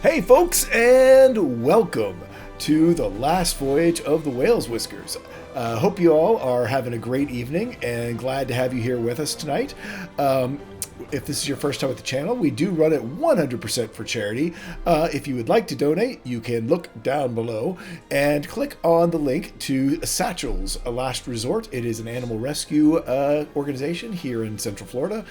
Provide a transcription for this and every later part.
Hey folks, and welcome to the last voyage of the Whiskers. Hope you all are having a great evening and glad to have you here with us tonight. If this is your first time at the channel, we do run it 100% for charity. If you would like to donate, you can look down below and click on the link to Satchel's A Last Resort. It is an animal rescue organization here in Central Florida,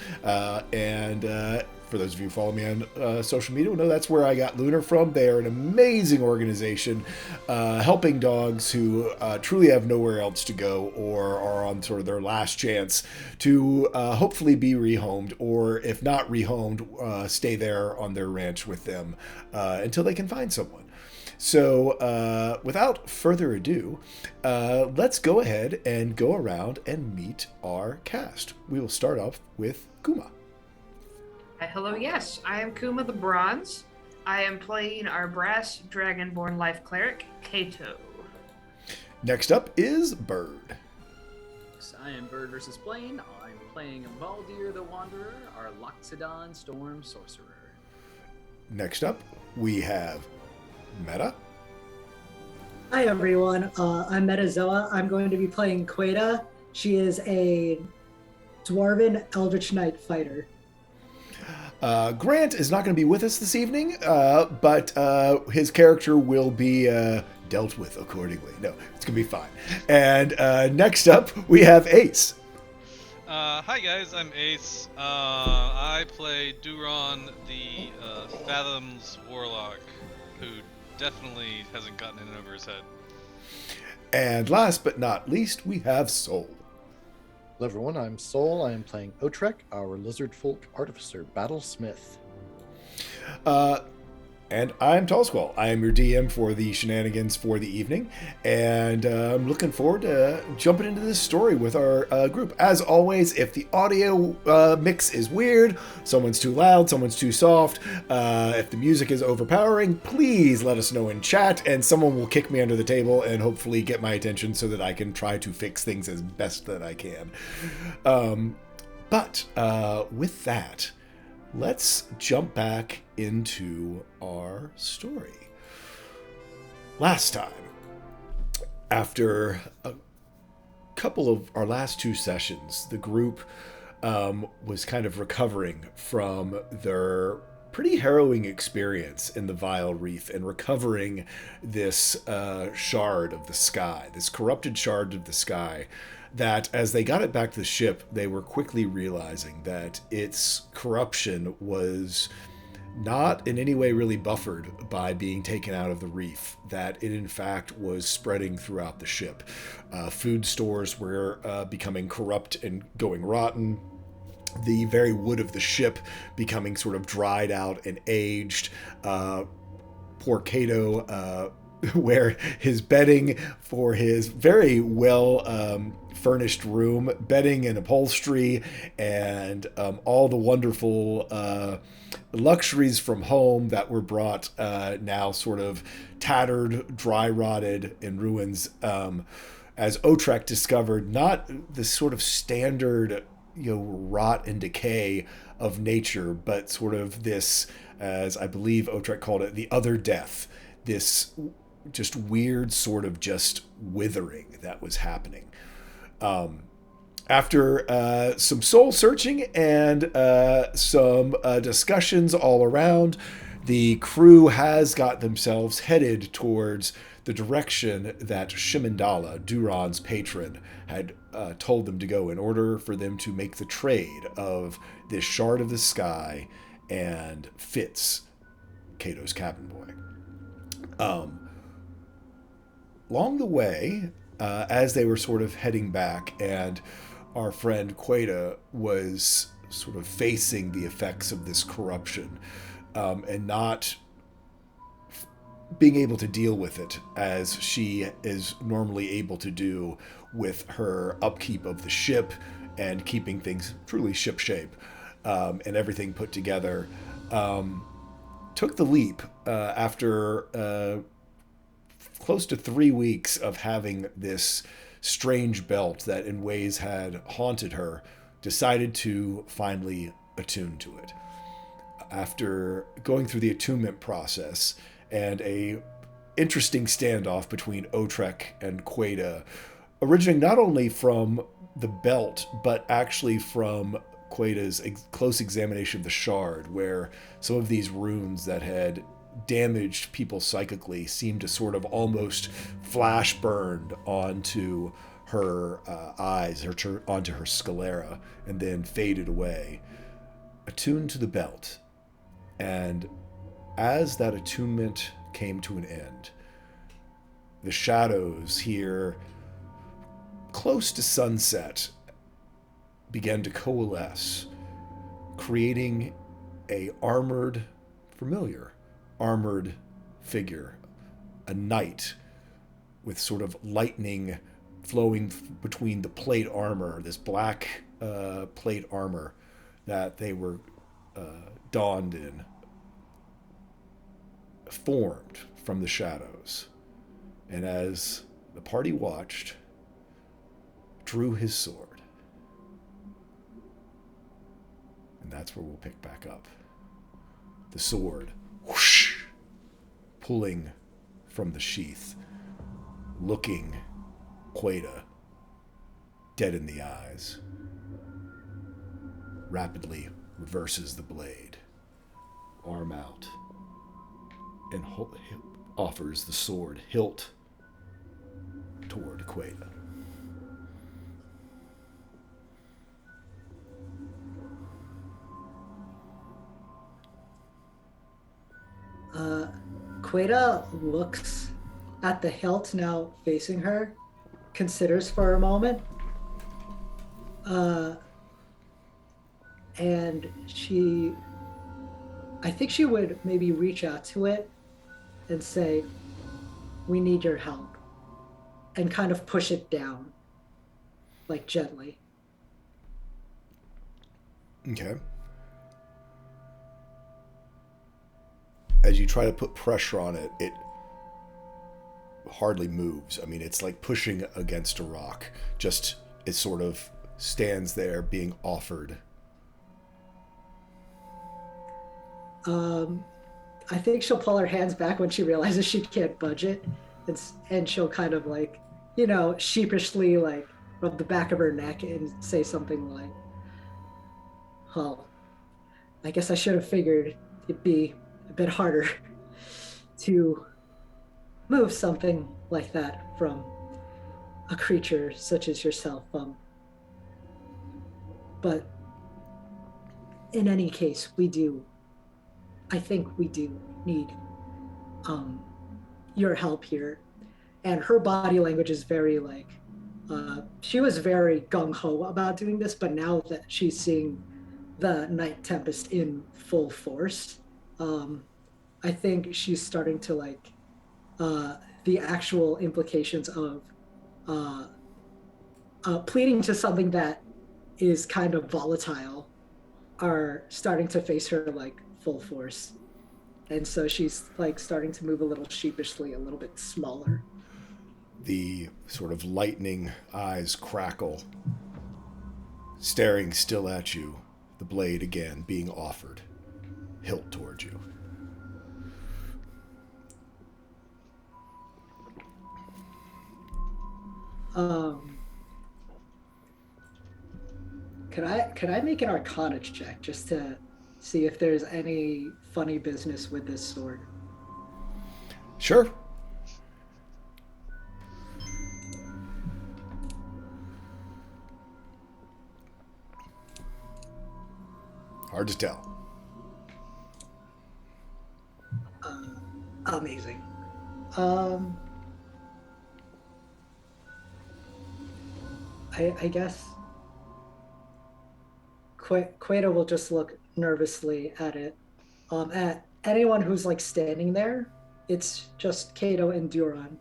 and for those of you who follow me on social media, will know that's where I got Lunar from. They are an amazing organization helping dogs who truly have nowhere else to go or are on sort of their last chance to hopefully be rehomed, or if not rehomed, stay there on their ranch with them until they can find someone. So without further ado, let's go ahead and go around and meet our cast. We will start off with Kuma. Hello, yes, I am Kuma the Bronze. I am playing our brass dragonborn life cleric, Cato. Next up is Bird. I am Bird versus Blaine. I'm playing Valdir the Wanderer, our Loxodon Storm Sorcerer. Next up, we have Meta. Hi everyone, I'm Metazoa. I'm going to be playing Queda. She is a Dwarven Eldritch Knight fighter. Grant is not going to be with us this evening, but his character will be dealt with accordingly. No, it's going to be fine. And next up, we have Ace. Hi guys, I'm Ace. I play Duron, the Fathoms Warlock, who definitely hasn't gotten in over his head. And last but not least, we have Soul. Hello everyone, I'm Sol. I am playing Otrek, our lizard folk artificer, Battlesmith. And I'm Tallsquall. I am your DM for the shenanigans for the evening, and I'm looking forward to jumping into this story with our group. As always, if the audio mix is weird, someone's too loud, someone's too soft, if the music is overpowering, please let us know in chat, and someone will kick me under the table and hopefully get my attention so that I can try to fix things as best that I can. But with that, let's jump back into our story. Last time, after a couple of our last two sessions, the group was kind of recovering from their pretty harrowing experience in the Vile Reef and recovering this shard of the sky, this corrupted shard of the sky, that as they got it back to the ship, they were quickly realizing that its corruption was not in any way really buffered by being taken out of the reef, that it in fact was spreading throughout the ship. Food stores were becoming corrupt and going rotten. The very wood of the ship becoming sort of dried out and aged. Poor Cato, where his bedding for his very well furnished room, bedding and upholstery, and all the wonderful luxuries from home that were brought now sort of tattered, dry rotted in ruins, as Otrek discovered not the sort of standard rot and decay of nature, but sort of this, as I believe Otrek called it, the other death, this just weird sort of just withering that was happening. After some soul searching and some discussions all around, the crew has got themselves headed towards the direction that Shimandala, Duron's patron, had told them to go in order for them to make the trade of this shard of the sky and Fitz, Cato's cabin boy. Along the way, as they were sort of heading back, and our friend Queda was sort of facing the effects of this corruption and not being able to deal with it as she is normally able to do with her upkeep of the ship and keeping things truly shipshape and everything put together, took the leap after close to 3 weeks of having this strange belt that in ways had haunted her, decided to finally attune to it. after going through the attunement process and a interesting standoff between Otrek and Queda, originating not only from the belt, but actually from Queda's close examination of the shard, where some of these runes that had damaged people psychically seemed to sort of almost flash burned onto her eyes, onto her sclera, and then faded away. Attuned to the belt. And as that attunement came to an end, the shadows here, close to sunset, began to coalesce, creating a familiar armored figure, a knight with sort of lightning flowing between the plate armor, this black plate armor that they were donned in, formed from the shadows. And as the party watched, drew his sword. And that's where we'll pick back up. The sword, whoosh, pulling from the sheath, looking Queda dead in the eyes, rapidly reverses the blade, arm out, and offers the sword hilt toward Queda. Queda looks at the hilt now facing her, considers for a moment, and I think she would maybe reach out to it and say, "We need your help," and kind of push it down, like gently. Okay. As you try to put pressure on it, it hardly moves. I mean, it's like pushing against a rock. Just, it sort of stands there being offered. I think she'll pull her hands back when she realizes she can't budge it. And she'll kind of like, sheepishly like rub the back of her neck and say something like, "Well, I guess I should have figured it'd be a bit harder to move something like that from a creature such as yourself. But in any case, I think we do need your help here." And her body language is very like, she was very gung-ho about doing this, but now that she's seeing the Night Tempest in full force, I think she's starting to like the actual implications of pleading to something that is kind of volatile are starting to face her like full force. And so she's like starting to move a little sheepishly, a little bit smaller. The sort of lightning eyes crackle, staring still at you, the blade again being offered, hilt towards you. Could I make an Arcana check just to see if there's any funny business with this sword? Sure. Hard to tell. Amazing. I guess Queda will just look nervously at it. At anyone who's like standing there, it's just Cato and Duron.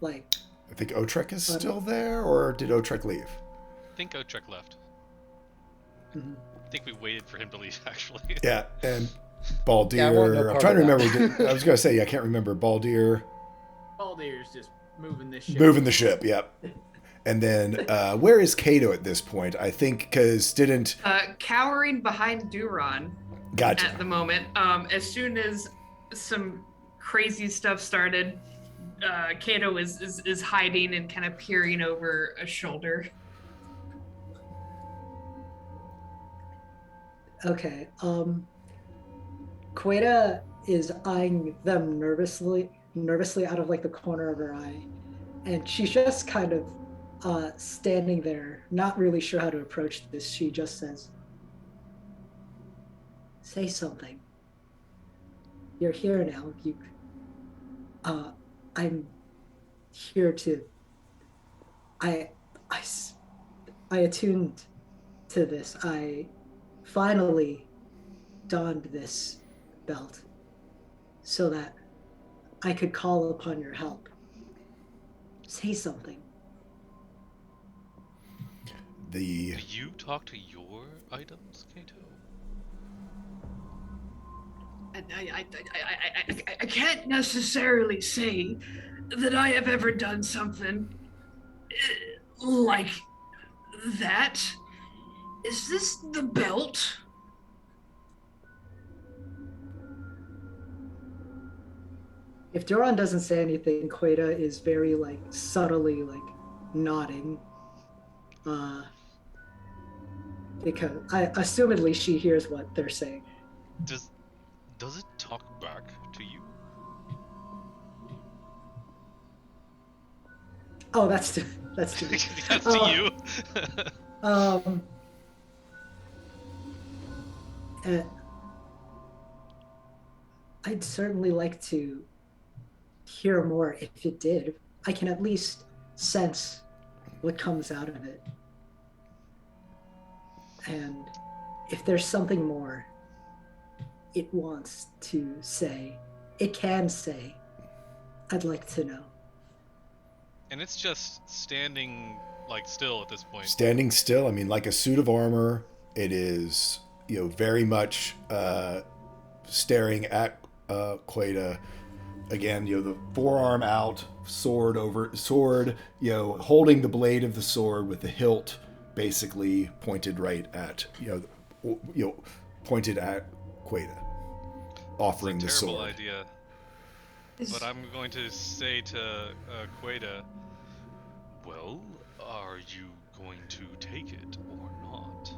Like, I think Otrek is still there, or did Otrek leave? I think Otrek left. Mm-hmm. I think we waited for him to leave, actually. Yeah, and Baldir. Yeah, I want no I'm part trying to of that. remember. I was going to say, I can't remember. Baldir's just moving this ship. moving the ship, yep. And then, where is Cato at this point? I think because didn't... Cowering behind Duron. Gotcha. at the moment. As soon as some crazy stuff started, Cato is hiding and kind of peering over a shoulder. Okay. Queta is eyeing them nervously out of like the corner of her eye, and she's just kind of standing there, not really sure how to approach this. She just says, "Say something. You're here now. I'm here to. I attuned to this. I finally donned this belt so that I could call upon your help. Say something." Do you talk to your items, Cato? I can't necessarily say that I have ever done something like that. Is this the belt? If Duron doesn't say anything, Queta is very like subtly like nodding. Because assumedly she hears what they're saying. Does it talk back to you? Oh, that's to me. That's to you. I'd certainly like to hear more if it did. I can at least sense what comes out of it. And if there's something more it wants to say, it can say, I'd like to know. And it's just standing like still at this point. Standing still, I mean, like a suit of armor. It is, very much staring at Queta. Again, the forearm out, sword, holding the blade of the sword with the hilt basically pointed right at, pointed at Queta, offering the sword. Terrible idea. But I'm going to say to Queta, well, are you going to take it or not?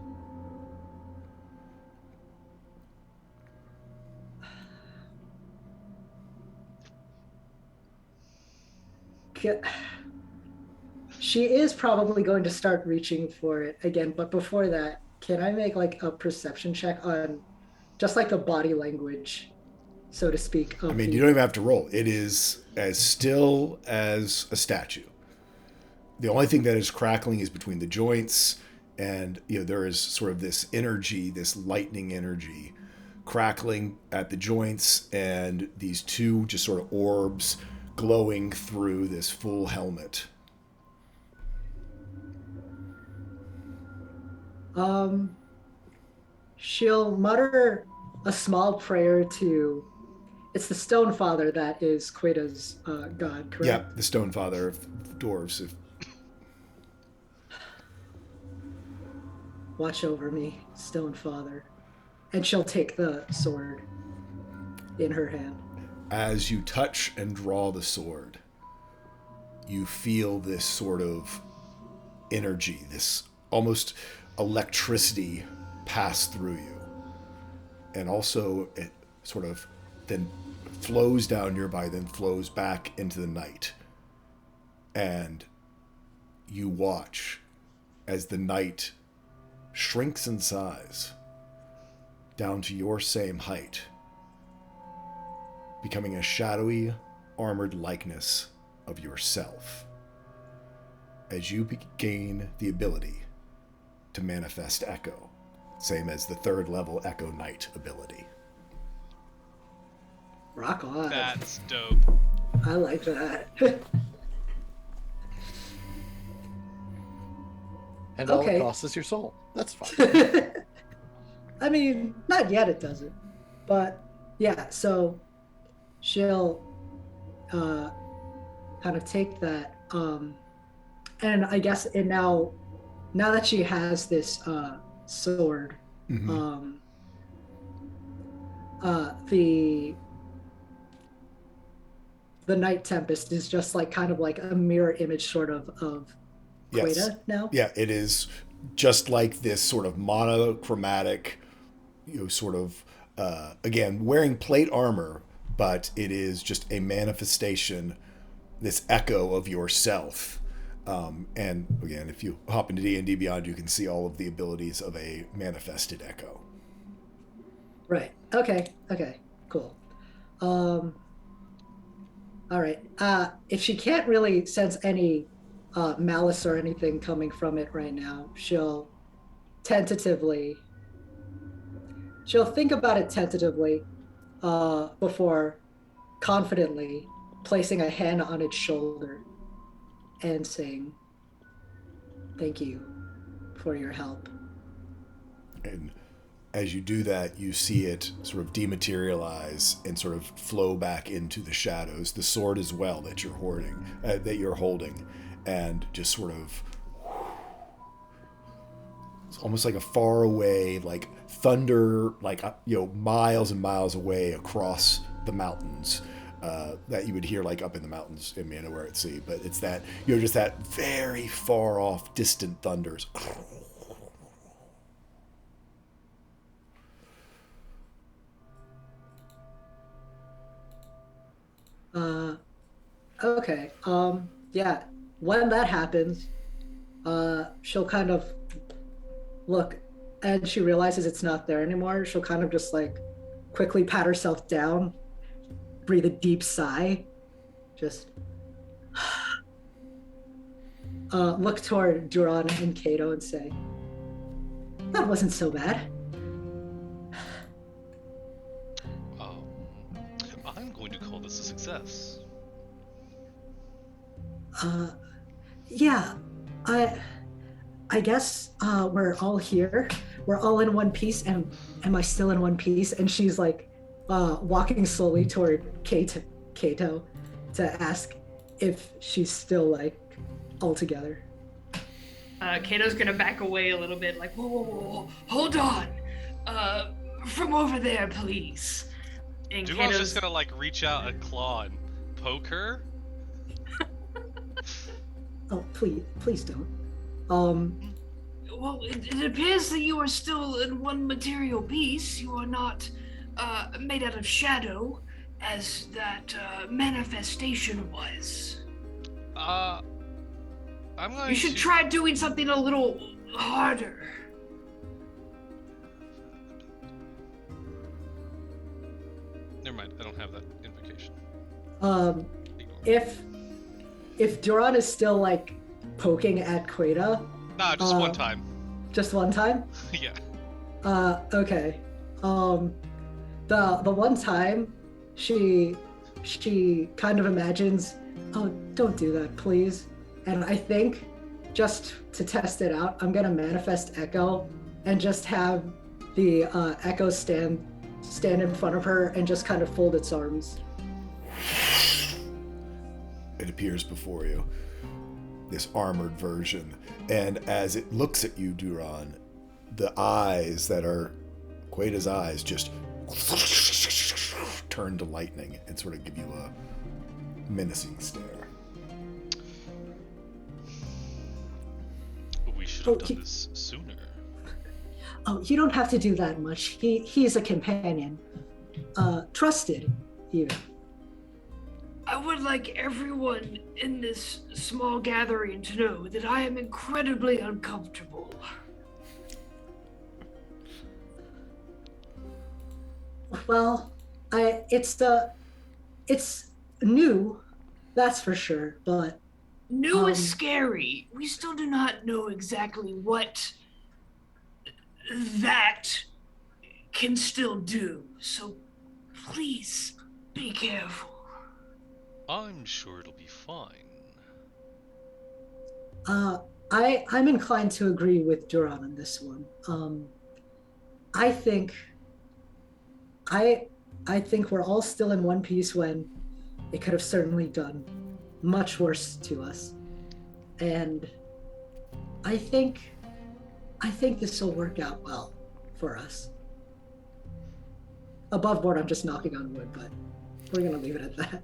She is probably going to start reaching for it again, but before that, can I make like a perception check on just like the body language, so to speak? I mean, you don't even have to roll. It is as still as a statue. The only thing that is crackling is between the joints, and there is sort of this energy, this lightning energy, crackling at the joints, and these two just sort of orbs glowing through this full helmet. She'll mutter a small prayer to. It's the Stone Father that is Queta's god, correct? Yeah, the Stone Father of dwarves. Watch over me, Stone Father. And she'll take the sword in her hand. As you touch and draw the sword, you feel this sort of energy, this almost electricity pass through you. And also it sort of then flows down nearby, then flows back into the night. And you watch as the night shrinks in size down to your same height, becoming a shadowy, armored likeness of yourself as you gain the ability to manifest Echo, same as the 3rd level Echo Knight ability. Rock on. That's dope. I like that. And all Okay. it costs is your soul. That's fine. I mean, not yet it doesn't. But yeah, so she'll kind of take that. And I guess now that she has this sword, Mm-hmm. the Night Tempest is just like kind of like a mirror image sort of Yes. Queta now. Yeah, it is just like this sort of monochromatic, sort of, again, wearing plate armor, but it is just a manifestation, this echo of yourself. And again, if you hop into D&D Beyond, you can see all of the abilities of a manifested echo. Right. Okay. Cool. All right. If she can't really sense any malice or anything coming from it right now, she'll think about it tentatively before confidently placing a hand on its shoulder and saying, "Thank you for your help." And as you do that, you see it sort of dematerialize and sort of flow back into the shadows. The sword as well that you're holding, and just sort of, it's almost like a far away, like thunder, like miles and miles away across the mountains. That you would hear like up in the mountains in Manowar at sea, but it's that just that very far off, distant thunders. Okay. Yeah. When that happens, she'll kind of look, and she realizes it's not there anymore. She'll kind of just like quickly pat herself down, breathe a deep sigh, just look toward Duron and Cato and say, "That wasn't so bad." I'm going to call this a success. Yeah, I guess we're all here. We're all in one piece, and am I still in one piece? And she's like walking slowly toward Cato to ask if she's still like all together. Cato's gonna back away a little bit, like, whoa, hold on. From over there, please. And Duron's just gonna like reach out a claw and poke her. Oh, please don't. Well, it appears that you are still in one material piece. You are not made out of shadow, as that manifestation was. You should try doing something a little harder. Never mind, I don't have that invocation. If Duron is still like poking at Queta. Nah, just one time. Just one time? Yeah. Okay. The one time she kind of imagines, "Oh, don't do that, please." And I think just to test it out, I'm gonna manifest Echo and just have the Echo stand in front of her and just kind of fold its arms. It appears before you, this armored version, and as it looks at you, Duron, the eyes that are Queta's eyes just turn to lightning and sort of give you a menacing stare. We should have done this sooner. Oh, you don't have to do that much. He's a companion. Trusted, even. I would like everyone in this small gathering to know that I am incredibly uncomfortable. Well, it's new, that's for sure, but New is scary. We still do not know exactly what that can still do. So please be careful. I'm sure it'll be fine. I'm inclined to agree with Duron on this one. I think we're all still in one piece when it could have certainly done much worse to us. And I think this will work out well for us. above board, I'm just knocking on wood, but we're gonna leave it at that.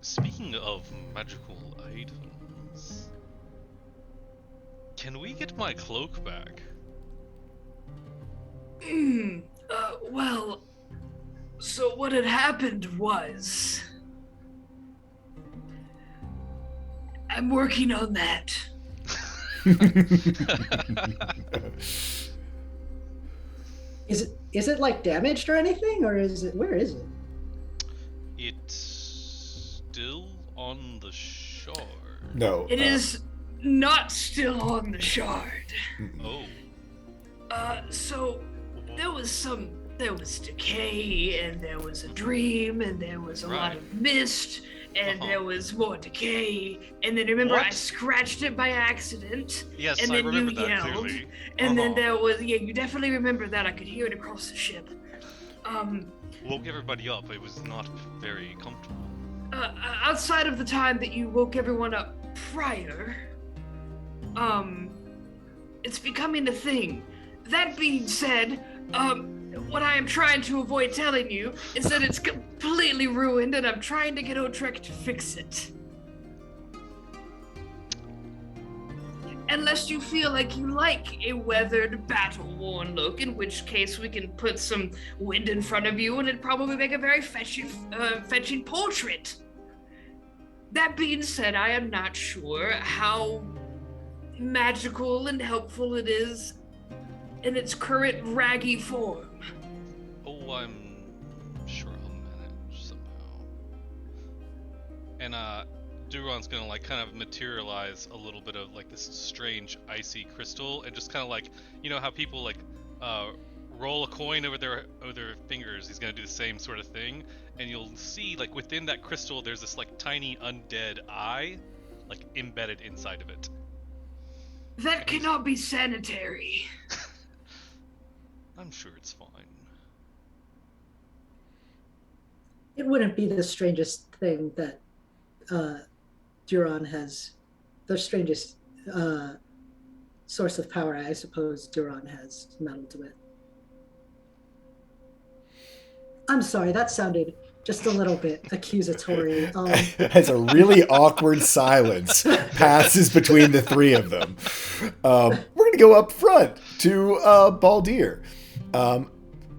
Speaking of magical items, can we get my cloak back? Well, so what had happened was... I'm working on that. Is it like damaged or anything, or is it, where is it? It's still on the shard. No. It is not still on the shard. Oh. So there was decay, and there was a dream, and there was a lot Right. of mist, and Uh-huh. there was more decay, and then remember I What? scratched it by accident, Yes, and I then remember you that yelled, clearly. and then Uh-huh. there was, you definitely remember that, I could hear it across the ship. Woke everybody up. It was not very comfortable. Outside of the time that you woke everyone up prior, it's becoming a thing. That being said, what I am trying to avoid telling you is that it's completely ruined, and I'm trying to get Otrek to fix it. Unless you feel like you like a weathered, battle-worn look, in which case we can put some wind in front of you, and it'd probably make a very fetching portrait. That being said, I am not sure how magical and helpful it is in its current raggy form. Oh, I'm sure I'll manage somehow. And Duron's gonna like kind of materialize a little bit of like this strange icy crystal, and just kind of like, you know how people like roll a coin over their fingers. He's gonna do the same sort of thing, and you'll see like within that crystal there's this like tiny undead eye, like embedded inside of it. That cannot be sanitary. I'm sure it's fine. It wouldn't be the strangest thing that Duron has, the strangest source of power I suppose Duron has meddled with. I'm sorry, that sounded just a little bit accusatory. As a really awkward silence passes between the three of them. We're going to go up front to Baldir.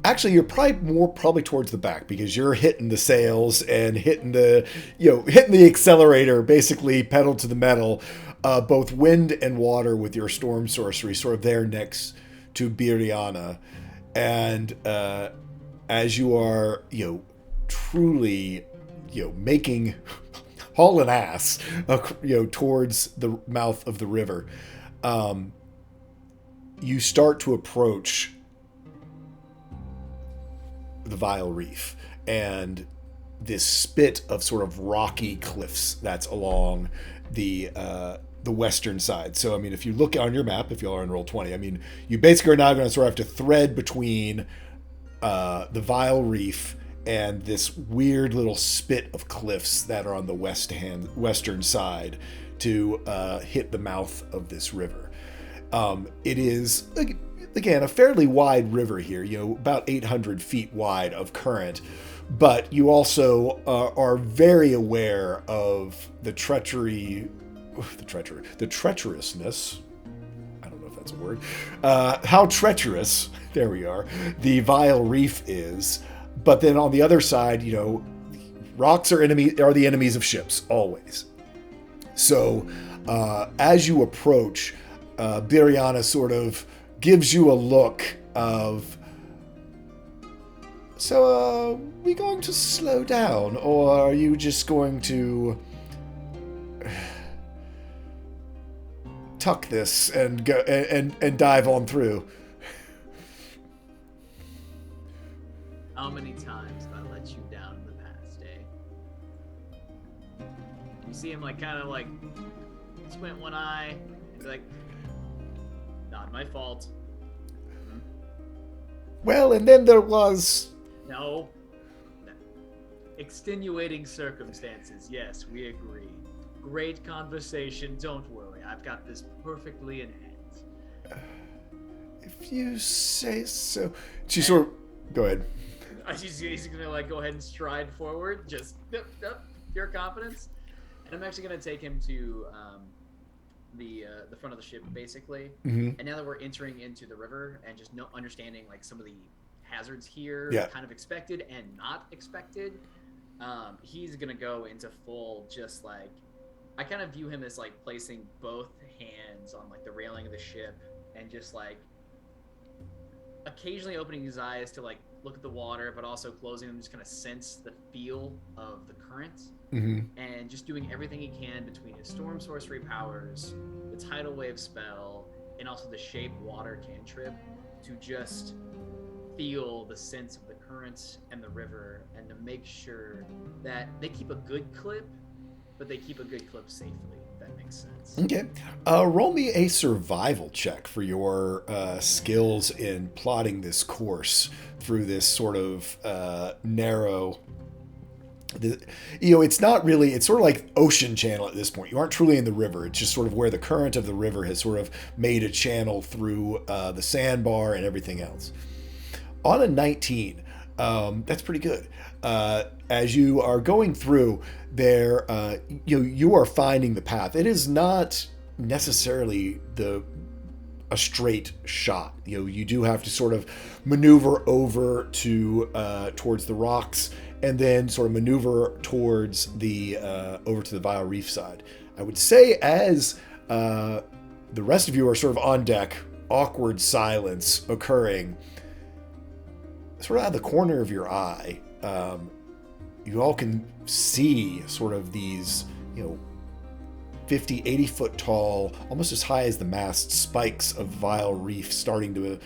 Actually, you're probably towards the back, because you're hitting the sails and hitting the accelerator, basically pedal to the metal, both wind and water with your storm sorcery, sort of there next to Biriana. And as you are, truly, making hauling ass, towards the mouth of the river, you start to approach the Vile Reef and this spit of sort of rocky cliffs that's along the western side. So, I mean, if you look on your map, if you are on Roll20, I mean, you basically are now going to sort of have to thread between the Vile Reef and this weird little spit of cliffs that are on the western side to hit the mouth of this river. It is, again, a fairly wide river here, about 800 feet wide of current, but you also are very aware of the treacherousness, I don't know if that's a word, how treacherous, there we are, the Vile Reef is. But then on the other side, rocks are the enemies of ships, always. So as you approach, Biriana sort of gives you a look of, so are we going to slow down, or are you just going to tuck this and go and dive on through? How many times have I let you down in the past, eh? You see him like kind of like squint one eye, be like, not my fault. Well, and then there was... No. Extenuating circumstances, yes, we agree. Great conversation, don't worry. I've got this perfectly in hand. If you say so. She sort of... Go ahead. He's gonna like go ahead and stride forward, just pure confidence. And I'm actually gonna take him to the front of the ship, basically. Mm-hmm. And now that we're entering into the river and just understanding like some of the hazards here, Yeah. kind of expected and not expected, he's gonna go into full just like, I kind of view him as like placing both hands on like the railing of the ship and just like occasionally opening his eyes to like look at the water, but also closing them, just kind of sense the feel of the current. Mm-hmm. And just doing everything he can between his storm sorcery powers, the tidal wave spell, and also the shape water cantrip to just feel the sense of the currents and the river, and to make sure that they keep a good clip, but they keep a good clip safely, if that makes sense. Okay. Roll me a survival check for your skills in plotting this course through this sort of narrow... it's not really, it's sort of like ocean channel at this point. You aren't truly in the river. It's just sort of where the current of the river has sort of made a channel through the sandbar and everything else. On a 19, that's pretty good. As you are going through there, you are finding the path. It is not necessarily a straight shot. You do have to sort of maneuver over to towards the rocks, and then sort of maneuver towards the over to the Vile Reef side. I would say as the rest of you are sort of on deck, awkward silence occurring, sort of out of the corner of your eye, you all can see sort of these, 50, 80 foot tall, almost as high as the mast spikes of Vile Reef starting to,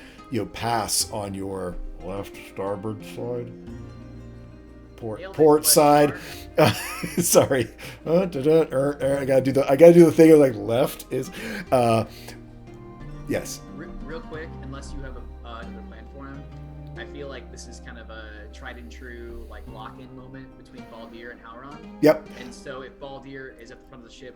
pass on your left starboard side. Port side. Sorry. I gotta do the thing of like left is yes. Real quick, unless you have another plan for him, I feel like this is kind of a tried and true like lock-in moment between Baldir and Howron. Yep. And so if Baldir is at the front of the ship,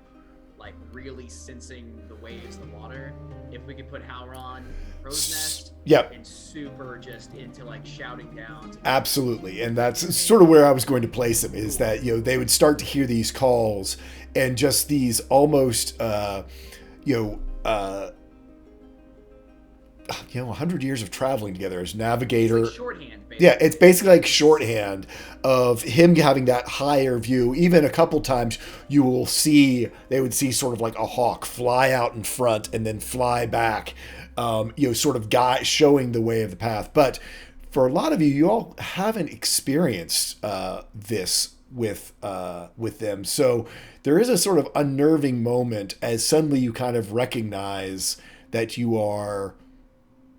like really sensing the waves, the water, if we could put Howron in crow's nest, yep, and super just into like shouting down. Absolutely, and that's sort of where I was going to place them. Is that they would start to hear these calls and just these almost 100 years of traveling together as navigator. It's like shorthand, basically. Yeah, it's basically like shorthand of him having that higher view. Even a couple times they would see sort of like a hawk fly out in front and then fly back, sort of showing the way of the path. But for a lot of you all haven't experienced this with them. So there is a sort of unnerving moment as suddenly you kind of recognize that you are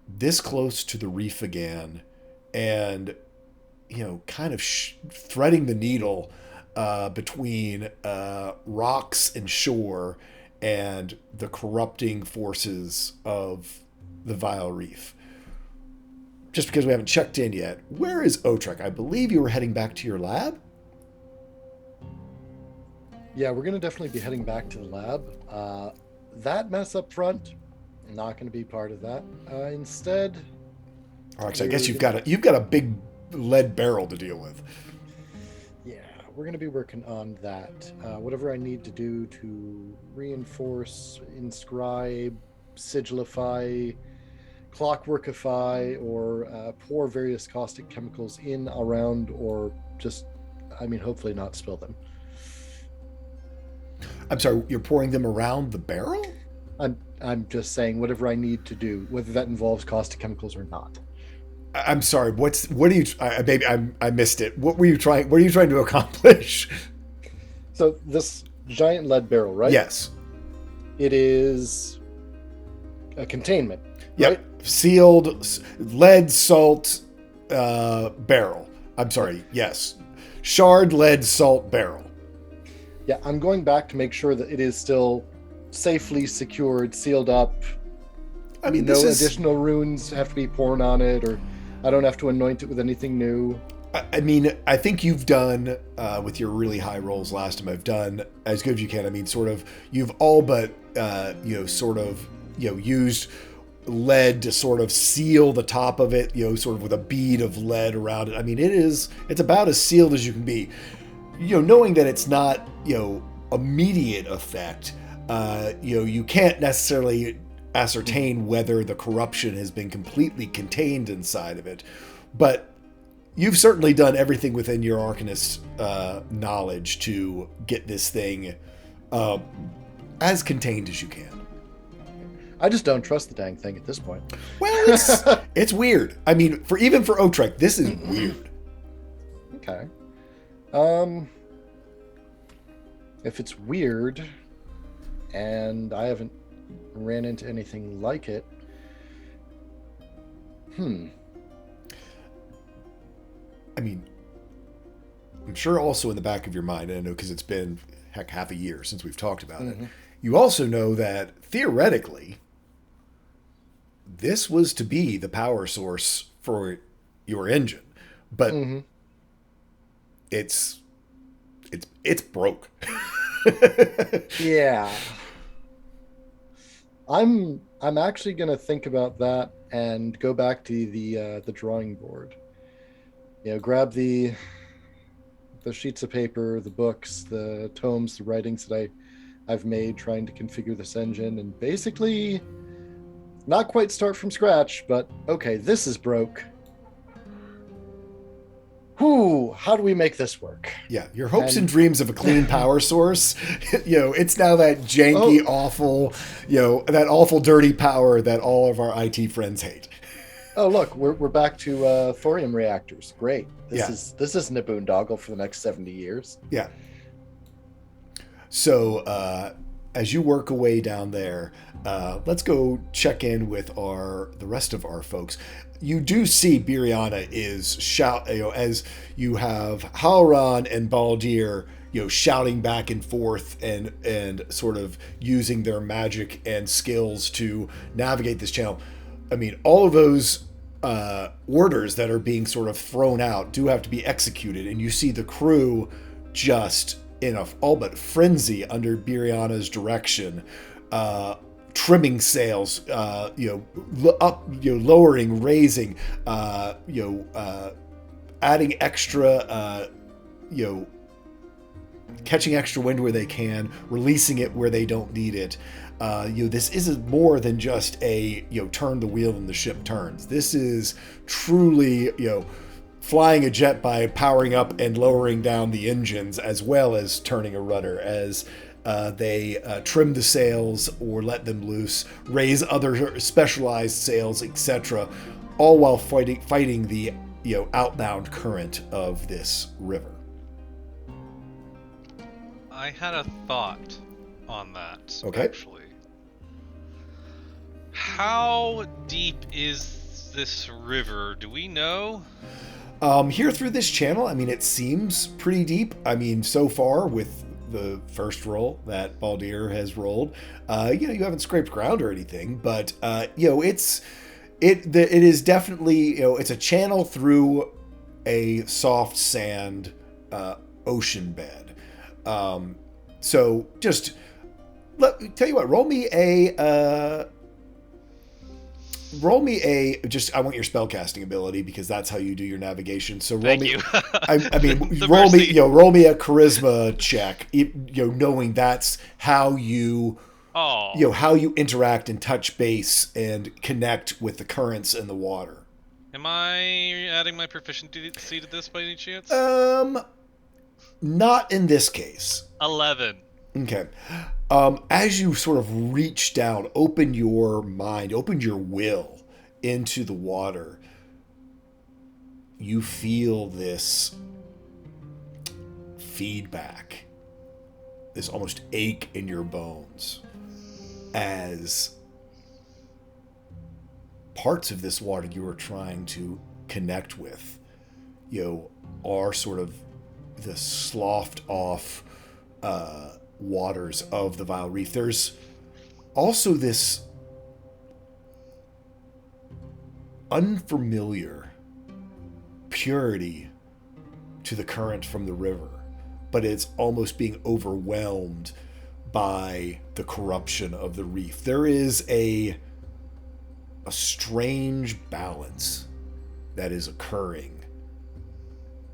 this close to the reef again, and kind of threading the needle between rocks and shore and the corrupting forces of the Vile Reef. Just because we haven't checked in yet, where is Otrek? I believe you were heading back to your lab? Yeah, we're going to definitely be heading back to the lab. That mess up front, not going to be part of that. Instead, All right, so I guess you've got a big lead barrel to deal with. Yeah, we're going to be working on that. Whatever I need to do to reinforce, inscribe, sigilify, clockworkify, or pour various caustic chemicals in, around, or just, hopefully not spill them. I'm sorry, you're pouring them around the barrel? I'm just saying whatever I need to do, whether that involves caustic chemicals or not. I'm sorry. What are you? Maybe I missed it. What are you trying to accomplish? So this giant lead barrel, right? Yes. It is a containment. Yep. Right? Sealed lead salt barrel. I'm sorry. Yes. Shard lead salt barrel. Yeah, I'm going back to make sure that it is still safely secured, sealed up. No additional runes have to be poured on it, or I don't have to anoint it with anything new. I think you've done with your really high rolls last time. I've done as good as you can. Sort of, you've all but used lead to sort of seal the top of it, sort of with a bead of lead around it. I mean, it's about as sealed as you can be. Knowing that it's not, immediate effect, you can't necessarily ascertain whether the corruption has been completely contained inside of it, but you've certainly done everything within your Arcanist knowledge to get this thing as contained as you can. I just don't trust the dang thing at this point. Well, it's weird. I mean, even for Otrek, this is weird. Okay. If it's weird, and I haven't ran into anything like it, I mean, I'm sure also in the back of your mind, and I know because it's been, half a year since we've talked about it, you also know that, theoretically, this was to be the power source for your engine. But it's broke. Yeah. I'm actually going to think about that and go back to the drawing board. Grab the sheets of paper, the books, the tomes, the writings that I've made trying to configure this engine, and basically not quite start from scratch, but okay, this is broke. How do we make this work? Yeah, your hopes and dreams of a clean power source, it's now that janky, awful, that awful dirty power that all of our IT friends hate. Oh, look, we're back to thorium reactors. Great. This isn't a boondoggle for the next 70 years. Yeah. So, as you work away down there, let's go check in with the rest of our folks. You do see Biriana is as you have Halran and Baldir, shouting back and forth and sort of using their magic and skills to navigate this channel. I mean, all of those orders that are being sort of thrown out do have to be executed, and you see the crew just in a all but frenzy under Biriana's direction, trimming sails, lowering, raising, adding extra, catching extra wind where they can, releasing it where they don't need it. This isn't more than just a, turn the wheel and the ship turns. This is truly, flying a jet by powering up and lowering down the engines, as well as turning a rudder as they trim the sails or let them loose, raise other specialized sails, etc., all while fighting the outbound current of this river. I had a thought on that. Okay. Actually, how deep is this river? Do we know? Here through this channel, I mean, it seems pretty deep. I mean, so far with the first roll that Baldir has rolled, you haven't scraped ground or anything, but it is definitely, it's a channel through a soft sand ocean bed. So just tell you what, roll me a I want your spellcasting ability, because that's how you do your navigation. So roll Thank me. you. Roll me a charisma check. Knowing that's how you. Oh. How you interact and touch base and connect with the currents in the water. Am I adding my proficiency to this by any chance? Not in this case. 11. Okay. As you sort of reach down, open your mind, open your will into the water, you feel this feedback, this almost ache in your bones, as parts of this water you are trying to connect with, are sort of the sloughed off waters of the Vile Reef. There's also this unfamiliar purity to the current from the river, but it's almost being overwhelmed by the corruption of the reef. There is a a strange balance that is occurring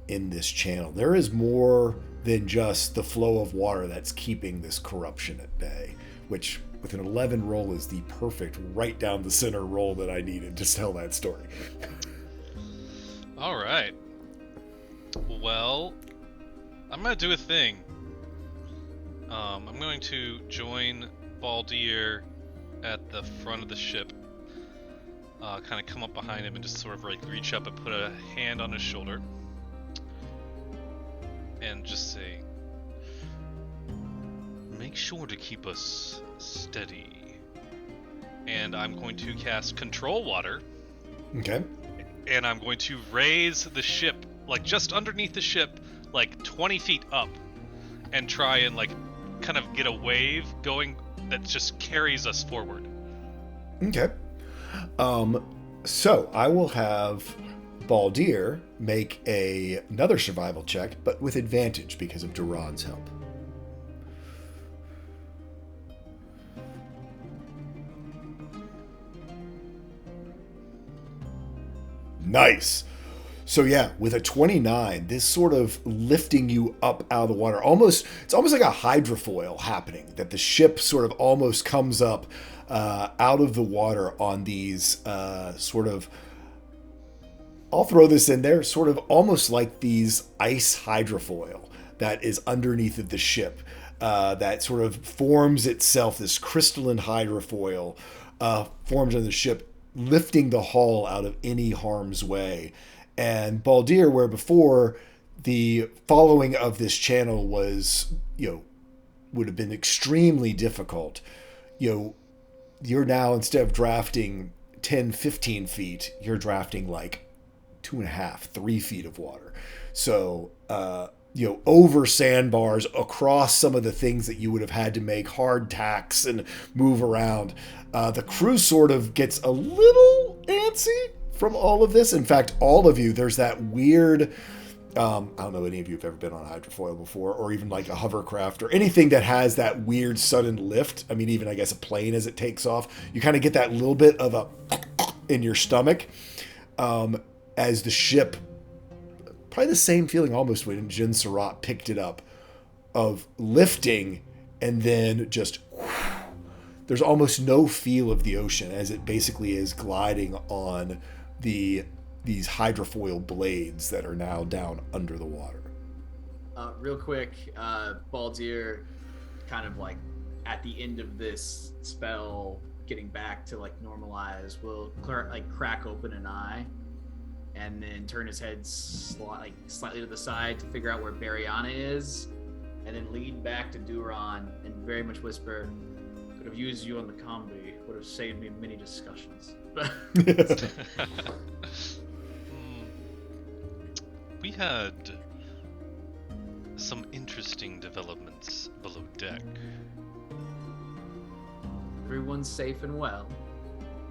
in this channel. There is more than just the flow of water that's keeping this corruption at bay, which with an 11 roll is the perfect right down the center roll that I needed to tell that story. All right. Well, I'm going to do a thing. I'm going to join Baldir at the front of the ship. Kind of come up behind him and just sort of like reach up and put a hand on his shoulder. And just say, make sure to keep us steady. And I'm going to cast Control Water. Okay. And I'm going to raise the ship, like just underneath the ship, like 20 feet up. And try and like kind of get a wave going that just carries us forward. Okay. So I will have Baldir make another survival check, but with advantage because of Duron's help. Nice. So yeah, with a 29, this sort of lifting you up out of the water, it's almost like a hydrofoil happening, that the ship sort of almost comes up out of the water on these sort of, I'll throw this in there, sort of almost like these ice hydrofoil that is underneath of the ship that sort of forms itself, this crystalline hydrofoil forms on the ship, lifting the hull out of any harm's way. And Baldir, where before the following of this channel was, would have been extremely difficult, you're now, instead of drafting 10, 15 feet, you're drafting like 2.5, 3 feet of water. So, over sandbars, across some of the things that you would have had to make hard tacks and move around. The crew sort of gets a little antsy from all of this. In fact, all of you, there's that weird, I don't know any of you have ever been on hydrofoil before, or even like a hovercraft or anything that has that weird sudden lift. I mean, even I guess a plane as it takes off, you kind of get that little bit of a in your stomach as the ship, probably the same feeling almost when Jin Sarat picked it up, of lifting and then just there's almost no feel of the ocean as it basically is gliding on these hydrofoil blades that are now down under the water. Real quick, Baldir, kind of like at the end of this spell, getting back to like normalize, will crack open an eye, and then turn his head slightly to the side to figure out where Bariana is, and then lean back to Duron and very much whisper, "Could have used you on the combi. Would have saved me many discussions." We had some interesting developments below deck. Everyone's safe and well.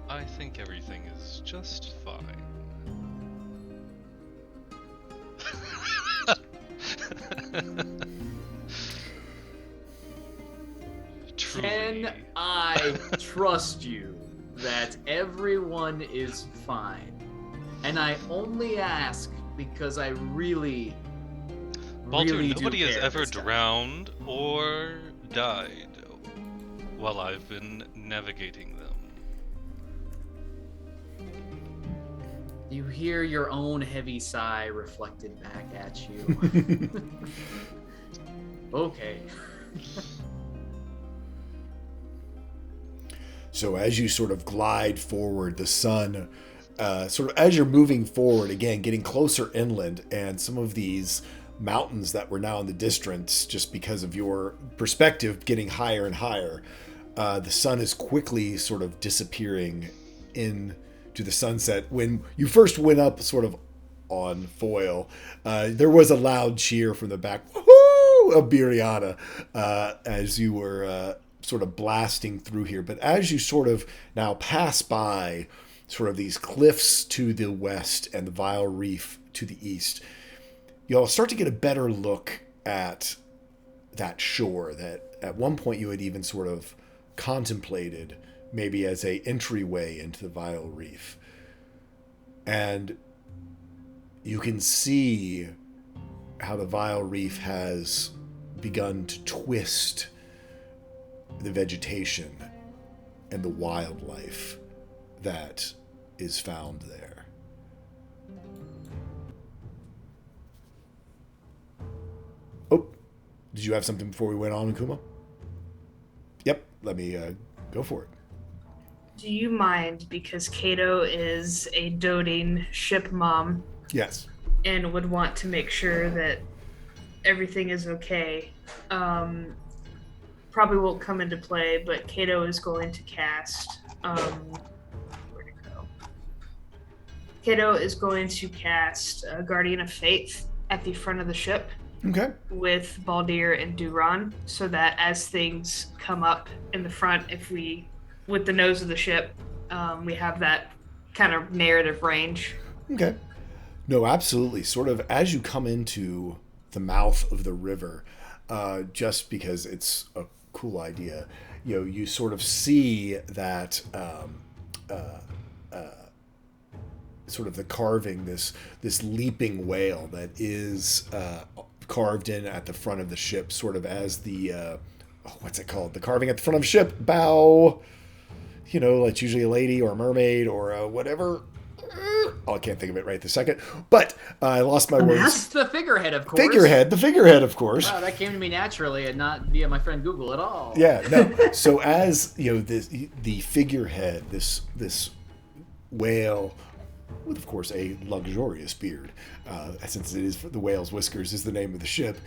I think everything is just fine. Truly. Can I trust you that everyone is fine? And I only ask because I really, Baldur, really nobody do has care ever this time. drowned or died while I've been navigating them. You hear your own heavy sigh reflected back at you. Okay. So as you sort of glide forward, the sun, sort of as you're moving forward, again, getting closer inland, and some of these mountains that were now in the distance, just because of your perspective, getting higher and higher, the sun is quickly sort of disappearing into the sunset. When you first went up sort of on foil, there was a loud cheer from the back, woohoo, of Biriana, as you were sort of blasting through here. But as you sort of now pass by sort of these cliffs to the west and the Vile Reef to the east, you'll start to get a better look at that shore that at one point you had even sort of contemplated maybe as a entryway into the Vile Reef. And you can see how the Vile Reef has begun to twist the vegetation and the wildlife that is found there. Oh, did you have something before we went on, Kuma? Yep, let me go for it. Do you mind, because Cato is a doting ship mom Yes. and would want to make sure that everything is okay, probably won't come into play, but Cato is going to cast, where'd it go? Cato is going to cast Guardian of Faith at the front of the ship. Okay. With Baldir and Duron, so that as things come up in the front, with the nose of the ship, we have that kind of narrative range. Okay. No, absolutely. Sort of as you come into the mouth of the river, just because it's a cool idea, you sort of see that sort of the carving, this leaping whale that is carved in at the front of the ship, sort of as the what's it called? The carving at the front of the ship, bow. It's usually a lady or a mermaid or whatever. Oh, I can't think of it right this second. But I lost my words. That's the figurehead, of course. The figurehead, of course. Wow, that came to me naturally and not via my friend Google at all. Yeah, no. So as the figurehead, this whale with, of course, a luxurious beard, since it is the whale's Whiskers is the name of the ship,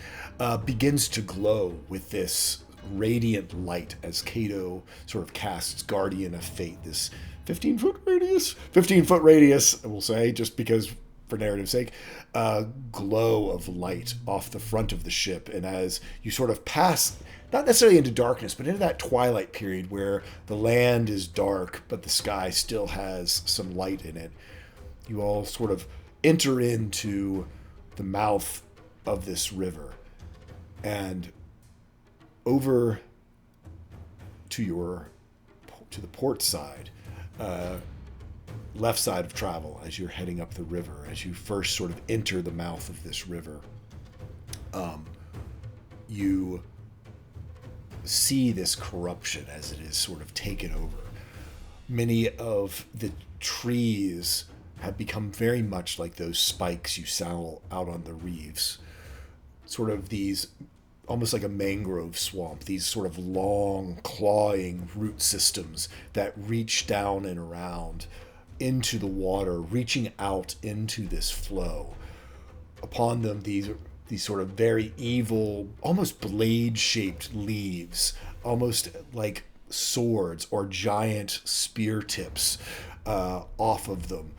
begins to glow with this radiant light as Cato sort of casts Guardian of Fate, this 15-foot radius, I will say, just because for narrative's sake, glow of light off the front of the ship. And as you sort of pass, not necessarily into darkness, but into that twilight period where the land is dark, but the sky still has some light in it, you all sort of enter into the mouth of this river. And over to the port side, left side of travel, as you're heading up the river, as you first sort of enter the mouth of this river, you see this corruption as it is sort of taken over. Many of the trees have become very much like those spikes you saw out on the reefs. Sort of these, almost like a mangrove swamp, these sort of long, clawing root systems that reach down and around into the water, reaching out into this flow. Upon them, these sort of very evil, almost blade-shaped leaves, almost like swords or giant spear tips off of them.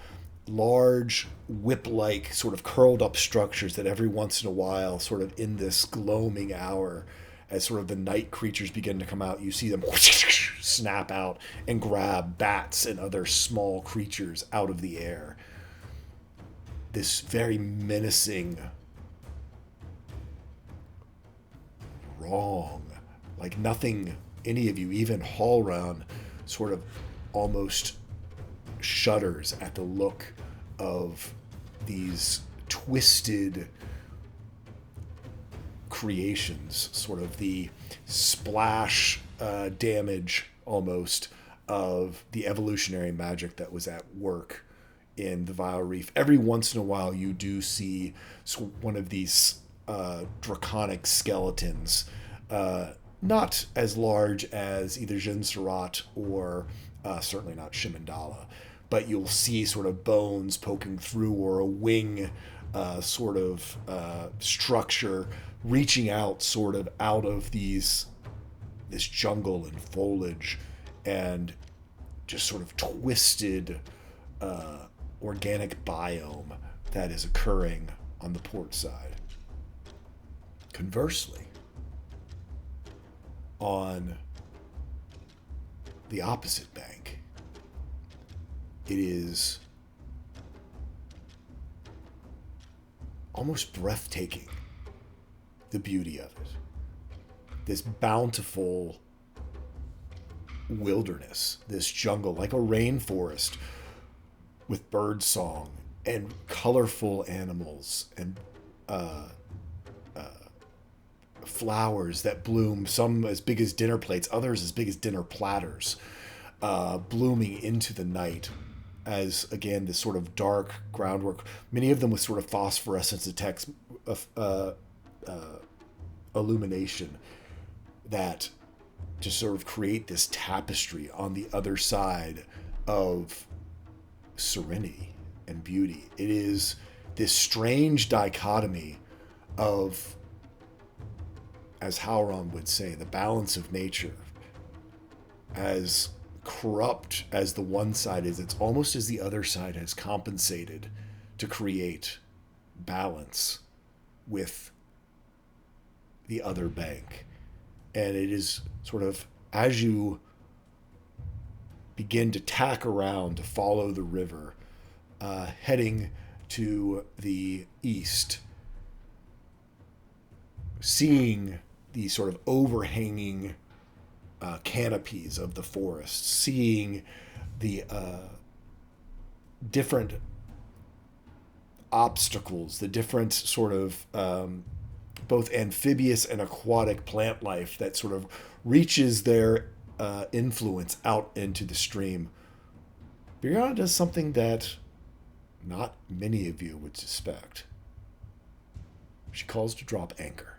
Large whip-like sort of curled up structures that every once in a while, sort of in this gloaming hour, as sort of the night creatures begin to come out, you see them snap out and grab bats and other small creatures out of the air. This very menacing, wrong, like nothing any of you, even Hallround, sort of almost shudders at the look of these twisted creations, sort of the splash damage almost of the evolutionary magic that was at work in the Vile Reef. Every once in a while you do see one of these draconic skeletons, not as large as either Jin Surat or certainly not Shimandala, but you'll see sort of bones poking through, or a wing sort of structure reaching out sort of out of this jungle and foliage, and just sort of twisted organic biome that is occurring on the port side. Conversely, on the opposite bank, it is almost breathtaking, the beauty of it. This bountiful wilderness, this jungle, like a rainforest with bird song and colorful animals and flowers that bloom, some as big as dinner plates, others as big as dinner platters, blooming into the night as, again, this sort of dark groundwork, many of them with sort of phosphorescence attacks, illumination that just sort of create this tapestry on the other side of serenity and beauty. It is this strange dichotomy of, as Hauron would say, the balance of nature. As corrupt as the one side is, it's almost as the other side has compensated to create balance with the other bank. And it is sort of, as you begin to tack around to follow the river, heading to the east, seeing the sort of overhanging canopies of the forest, seeing the different obstacles, the different sort of both amphibious and aquatic plant life that sort of reaches their influence out into the stream. Brianna does something that not many of you would suspect. She calls to drop anchor.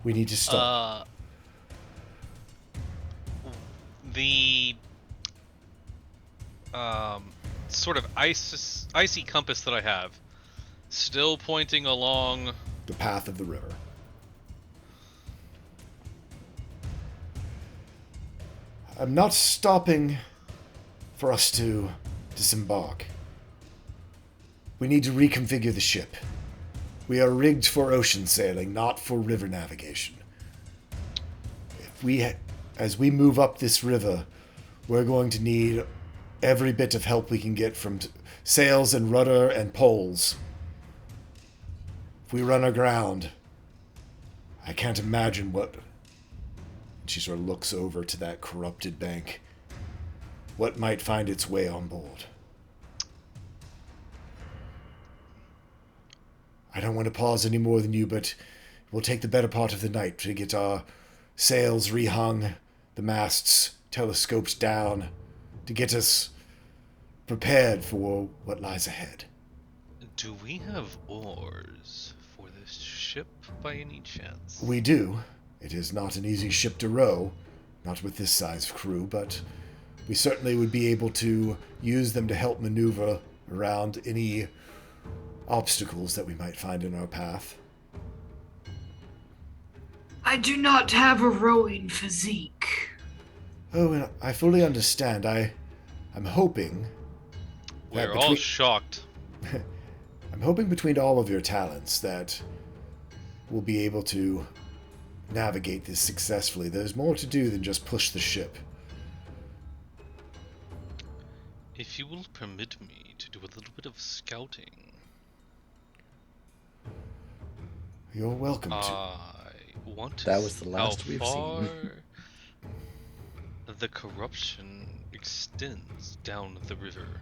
We need to stop. The sort of icy compass that I have, still pointing along The path of the river. I'm not stopping for us to disembark. We need to reconfigure the ship. We are rigged for ocean sailing, not for river navigation. As we move up this river, we're going to need every bit of help we can get from sails and rudder and poles. If we run aground, I can't imagine what... She sort of looks over to that corrupted bank. What might find its way on board? I don't want to pause any more than you, but it will take the better part of the night to get our sails rehung, the masts telescoped down, to get us prepared for what lies ahead. Do we have oars for this ship by any chance? We do. It is not an easy ship to row, not with this size of crew, but we certainly would be able to use them to help maneuver around any obstacles that we might find in our path. I do not have a rowing physique. Oh, and I fully understand. I'm hoping... We're all shocked. I'm hoping between all of your talents that we'll be able to navigate this successfully. There's more to do than just push the ship. If you will permit me to do a little bit of scouting. You're welcome to. I want to That was the last see we've how far seen. the corruption extends down the river.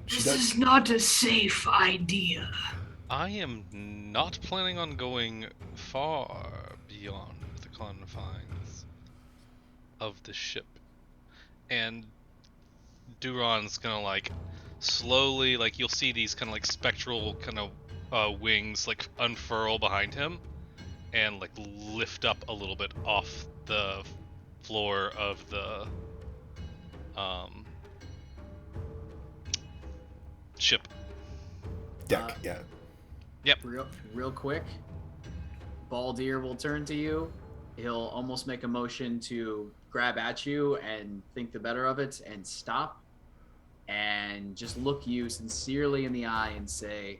This is not a safe idea. I am not planning on going far beyond the confines of the ship. And Duron's gonna like slowly, like you'll see these kind of like spectral kind of wings like unfurl behind him and like lift up a little bit off the floor of the ship. Deck, yeah. Yep. Real quick, Baldir will turn to you. He'll almost make a motion to grab at you and think the better of it and stop and just look you sincerely in the eye and say,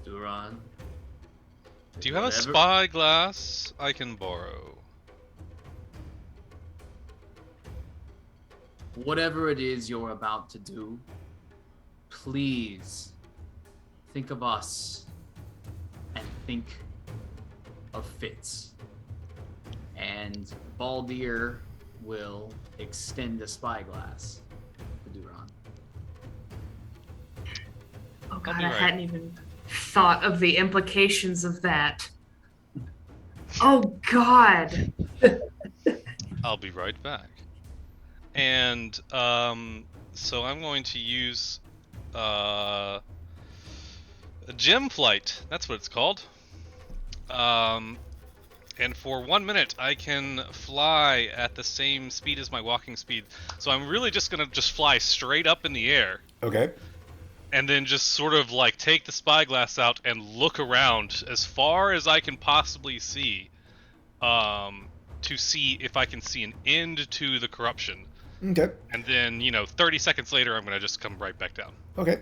Duron. Do you have a whatever- spyglass I can borrow? Whatever it is you're about to do, please think of us and think of Fitz. And Baldir will extend a spyglass to Duron. Oh god, be I right. hadn't even thought of the implications of that. Oh god. I'll be right back. And so I'm going to use a gem flight. That's what it's called. And for 1 minute, I can fly at the same speed as my walking speed. So I'm really just gonna fly straight up in the air, Okay. and then just sort of like take the spyglass out and look around as far as I can possibly see, to see if I can see an end to the corruption. Okay. And then, 30 seconds later, I'm gonna just come right back down. Okay.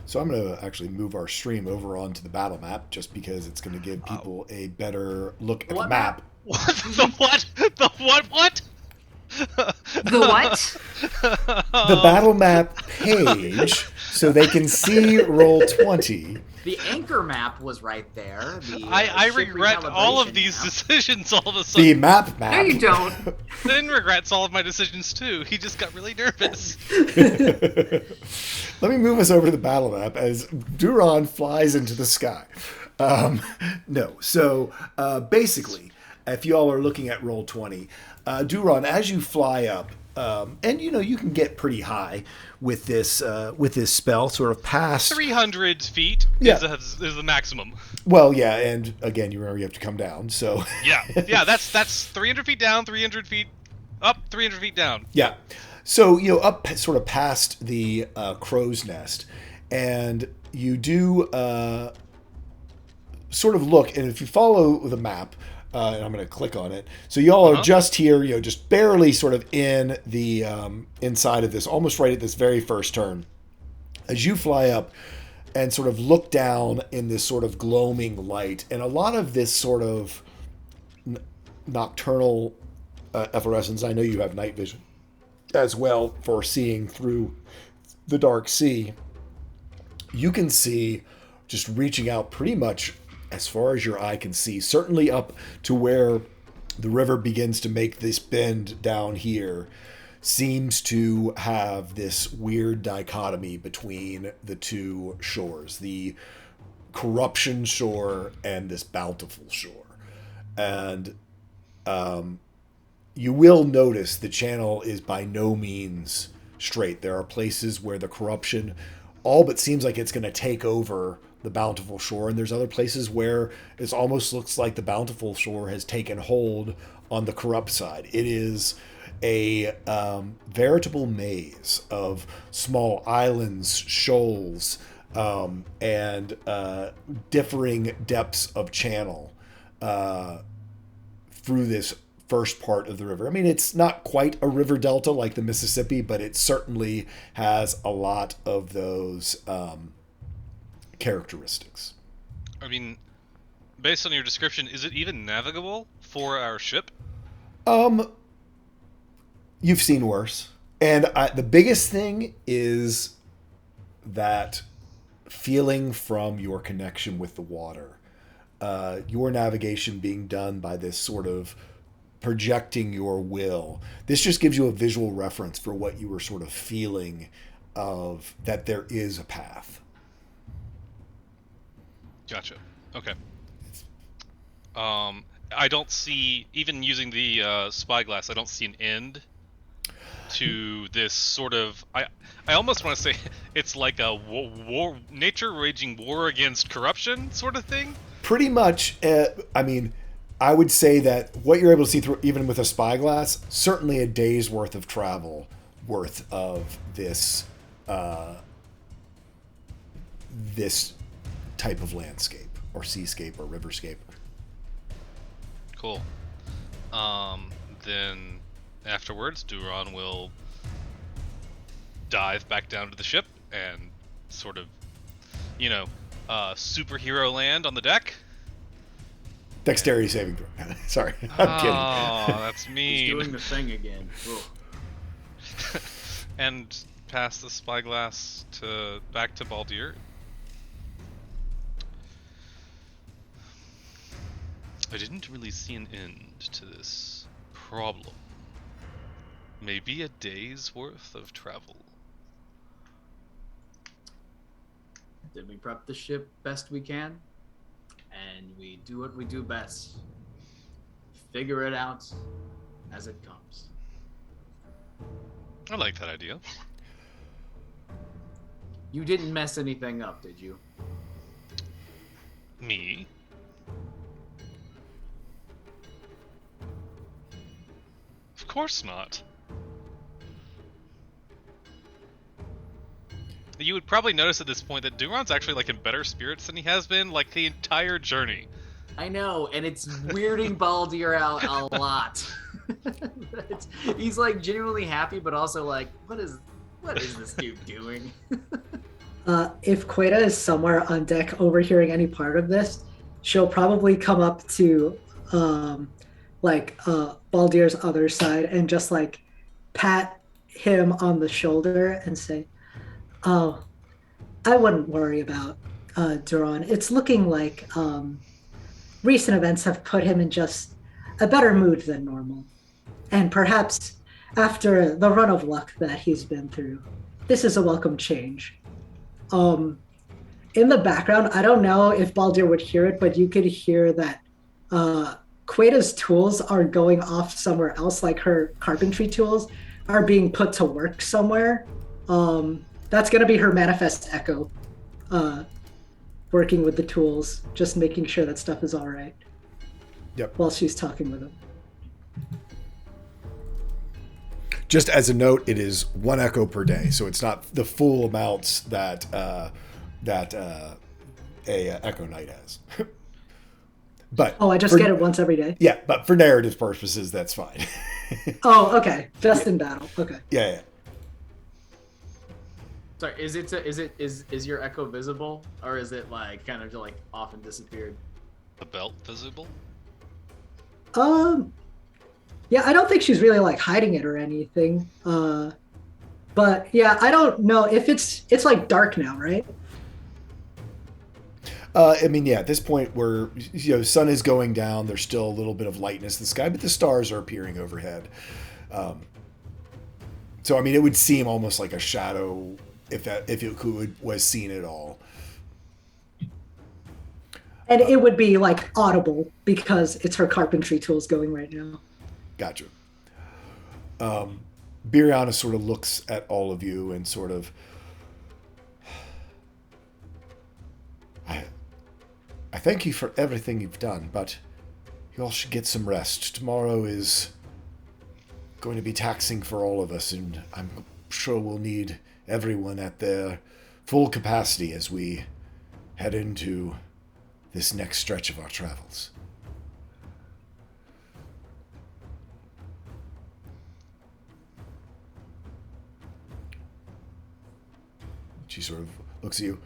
So I'm going to actually move our stream over onto the battle map just because it's going to give people a better look at the What map. What? The what? The what? What? The what? The battle map page so they can see roll 20. The anchor map was right there. The, I ship regret all of recalibration these map. decisions all of a The sudden. map map. No, you don't. Then regrets all of my decisions too. He just got really nervous. Let me move us over to the battle map as Duron flies into the sky. No. So basically, if you all are looking at roll 20, Duron, as you fly up, and you can get pretty high with this spell, sort of past 300 feet Yeah. is the maximum. Well, yeah, and again, you remember you have to come down, so Yeah, that's 300 feet down, 300 feet up, 300 feet down. yeah. So up sort of past the crow's nest, and you do sort of look, and if you follow the map, and I'm going to click on it. So y'all are just here, just barely sort of in the inside of this, almost right at this very first turn. As you fly up and sort of look down in this sort of gloaming light, and a lot of this sort of nocturnal efflorescence. I know you have night vision as well for seeing through the dark sea. You can see, just reaching out pretty much as far as your eye can see, certainly up to where the river begins to make this bend down here, seems to have this weird dichotomy between the two shores, the corruption shore and this bountiful shore. And you will notice the channel is by no means straight. There are places where the corruption all but seems like it's going to take over the bountiful shore, and there's other places where it almost looks like the bountiful shore has taken hold on the corrupt side. It is a veritable maze of small islands, shoals, and differing depths of channel through this first part of the river. I mean, it's not quite a river delta like the Mississippi, but it certainly has a lot of those characteristics. I mean, based on your description, is it even navigable for our ship? You've seen worse. And the biggest thing is that feeling from your connection with the water, your navigation being done by this sort of projecting your will. This just gives you a visual reference for what you were sort of feeling of that there is a path. Gotcha. Okay. I don't see, even using the spyglass, I don't see an end to this sort of. I almost want to say it's like a war, nature waging war against corruption sort of thing. Pretty much. I mean, I would say that what you're able to see through, even with a spyglass, certainly a day's worth of travel worth of this this type of landscape or seascape or riverscape. Cool. Then afterwards, Duron will dive back down to the ship and sort of, superhero land on the deck. Dexterity saving throw. Sorry, I'm kidding. Oh, that's He's mean. doing the thing again. Ugh. And pass the spyglass back to Baldir. I didn't really see an end to this problem. Maybe a day's worth of travel. Did we prep the ship best we can? And we do what we do best. Figure it out as it comes. I like that idea. You didn't mess anything up, did you? Me? Of course not. You would probably notice at this point that Duron's actually like in better spirits than he has been like the entire journey. I know, and it's weirding Baldir out a lot. He's like genuinely happy, but also like, what is this dude doing? If Queta is somewhere on deck overhearing any part of this, she'll probably come up to Baldir's other side and just like pat him on the shoulder and say, "Oh, I wouldn't worry about Duron. It's looking like recent events have put him in just a better mood than normal. And perhaps after the run of luck that he's been through, this is a welcome change." In the background, I don't know if Baldir would hear it, but you could hear that Queta's tools are going off somewhere else, like her carpentry tools are being put to work somewhere. That's going to be her manifest echo, working with the tools, just making sure that stuff is all right. Yep. While she's talking with him. Just as a note, it is 1 echo per day, so it's not the full amounts that a Echo Knight has. But I just get it once every day. Yeah, but for narrative purposes, that's fine. Oh, okay. Just in battle. Okay. Yeah. Sorry, is your echo visible, or is it like kind of like off and disappeared? The belt visible? Yeah, I don't think she's really like hiding it or anything. But yeah, I don't know if it's like dark now, right? At this point where sun is going down, there's still a little bit of lightness in the sky, but the stars are appearing overhead. So it would seem almost like a shadow if it was seen at all. And it would be like audible because it's her carpentry tools going right now. Gotcha. Biriana sort of looks at all of you and sort of, I thank you for everything you've done, but you all should get some rest. Tomorrow is going to be taxing for all of us, and I'm sure we'll need everyone at their full capacity as we head into this next stretch of our travels. She sort of looks at you.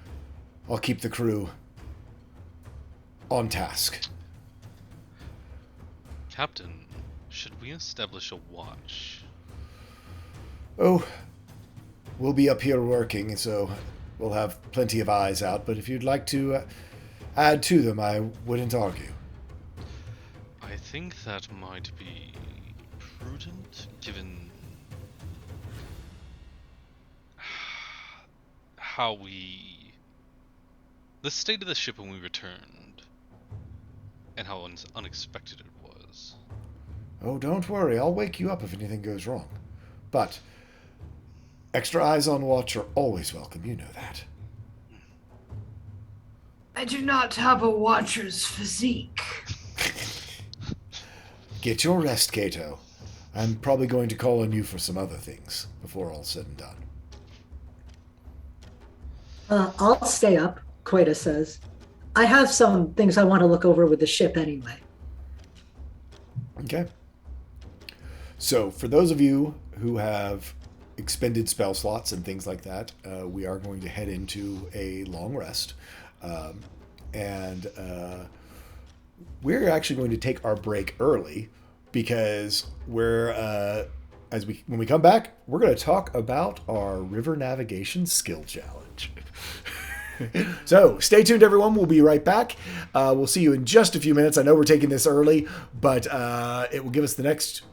I'll keep the crew on task. Captain, should we establish a watch? Oh, we'll be up here working, so we'll have plenty of eyes out, but if you'd like to add to them, I wouldn't argue. I think that might be prudent, given the state of the ship when we returned, and how unexpected it was. Oh, don't worry, I'll wake you up if anything goes wrong. But extra eyes on watch are always welcome, you know that. I do not have a watcher's physique. Get your rest, Cato. I'm probably going to call on you for some other things before all's said and done. I'll stay up, Queta says. I have some things I want to look over with the ship anyway. Okay. So, for those of you who have expended spell slots and things like that, we are going to head into a long rest. And we're actually going to take our break early because when we come back, we're going to talk about our river navigation skill challenge. So stay tuned, everyone. We'll be right back. We'll see you in just a few minutes. I know we're taking this early, but it will give us the next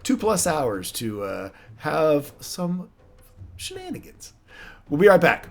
2+ hours to have some shenanigans. We'll be right back.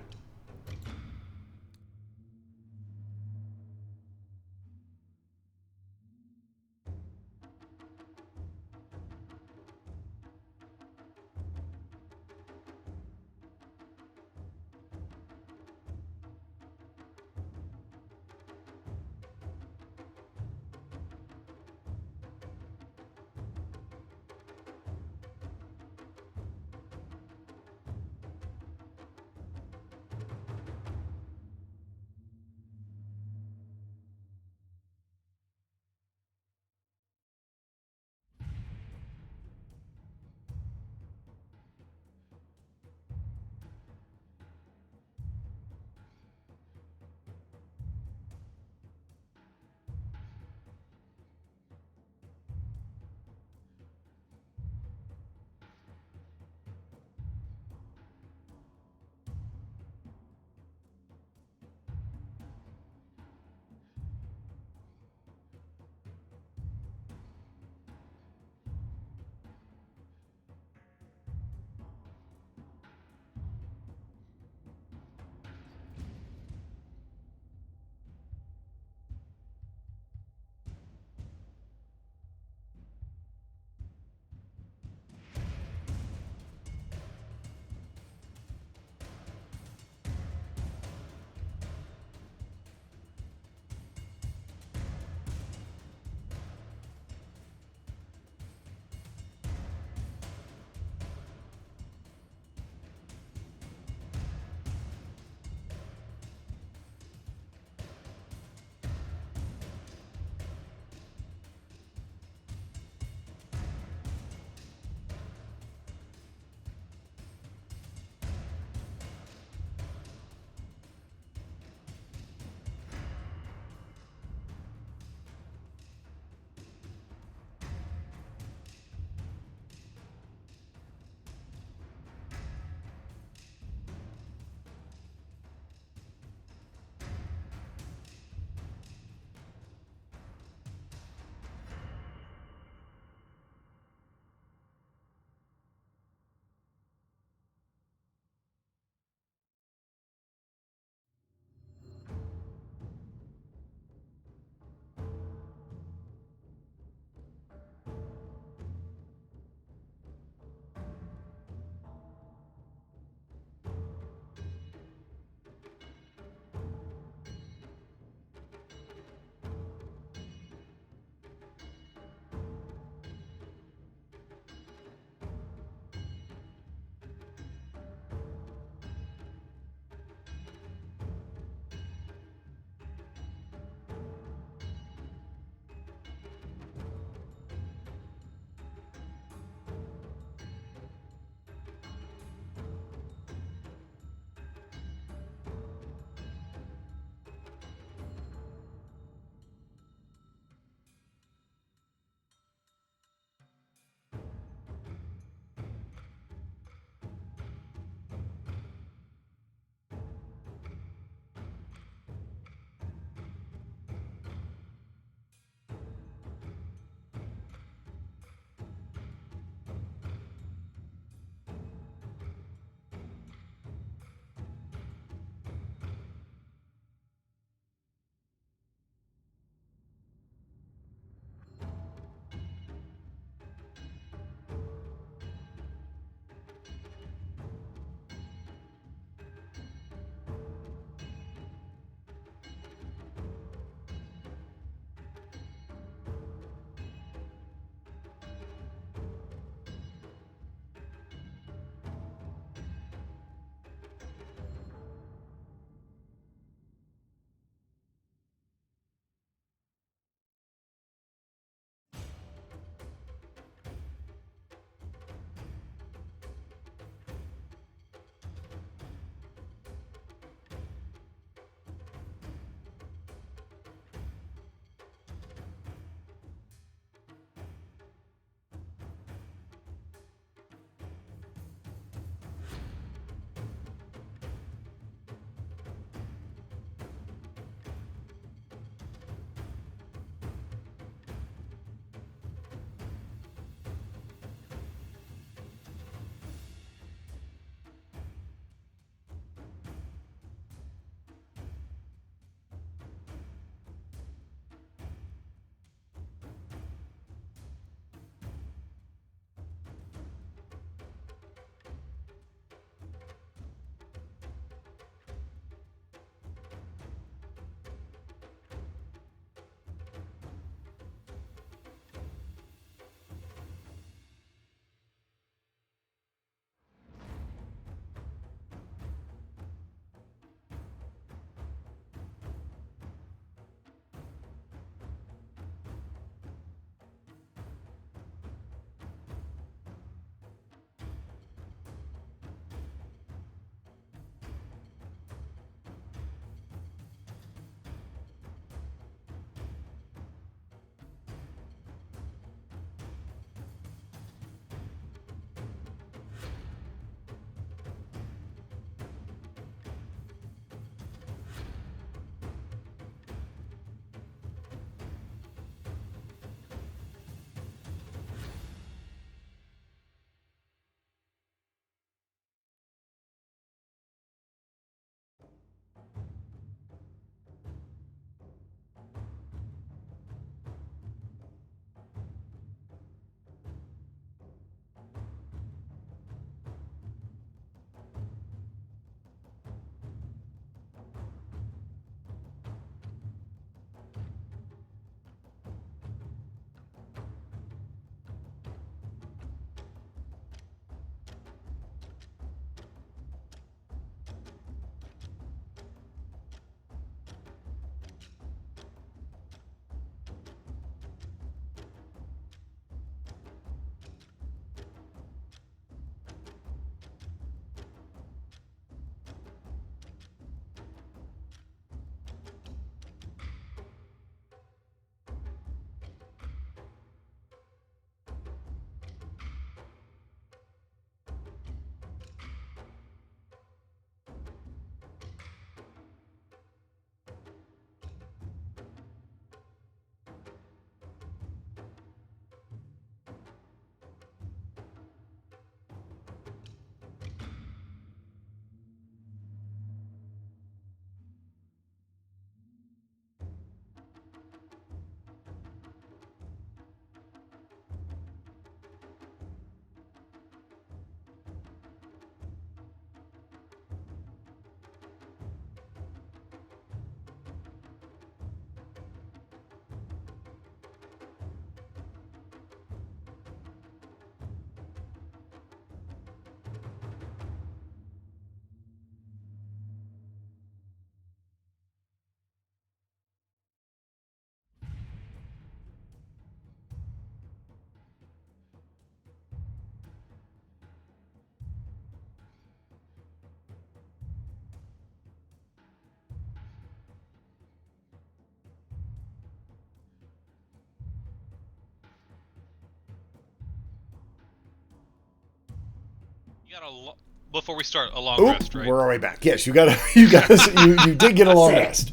got before we start, a long Oop, rest, right? we're already back. Yes, you did get a long rest.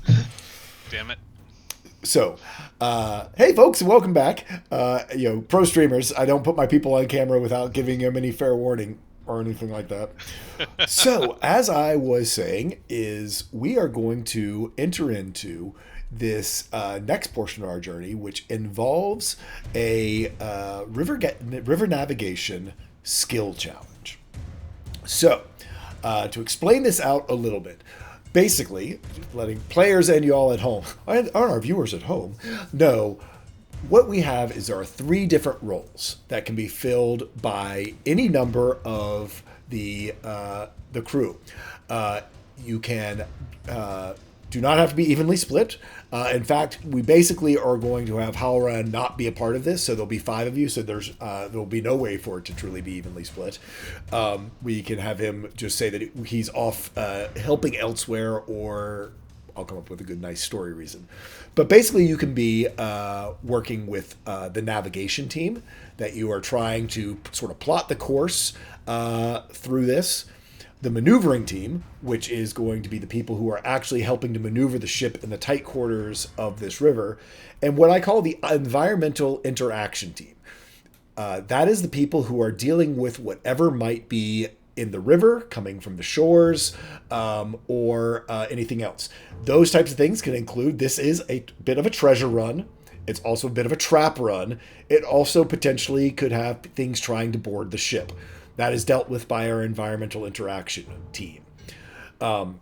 Damn it. So, hey folks, welcome back. Pro streamers, I don't put my people on camera without giving them any fair warning or anything like that. So, as I was saying, is we are going to enter into this next portion of our journey, which involves a river navigation skill challenge. So, to explain this out a little bit, basically, letting players and y'all at home, and our viewers at home, know what we have is there are 3 different roles that can be filled by any number of the crew. You can do not have to be evenly split. In fact, we basically are going to have Halloran not be a part of this, so there'll be 5 of you, so there'll be no way for it to truly be evenly split. We can have him just say that he's off helping elsewhere, or I'll come up with a good, nice story reason. But basically, you can be working with the navigation team, that you are trying to sort of plot the course through this. The maneuvering team, which is going to be the people who are actually helping to maneuver the ship in the tight quarters of this river, and what I call the environmental interaction team. That is the people who are dealing with whatever might be in the river, coming from the shores, or anything else. Those types of things can include, this is a bit of a treasure run. It's also a bit of a trap run. It also potentially could have things trying to board the ship. That is dealt with by our environmental interaction team. So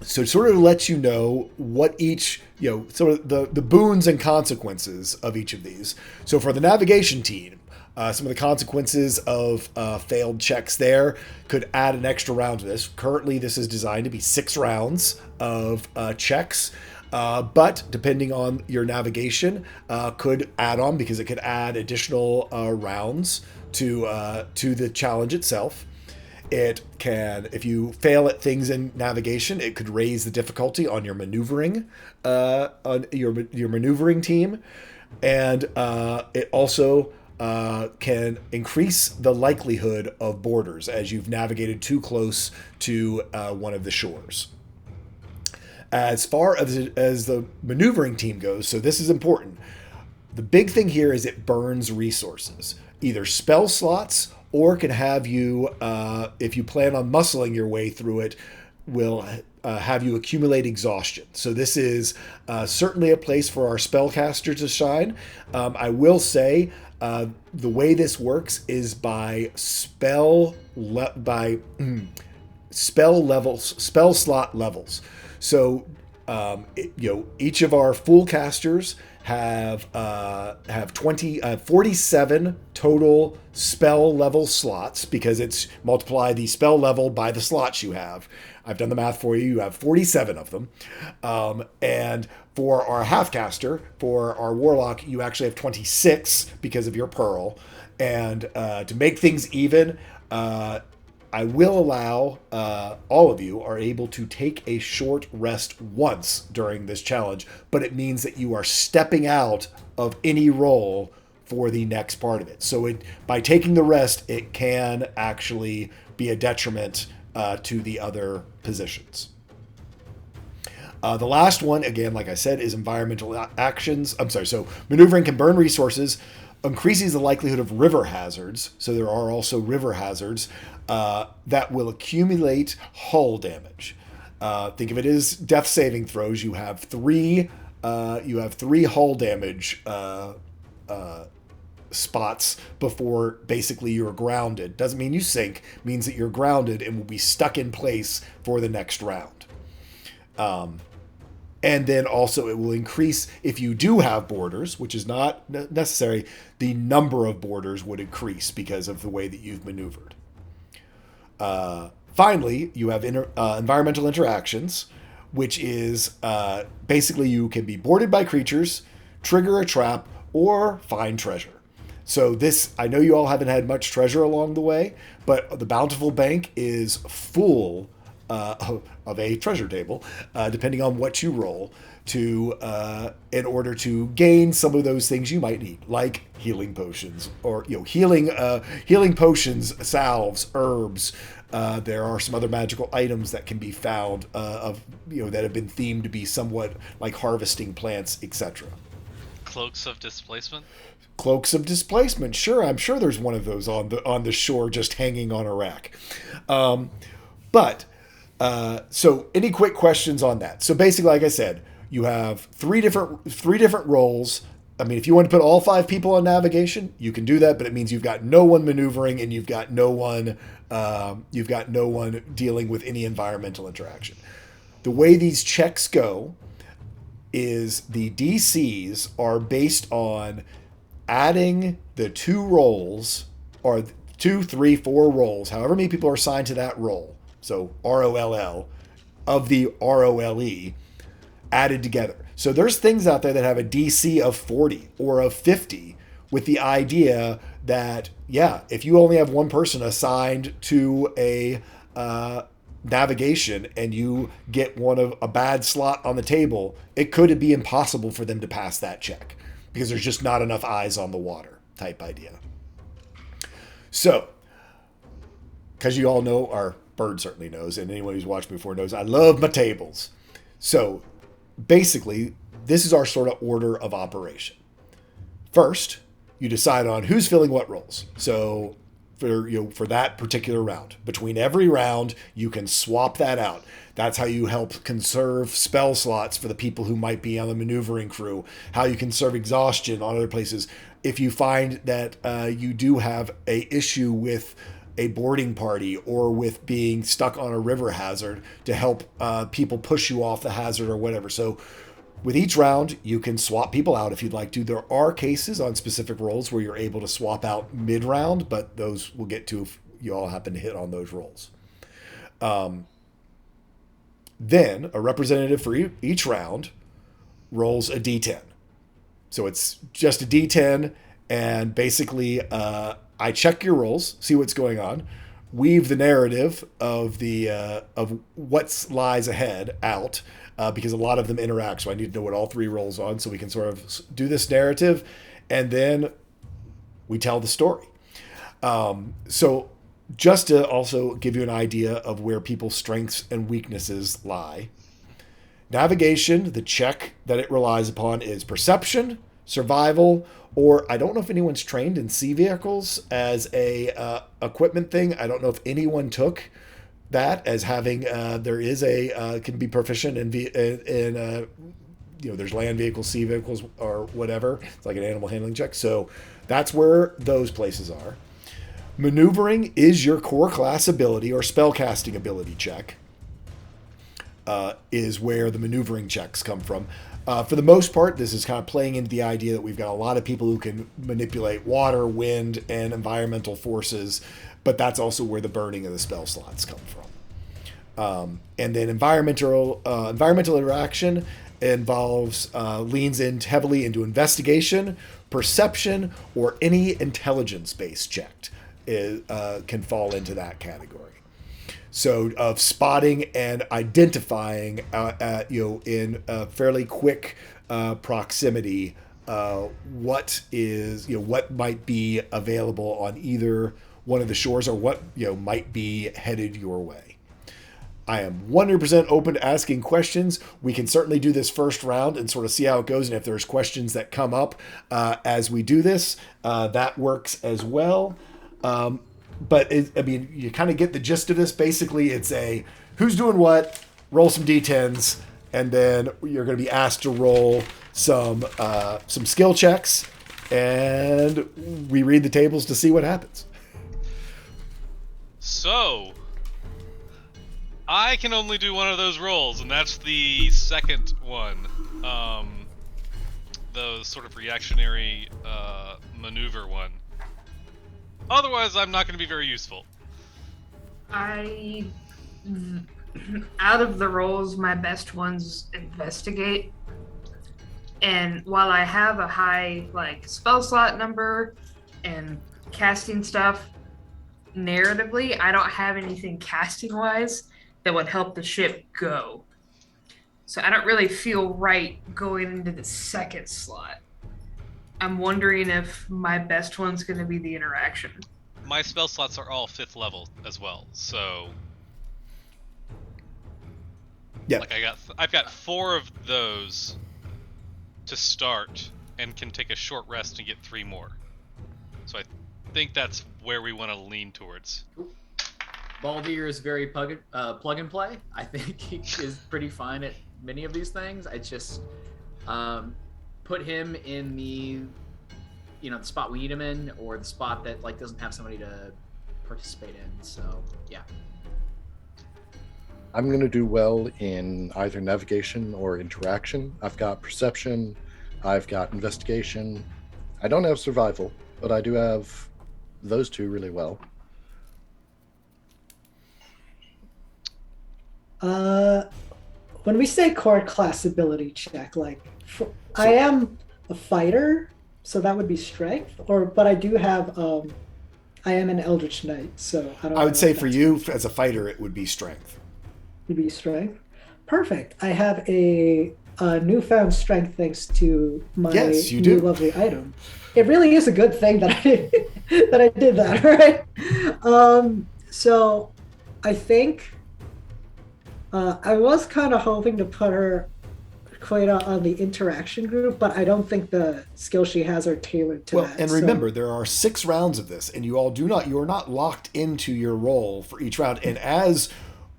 sort of lets you know what each, sort of the boons and consequences of each of these. So for the navigation team, some of the consequences of failed checks there could add an extra round to this. Currently, this is designed to be 6 rounds of checks. But depending on your navigation, could add on, because it could add additional rounds to the challenge itself. It can, if you fail at things in navigation, it could raise the difficulty on your maneuvering, on your maneuvering team, and it also can increase the likelihood of boarders as you've navigated too close to one of the shores. As far as the maneuvering team goes, so this is important. The big thing here is it burns resources, either spell slots, or can have you, if you plan on muscling your way through it, will have you accumulate exhaustion. So this is certainly a place for our spellcaster to shine. I will say the way this works is by spell slot levels. So, each of our full casters have 47 total spell level slots, because it's multiply the spell level by the slots you have. I've done the math for you. You have 47 of them. And for our half caster, for our warlock, you actually have 26 because of your pearl. And to make things even, I will allow all of you are able to take a short rest once during this challenge, but it means that you are stepping out of any roll for the next part of it. So by taking the rest, it can actually be a detriment to the other positions. The last one, again, like I said, is environmental actions. So maneuvering can burn resources, increases the likelihood of river hazards. So there are also river hazards that will accumulate hull damage. Think of it as death saving throws. You have three hull damage spots before basically you're grounded. Doesn't mean you sink, means that you're grounded and will be stuck in place for the next round. And then also it will increase, if you do have boarders, which is not necessary, the number of boarders would increase because of the way that you've maneuvered. Finally, you have environmental interactions, which is basically you can be boarded by creatures, trigger a trap, or find treasure. So this, I know you all haven't had much treasure along the way, but the Bountiful Bank is full of a treasure table, depending on what you roll, to in order to gain some of those things you might need, like healing potions or healing potions, salves, herbs. There are some other magical items that can be found that have been themed to be somewhat like harvesting plants, etc. Cloaks of displacement. Cloaks of displacement. Sure, I'm sure there's one of those on the shore just hanging on a rack. So any quick questions on that? So basically, like I said, you have three different roles. I mean, if you want to put all 5 people on navigation, you can do that, but it means you've got no one maneuvering and you've got no one dealing with any environmental interaction. The way these checks go is the DCs are based on adding the 2 rolls, or 2, 3, 4 rolls, however many people are assigned to that roll. So ROLL of the ROLE added together. So there's things out there that have a DC of 40 or of 50, with the idea that, if you only have one person assigned to a navigation and you get a bad slot on the table, it could be impossible for them to pass that check because there's just not enough eyes on the water type idea. So, because you all know, our Bird certainly knows, and anyone who's watched me before knows, I love my tables. So basically, this is our sort of order of operation. First, you decide on who's filling what roles. So for that particular round, between every round, you can swap that out. That's how you help conserve spell slots for the people who might be on the maneuvering crew, how you conserve exhaustion on other places. If you find that you do have a issue with a boarding party or with being stuck on a river hazard, to help people push you off the hazard or whatever. So with each round, you can swap people out if you'd like to. There are cases on specific rolls where you're able to swap out mid-round, but those we'll get to if you all happen to hit on those rolls. Then a representative for each round rolls a D10. So it's just a D10, and basically I check your rolls, see what's going on, weave the narrative of what lies ahead out, because a lot of them interact. So I need to know what all 3 rolls on, so we can sort of do this narrative, and then we tell the story. So just to also give you an idea of where people's strengths and weaknesses lie, navigation, the check that it relies upon is perception, survival, or I don't know if anyone's trained in sea vehicles as a equipment thing. I don't know if anyone took that as having there is can be proficient in there's land vehicles, sea vehicles, or whatever. It's like an animal handling check. So that's where those places are. Maneuvering is your core class ability or spellcasting ability check. Is where the maneuvering checks come from. For the most part, this is kind of playing into the idea that we've got a lot of people who can manipulate water, wind, and environmental forces, but that's also where the burning of the spell slots come from. And then environmental interaction involves leans in heavily into investigation, perception, or any intelligence-based check can fall into that category. So of spotting and identifying in a fairly quick proximity what might be available on either one of the shores, or what might be headed your way. I am 100% open to asking questions. We can certainly do this first round and sort of see how it goes, and if there's questions that come up as we do this, that works as well. But you kind of get the gist of this. Basically, it's who's doing what, roll some D10s, and then you're going to be asked to roll some skill checks, and we read the tables to see what happens. So, I can only do one of those rolls, and that's the second one. The sort of reactionary maneuver one. Otherwise, I'm not going to be very useful. Out of the roles, my best one's investigate. And while I have a high spell slot number and casting stuff, narratively, I don't have anything casting wise that would help the ship go. So I don't really feel right going into the second slot. I'm wondering if my best one's going to be the interaction. My spell slots are all 5th level as well, so Yeah. like I've got 4 of those to start, and can take a short rest and get 3 more. So I think that's where we want to lean towards. Baldir is very plug and play. I think he is pretty fine at many of these things. I just put him in the the spot we need him in, or the spot that like doesn't have somebody to participate in. So yeah. I'm going to do well in either navigation or interaction. I've got perception, I've got investigation. I don't have survival, but I do have those 2 really well. When we say core class ability check, I am a fighter, so that would be strength. But I do have I am an Eldritch Knight, so I don't. I would say for you as a fighter, it would be strength. Would be strength. Perfect. I have a newfound strength thanks to my new lovely item. It really is a good thing that I did that, right? So I think I was kind of hoping to put her Queta on the interaction group, but I don't think the skills she has are tailored to that. And remember, there are 6 rounds of this, and you are not locked into your role for each round. And as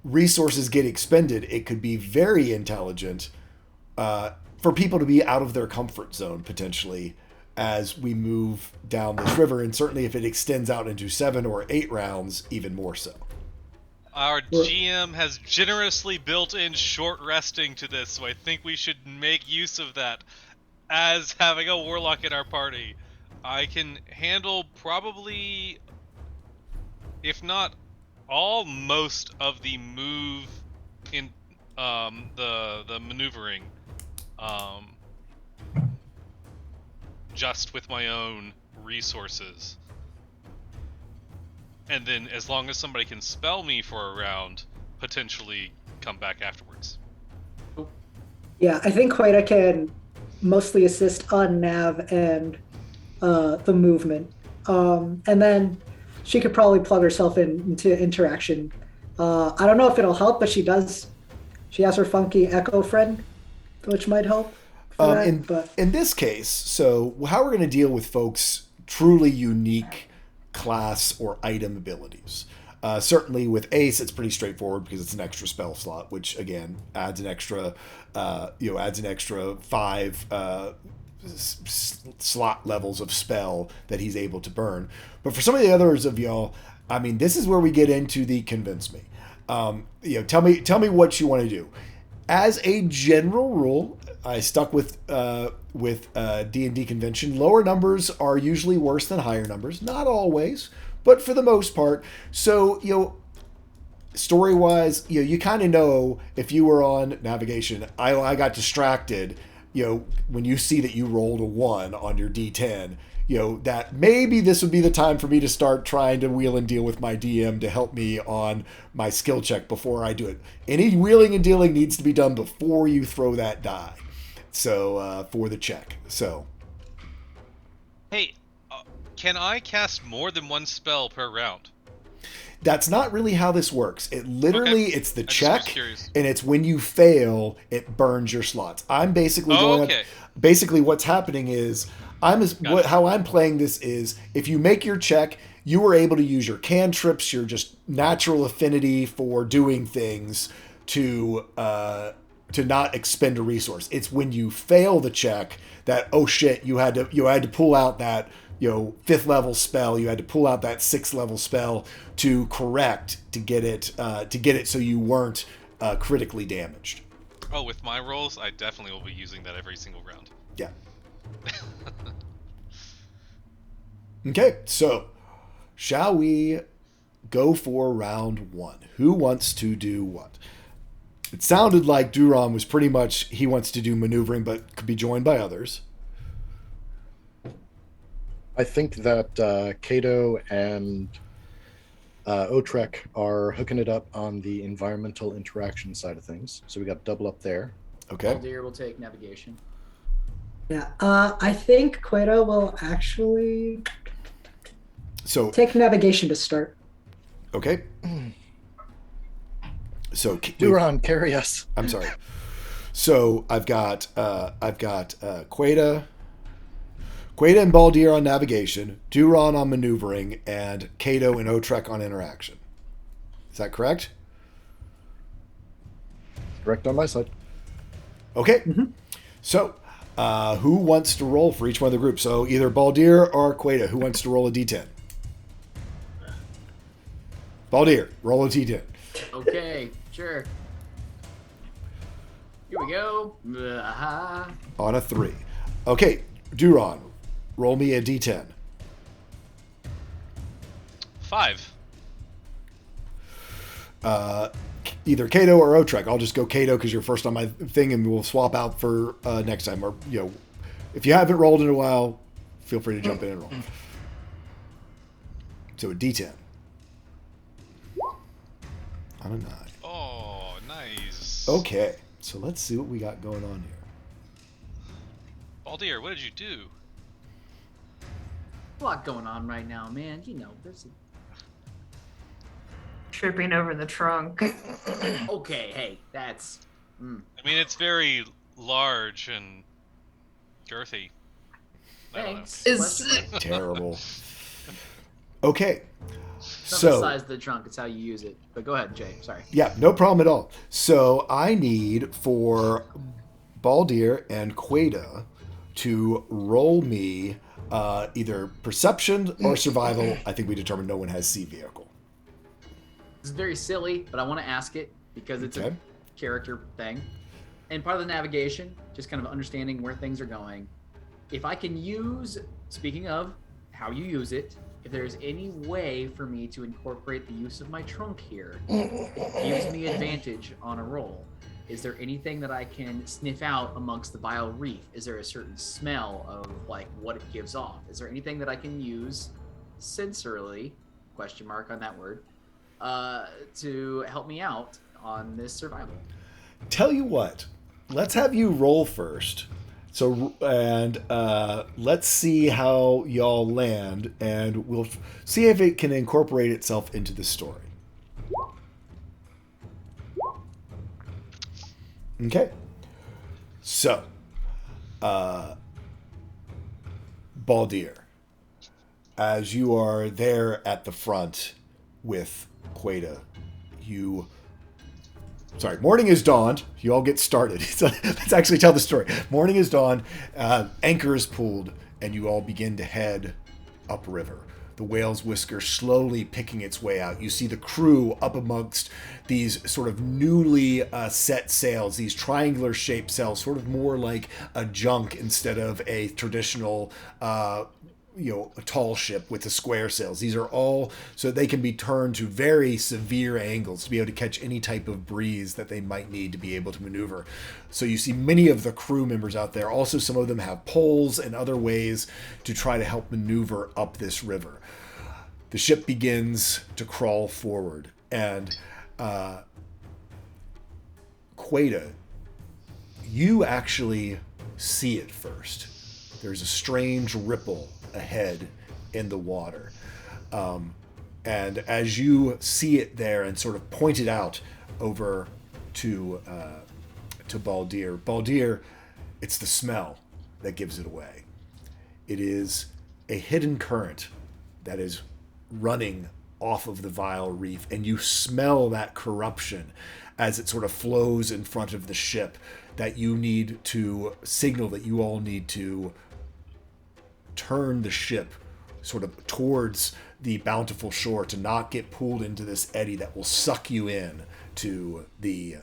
resources get expended, it could be very intelligent for people to be out of their comfort zone potentially as we move down this river, and certainly if it extends out into 7 or 8 rounds, even more so. Our GM has generously built in short resting to this, so I think we should make use of that. As having a warlock in our party, I can handle probably, if not most of the move in the maneuvering, just with my own resources. And then, as long as somebody can spell me for a round, potentially come back afterwards. Yeah, I think Queta can mostly assist on nav and the movement. And then she could probably plug herself into interaction. I don't know if it'll help, but she does. She has her funky echo friend, which might help. In this case, so how we're going to deal with folks' truly unique class or item abilities. Certainly with Ace, it's pretty straightforward because it's an extra spell slot, which again adds an extra 5 slot levels of spell that he's able to burn. But for some of the others of y'all, I mean, this is where we get into the convince me. Tell me what you want to do. As a general rule, I stuck with D&D convention. Lower numbers are usually worse than higher numbers. Not always, but for the most part. So, story-wise, you kind of know if you were on navigation. I got distracted, when you see that you rolled a 1 on your D10, that maybe this would be the time for me to start trying to wheel and deal with my DM to help me on my skill check before I do it. Any wheeling and dealing needs to be done before you throw that die. So, for the check. So. Hey, can I cast more than 1 spell per round? That's not really how this works. It literally, it's the check, and it's when you fail, it burns your slots. I'm basically basically what's happening is, how I'm playing this is, if you make your check, you were able to use your cantrips, your just natural affinity for doing things to not expend a resource. It's when you fail the check that, oh shit, you had to pull out that 5th level spell, you had to pull out that 6th level spell to correct to get it so you weren't critically damaged. Oh, with my rolls, I definitely will be using that every single round. Yeah. Okay, so shall we go for round 1? Who wants to do what? It sounded like Duron was pretty much, he wants to do maneuvering, but could be joined by others. I think that Cato and Otrek are hooking it up on the environmental interaction side of things. So we got double up there. Okay. Aldir will take navigation. Yeah. I think Queto will actually So take navigation to start. okay. So Duron, carry us. I'm sorry. So I've got Queta and Baldir on navigation, Duron on maneuvering, and Cato and Otrek on interaction. Is that correct? Correct on my side. Okay. Mhm. So who wants to roll for each one of the groups? So either Baldir or Queta. Who wants to roll a d10? Baldir, roll a d10. Okay, sure. Here we go. On a 3. Okay, Duron, roll me a d10. 5. Either Cato or Otrek. I'll just go Cato because you're first on my thing, and we'll swap out for next time. Or if you haven't rolled in a while, feel free to jump in and roll. So a d10 on a 9. Oh, nice. Okay, so let's see what we got going on here. Baldir, what did you do? A lot going on right now, man. You know, there's Tripping over the trunk. okay, hey, that's I mean, it's very large and girthy. I don't know. thanks. Is Terrible. Okay, It's not the so size of the trunk, it's how you use it. But go ahead, Jay. Sorry. yeah, no problem at all. So I need for Baldir and Queta to roll me either perception or survival. I think we determined no one has sea vehicle. This is very silly, but I want to ask it because it's Okay. a character thing. And part of the navigation, just kind of understanding where things are going. If I can use, speaking of how you use it, if there's any way for me to incorporate the use of my trunk here, it gives me advantage on a roll. Is there anything that I can sniff out amongst the vile reef? Is there a certain smell of like what it gives off? Is there anything that I can use sensorily, question mark on that word, to help me out on this survival? Tell you what, let's have you roll first. So and let's see how y'all land, and we'll see if it can incorporate itself into the story. Okay. So, Baldir, as you are there at the front with Queta, morning is dawned. You all get started. Let's actually tell the story. Morning is dawned. Anchor is pulled, and you all begin to head upriver. The whale's whisker slowly picking its way out. You see the crew up amongst these sort of newly set sails, these triangular shaped sails, sort of more like a junk instead of a traditional a tall ship with the square sails. These are all so they can be turned to very severe angles to be able to catch any type of breeze that they might need to be able to maneuver. So you see many of the crew members out there. Also, some of them have poles and other ways to try to help maneuver up this river. The ship begins to crawl forward, and Queta, you actually see it first. There's a strange ripple ahead in the water. And as you see it there and sort of point it out over to Baldir, it's the smell that gives it away. It is a hidden current that is running off of the vile reef, and you smell that corruption as it sort of flows in front of the ship, that you need to signal that you all need to turn the ship sort of towards the bountiful shore to not get pulled into this eddy that will suck you in to the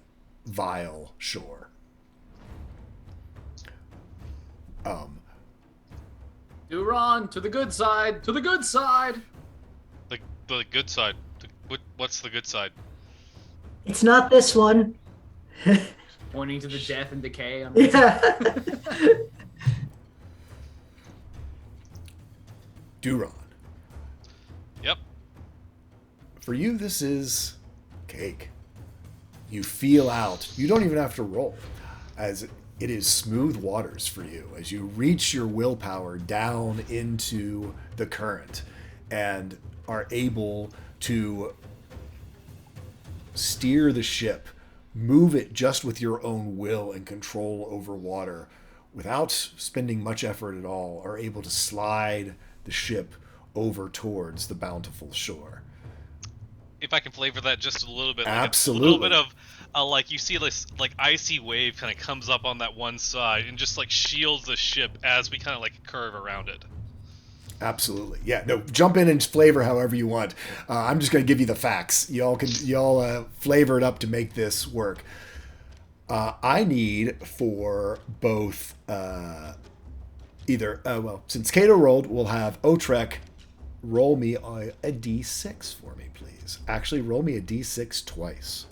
vile shore. Duron, to the good side, to the good side. The good side. What's the good side? It's not this one. Pointing to the death and decay. Yeah. Duron. Yep. For you, this is cake. You feel out. You don't even have to roll, as it is smooth waters for you as you reach your willpower down into the current and are able to steer the ship, move it just with your own will and control over water without spending much effort at all, are able to slide the ship over towards the bountiful shore. If I can flavor that just a little bit, like Absolutely. a little bit of like you see this like icy wave kind of comes up on that one side and just like shields the ship as we kind of like curve around it. Absolutely. Yeah, no, jump in and flavor however you want. I'm just going to give you the facts. Y'all flavor it up to make this work. I need for both since Cato rolled, we'll have Otrek roll me a d6 for me, please. Actually, roll me a d6 twice.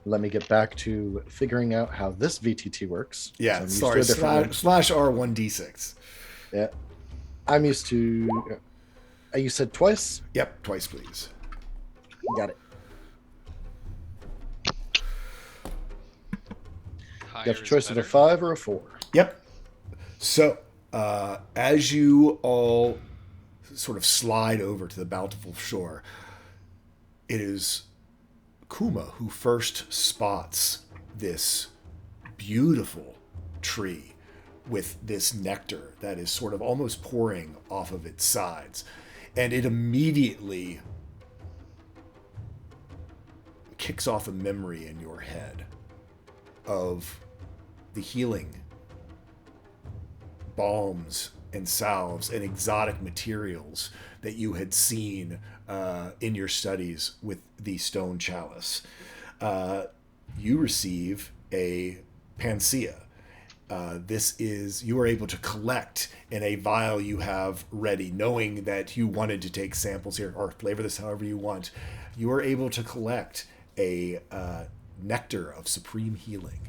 Let me get back to figuring out how this VTT works. Yeah, I'm used sorry, to a different one. slash R1d6. Yeah. I'm used to... you said twice? Yep, twice, please. Got it. Higher You have a is choice of a better. 5 or a 4. Yep. So, as you all sort of slide over to the bountiful shore, it is Kuma who first spots this beautiful tree with this nectar that is sort of almost pouring off of its sides. And it immediately kicks off a memory in your head of the healing balms and salves and exotic materials that you had seen in your studies with the stone chalice. You receive a panacea. You are able to collect in a vial you have ready, knowing that you wanted to take samples here or flavor this however you want. You are able to collect a nectar of supreme healing.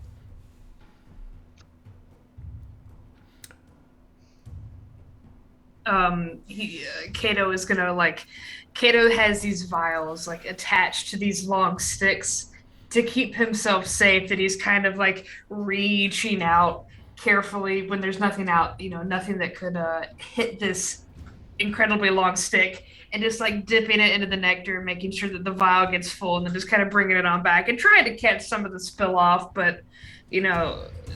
Cato is gonna Cato has these vials like attached to these long sticks to keep himself safe, that he's kind of like reaching out carefully when there's nothing out, nothing that could hit this incredibly long stick, and just like dipping it into the nectar, making sure that the vial gets full, and then just kind of bringing it on back and trying to catch some of the spill off, but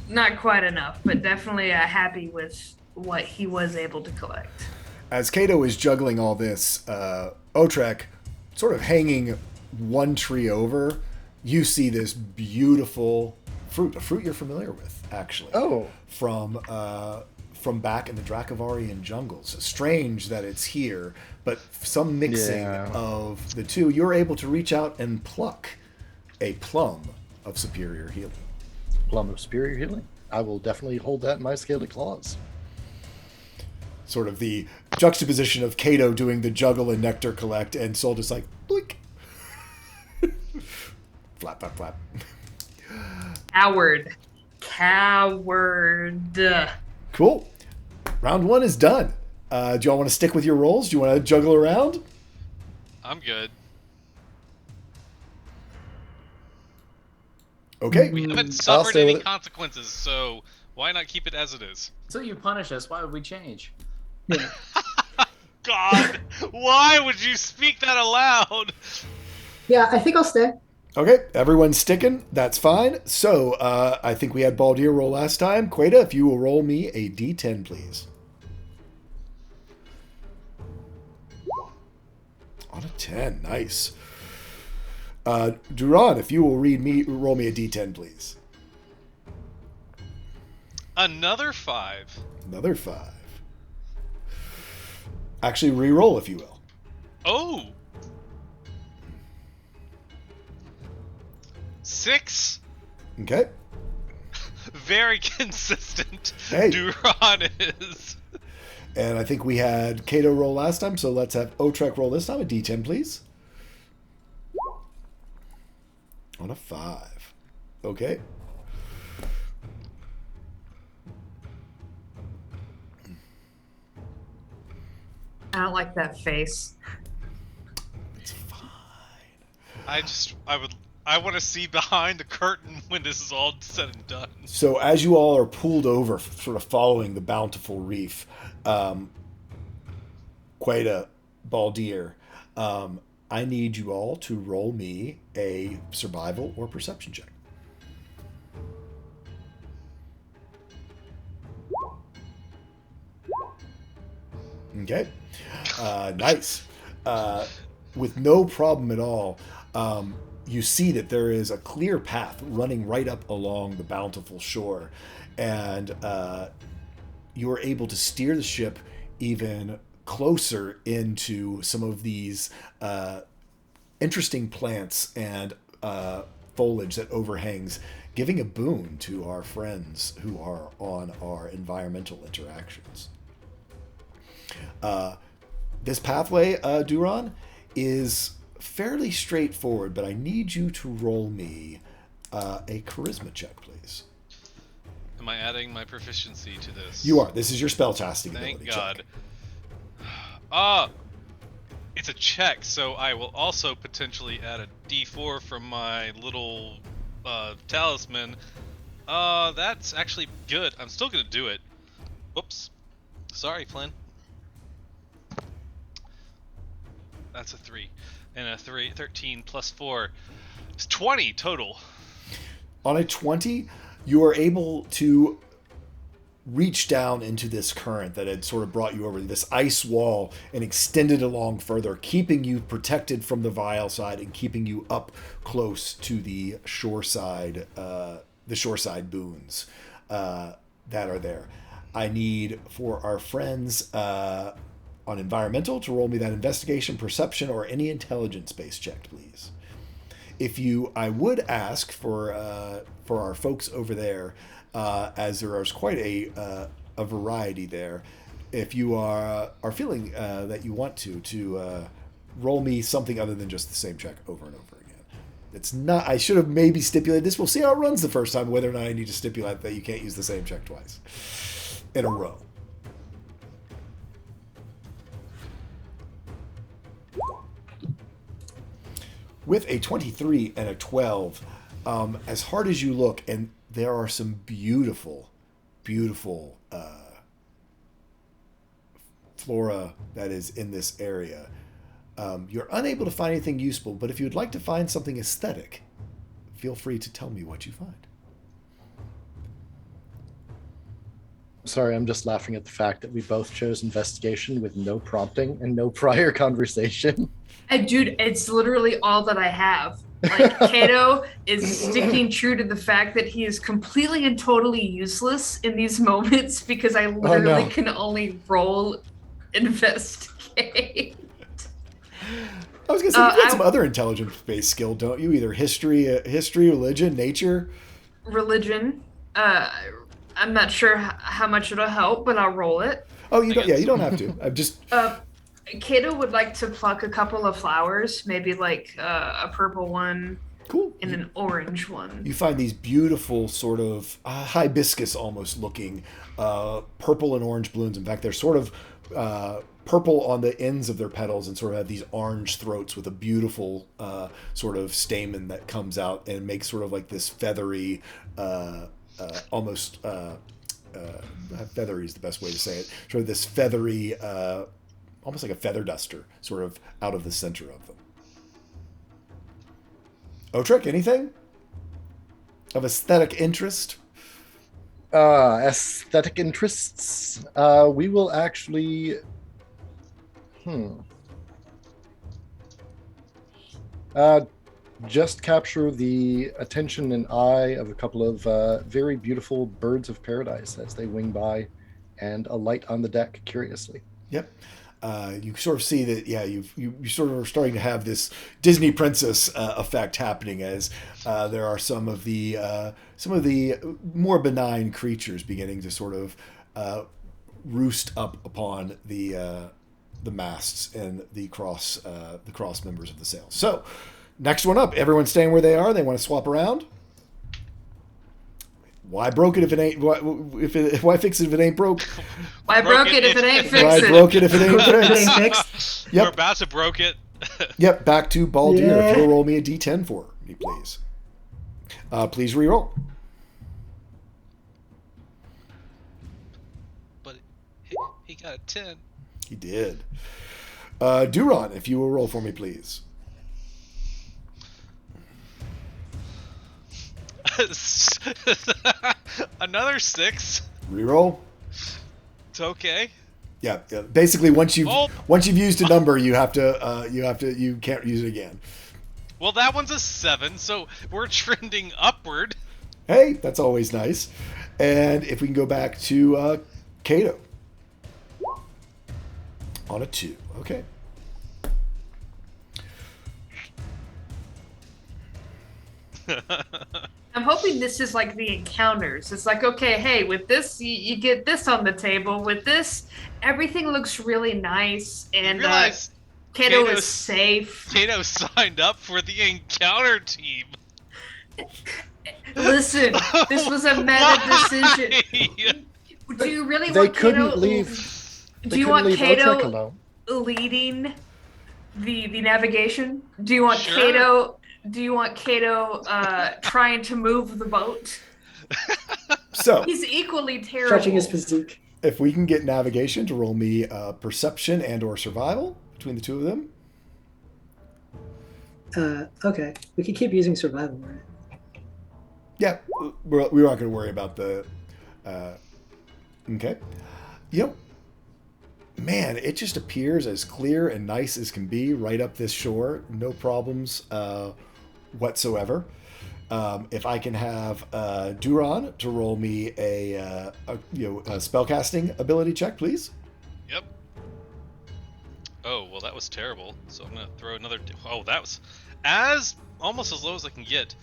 not quite enough, but definitely happy with what he was able to collect. As Cato is juggling all this, Otrek, sort of hanging one tree over, you see this beautiful fruit, a fruit you're familiar with, actually. Oh. From back in the Dracovarian jungles. Strange that it's here, but some mixing of the two, you're able to reach out and pluck a plum of superior healing. Plum of superior healing? I will definitely hold that in my scaly claws. Sort of the juxtaposition of Cato doing the juggle and nectar collect, and Sol just like, blink. Flap, flap, flap. Coward. Cool. Round one is done. Do y'all want to stick with your rolls? Do you want to juggle around? I'm good. Okay. We haven't I'll suffered stay any with it. consequences, so why not keep it as it is? Until you punish us, why would we change? God, why would you speak that aloud? Yeah, I think I'll stay. Okay, everyone's sticking. That's fine. So, I think we had Baldir roll last time. Queta, if you will roll me a d10, please. On a 10, nice. Duron, if you will roll me a d10, please. Another 5. Another 5. Actually, re-roll, if you will. Oh! 6. Okay. Very consistent. Hey. Duron is. And I think we had Cato roll last time, so let's have Otrek roll this time. A d10, please. On a 5. Okay. I don't like that face. It's fine. I want to see behind the curtain when this is all said and done. So as you all are pulled over, sort of following the bountiful reef, Queta, Baldir, I need you all to roll me a survival or perception check. Okay. Nice. With no problem at all, you see that there is a clear path running right up along the bountiful shore, and you are able to steer the ship even closer into some of these interesting plants and foliage that overhangs, giving a boon to our friends who are on our environmental interactions. This pathway, Duron, is fairly straightforward, but I need you to roll me a charisma check, please. Am I adding my proficiency to this? You are. This is your spellcasting Thank ability God. check. It's a check, so I will also potentially add a D4 from my little talisman. That's actually good. I'm still gonna do it. Whoops. Sorry, Flynn. That's a 3. And a 13 plus 4. It's 20 total. On a 20, you are able to reach down into this current that had sort of brought you over this ice wall and extended along further, keeping you protected from the Vile side and keeping you up close to the shoreside boons that are there. I need for our friends on environmental to roll me that investigation, perception, or any intelligence-based check, please. I would ask for our folks over there, as there is quite a variety there. If you are feeling that you want to roll me something other than just the same check over and over again. It's not. I should have maybe stipulated this. We'll see how it runs the first time. Whether or not I need to stipulate that you can't use the same check twice in a row. With a 23 and a 12, as hard as you look, and there are some beautiful, beautiful flora that is in this area, you're unable to find anything useful, but if you would like to find something aesthetic, feel free to tell me what you find. Sorry, I'm just laughing at the fact that we both chose investigation with no prompting and no prior conversation. Dude, it's literally all that I have. Like, Cato is sticking true to the fact that he is completely and totally useless in these moments because I literally can only roll investigate. I was gonna say, you've got some other intelligence-based skill, don't you? Either history, religion, nature. Religion. I'm not sure how much it'll help, but I'll roll it. Oh, you don't. Yeah, you don't have to. I'm just. Cato would like to pluck a couple of flowers, maybe like a purple one, cool, and an orange one. You find these beautiful sort of hibiscus almost looking purple and orange blooms. In fact, they're sort of purple on the ends of their petals and sort of have these orange throats with a beautiful sort of stamen that comes out and makes sort of like this feathery, almost feathery is the best way to say it. Sort of this feathery, almost like a feather duster, sort of out of the center of them. Otrick, anything of aesthetic interest? Aesthetic interests. We will actually. Just capture the attention and eye of a couple of very beautiful birds of paradise as they wing by, and alight on the deck curiously. Yep. You sort of see that, yeah, you sort of are starting to have this Disney princess effect happening as there are some of the more benign creatures beginning to sort of roost up upon the masts and the cross members of the sails. So, next one up, everyone's staying where they are. They want to swap around. Why broke it if it ain't? Why fix it if it ain't broke? Why broke it if it ain't Why fixed? broke it if it ain't If it fixed? ain't fixed. Yep. We're about to broke it. Yep. Back to Baldir. Yeah. If you'll roll me a d10 for me, please. Please re-roll. But he got a 10. He did. Duron, if you will roll for me, please. Another 6. Reroll. It's okay. Yeah. Basically, once you've Oh. used a number, you can't use it again. Well, that one's a 7, so we're trending upward. Hey, that's always nice. And if we can go back to Cato. On a 2. Okay. I'm hoping this is like the encounters. It's like, okay, hey, with this, you get this on the table. With this, everything looks really nice, and Realize Cato Cato's- is safe. Kato signed up for the encounter team. Listen, this was a meta decision. Why? Do you really They want couldn't Cato? leave. Do you want Utrecht Cato alone. leading the navigation? Do you want Sure. Cato? Do you want Cato trying to move the boat? So, He's equally terrible. Stretching his physique. if we can get navigation to roll me perception and/or survival between the two of them. Okay. We could keep using survival, right? Yeah, we're not going to worry about the. Okay. Man, it just appears as clear and nice as can be right up this shore. No problems whatsoever. If I can have Duron to roll me a spellcasting ability check, please. Yep. Oh, well, that was terrible. So I'm going to throw another... Oh, that was almost as low as I can get.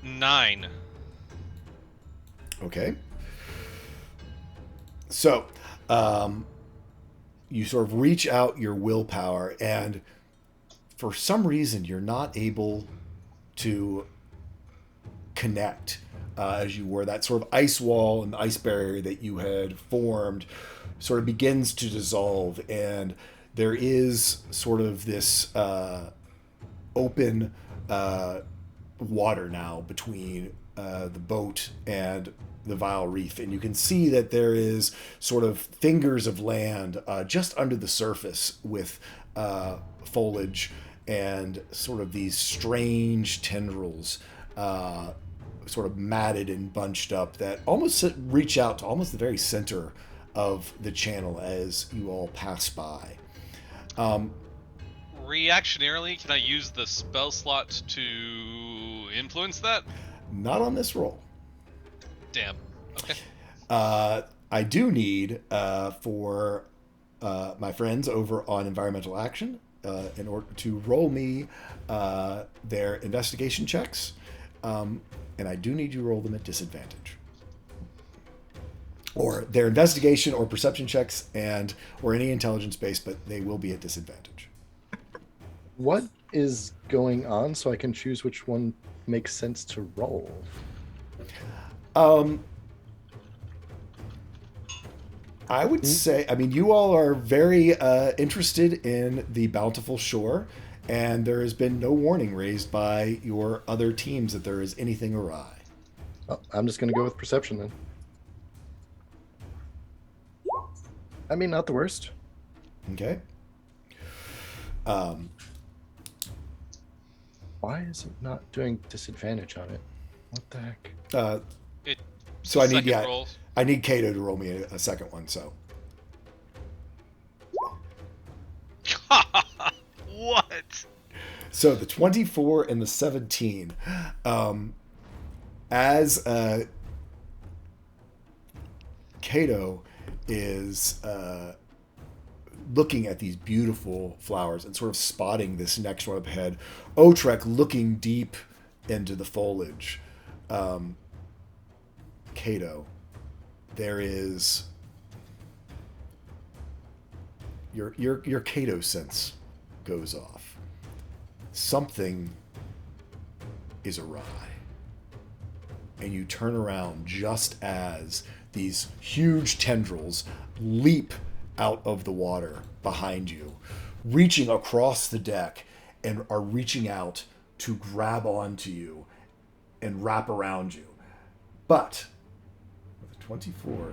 9. Okay. So, you sort of reach out your willpower, and for some reason, you're not able to connect as you were. That sort of ice wall and ice barrier that you had formed sort of begins to dissolve, and there is sort of this open water now between the boat and the Vile Reef, and you can see that there is sort of fingers of land just under the surface with foliage and sort of these strange tendrils sort of matted and bunched up that almost reach out to almost the very center of the channel as you all pass by. Reactionarily, can I use the spell slot to influence that? Not on this roll. Damn. Okay. I do need for my friends over on Environmental Action in order to roll me their investigation checks, and I do need you to roll them at disadvantage. Or their investigation or perception checks or any intelligence base, but they will be at disadvantage. What is going on so I can choose which one makes sense to roll? I would say, you all are very interested in the bountiful shore, and there has been no warning raised by your other teams that there is anything awry. Oh, I'm just going to go with perception then. Not the worst. Okay. Why is it not doing disadvantage on it? What the heck? So I need Second roll. I need Cato to roll me a second one. So What? so the 24 and the 17, as Cato is looking at these beautiful flowers and sort of spotting this next one up ahead, Utrecht looking deep into the foliage. Cato, there is your Cato sense goes off. Something is awry. and you turn around just as these huge tendrils leap out of the water behind you, reaching across the deck and are reaching out to grab onto you and wrap around you. But with a 24,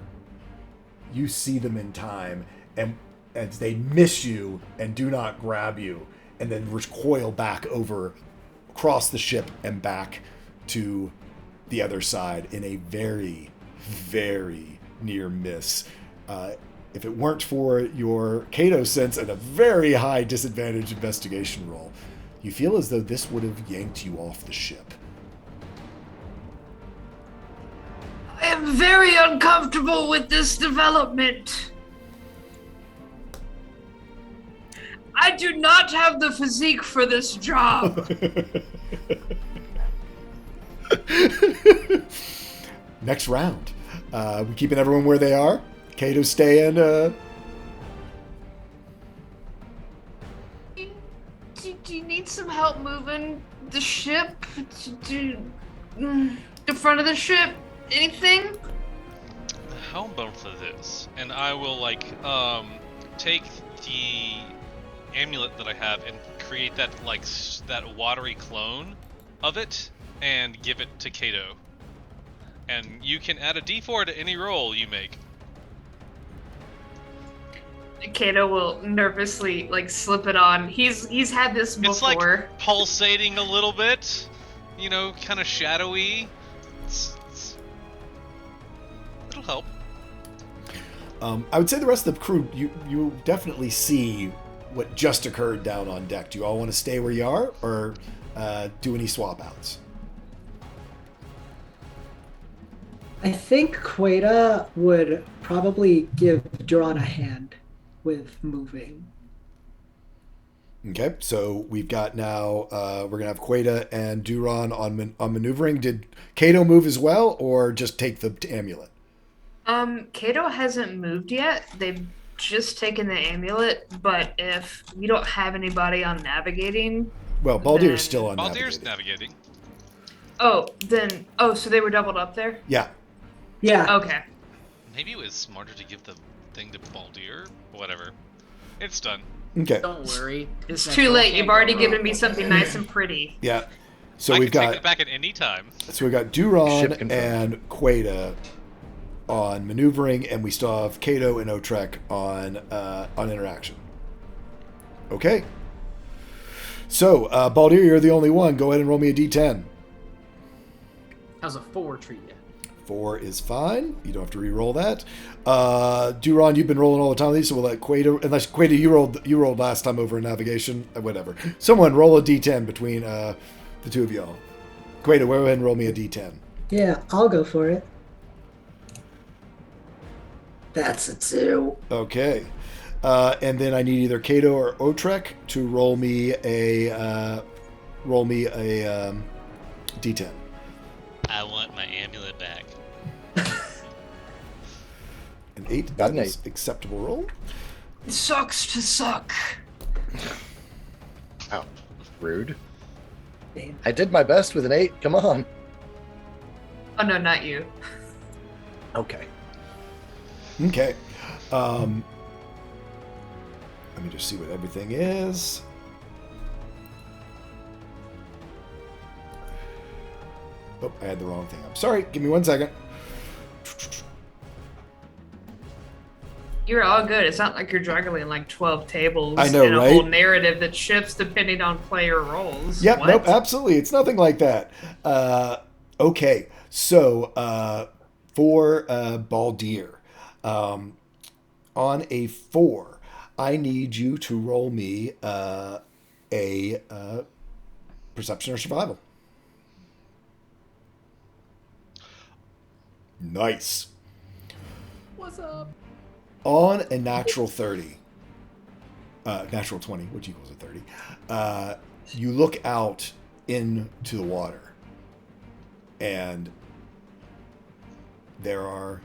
you see them in time, and as they miss you and do not grab you, and then recoil back over across the ship and back to the other side in a very, very near miss. If it weren't for your Cato sense and a very high disadvantage investigation roll, you feel as though this would have yanked you off the ship. I am very uncomfortable with this development. I do not have the physique for this job. Next round. We keeping everyone where they are? Cato staying. Do you need some help moving the ship? The front of the ship? Anything? How about for this? And I will take the amulet that I have and create that that watery clone of it and give it to Cato. And you can add a D4 to any roll you make. Cato will nervously slip it on. He's had this before. It's like pulsating a little bit, kind of shadowy. It'll help. I would say the rest of the crew, you definitely see what just occurred down on deck. Do you all want to stay where you are, or do any swap outs? I think Queta would probably give Duron a hand with moving. Okay, so we've got now, we're going to have Queta and Duron on maneuvering. Did Cato move as well, or just take the amulet? Cato hasn't moved yet. They've just taken the amulet, but if we don't have anybody on navigating... Well, Baldir's still on Baldir's navigating. navigating. So they were doubled up there? Yeah. Yeah. Okay. Maybe it was smarter to give the thing to Baldir. Whatever. It's done. Okay. Don't worry. It's too late. You've already given me something nice and pretty. Yeah. So I we've can got... take it back at any time. So we got Ship Duron confirmed. and Queta on maneuvering, and we still have Cato and Otrek on interaction. Okay. So, Baldir, you're the only one. Go ahead and roll me a d10. How's a 4 treat you? 4 is fine. You don't have to re-roll that. Duron, you've been rolling all the time with these, so we'll let Queta, unless Queta, you rolled last time over in navigation, whatever. Someone roll a d10 between the two of y'all. Queta, go ahead and roll me a d10. Yeah, I'll go for it. That's a 2. Okay. And then I need either Cato or Otrek to roll me a d10. I want my amulet back. An 8. Got an That is 8. acceptable roll. It sucks to suck. Ow. Rude. I did my best with an 8. Come on. Oh no, not you. Okay. Okay. Let me just see what everything is. Oh, I had the wrong thing. I'm sorry. Give me 1 second. You're all good. It's not like you're juggling 12 tables I know, and a right? whole narrative that shifts depending on player roles. Yep, What? nope, absolutely. It's nothing like that. Okay, so for Baldir, on a 4, I need you to roll me a perception or survival. Nice. What's up? On a natural 30, natural 20, which equals a 30, you look out into the water, and there are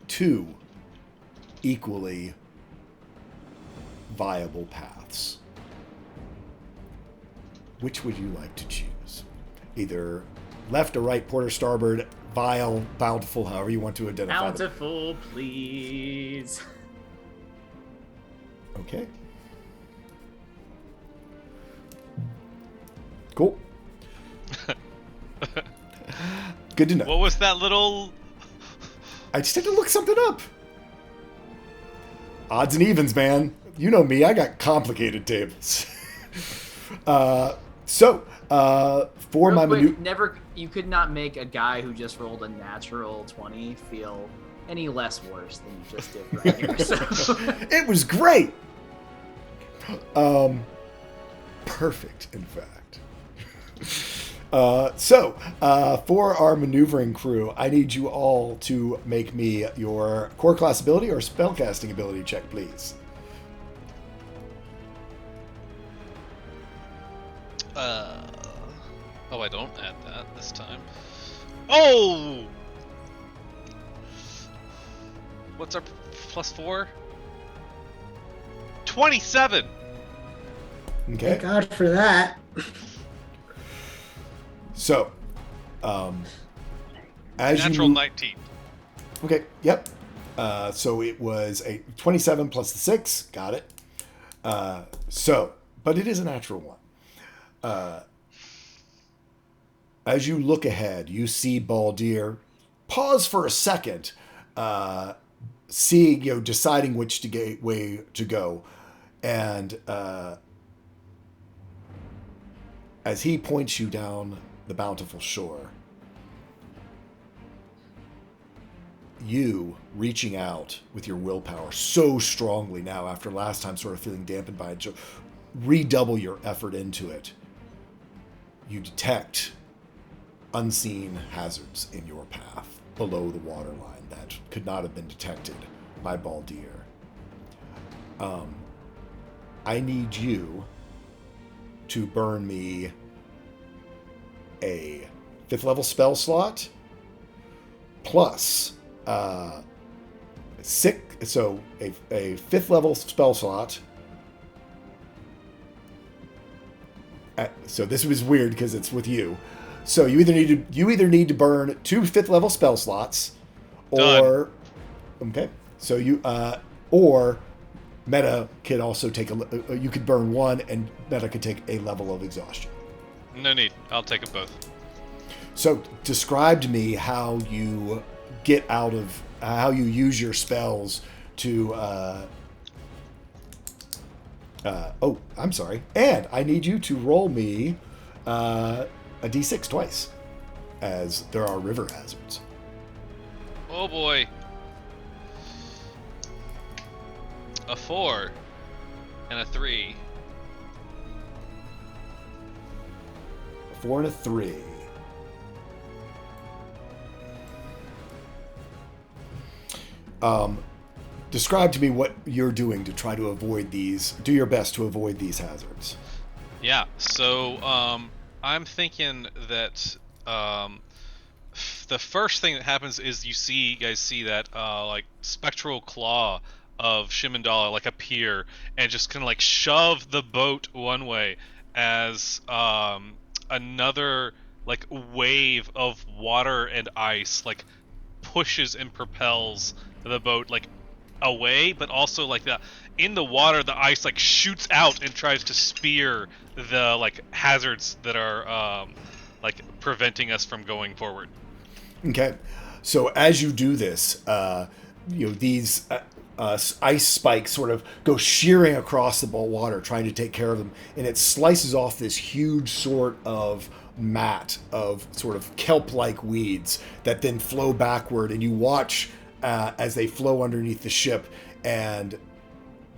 2 equally viable paths. Which would you like to choose? Either left or right, port or starboard, vile, bountiful, however you want to identify them. Bountiful, please. Okay. Cool. Good to know. What was that little? I just had to look something up. Odds and evens, man. You know me. I got complicated tables. For Real my quick, menu. you could not make a guy who just rolled a natural 20 feel any less worse than you just did right here. So. It was great. Perfect, in fact. For our maneuvering crew, I need you all to make me your core class ability or spellcasting ability check, please. I don't add that this time. Oh! What's our +4? 27! Okay. Thank God for that. So, as Natural you 19. Okay, yep. So it was a 27 plus the 6. Got it. But it is a natural one. As you look ahead, you see Baldir pause for a second, seeing, deciding which way to go. And as he points you down the bountiful shore, you reaching out with your willpower so strongly now after last time sort of feeling dampened by it, so redouble your effort into it. You detect unseen hazards in your path below the waterline that could not have been detected by Baldir. I need you to burn me a 5th level spell slot plus a 5th level spell slot. So this was weird because it's with you. So you either need to burn 2 5th level spell slots, or okay. So or Meta could also take you could burn 1, and Meta could take a level of exhaustion. No need. I'll take them both. So describe to me how you get out of how you use your spells to. I'm sorry, and I need you to roll me a d6 twice, as there are river hazards. Oh boy. A 4 and a 3. A 4 and a 3. Describe to me what you're doing to try to avoid these. Do your best to avoid these hazards. Yeah. So I'm thinking that the first thing that happens is you guys see that like spectral claw of Shimandala like appear and just kind of like shove the boat one way as another like wave of water and ice like pushes and propels the boat like away, but also like in the water the ice like shoots out and tries to spear the like hazards that are like preventing us from going forward. Okay, so as you do this, these ice spikes sort of go shearing across the water, trying to take care of them, and it slices off this huge sort of mat of sort of kelp-like weeds that then flow backward, and you watch as they flow underneath the ship and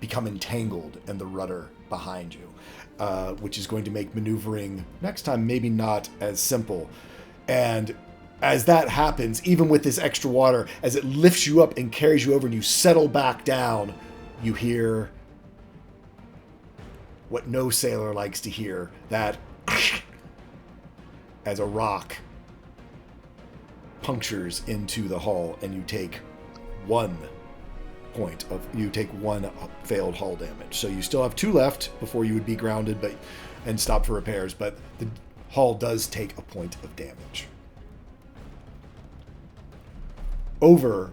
become entangled in the rudder behind you, which is going to make maneuvering next time maybe not as simple. And as that happens, even with this extra water, as it lifts you up and carries you over and you settle back down, you hear what no sailor likes to hear, that as a rock punctures into the hull, and you take 1 failed hull damage. So you still have 2 left before you would be grounded and stop for repairs, but the hull does take a point of damage. over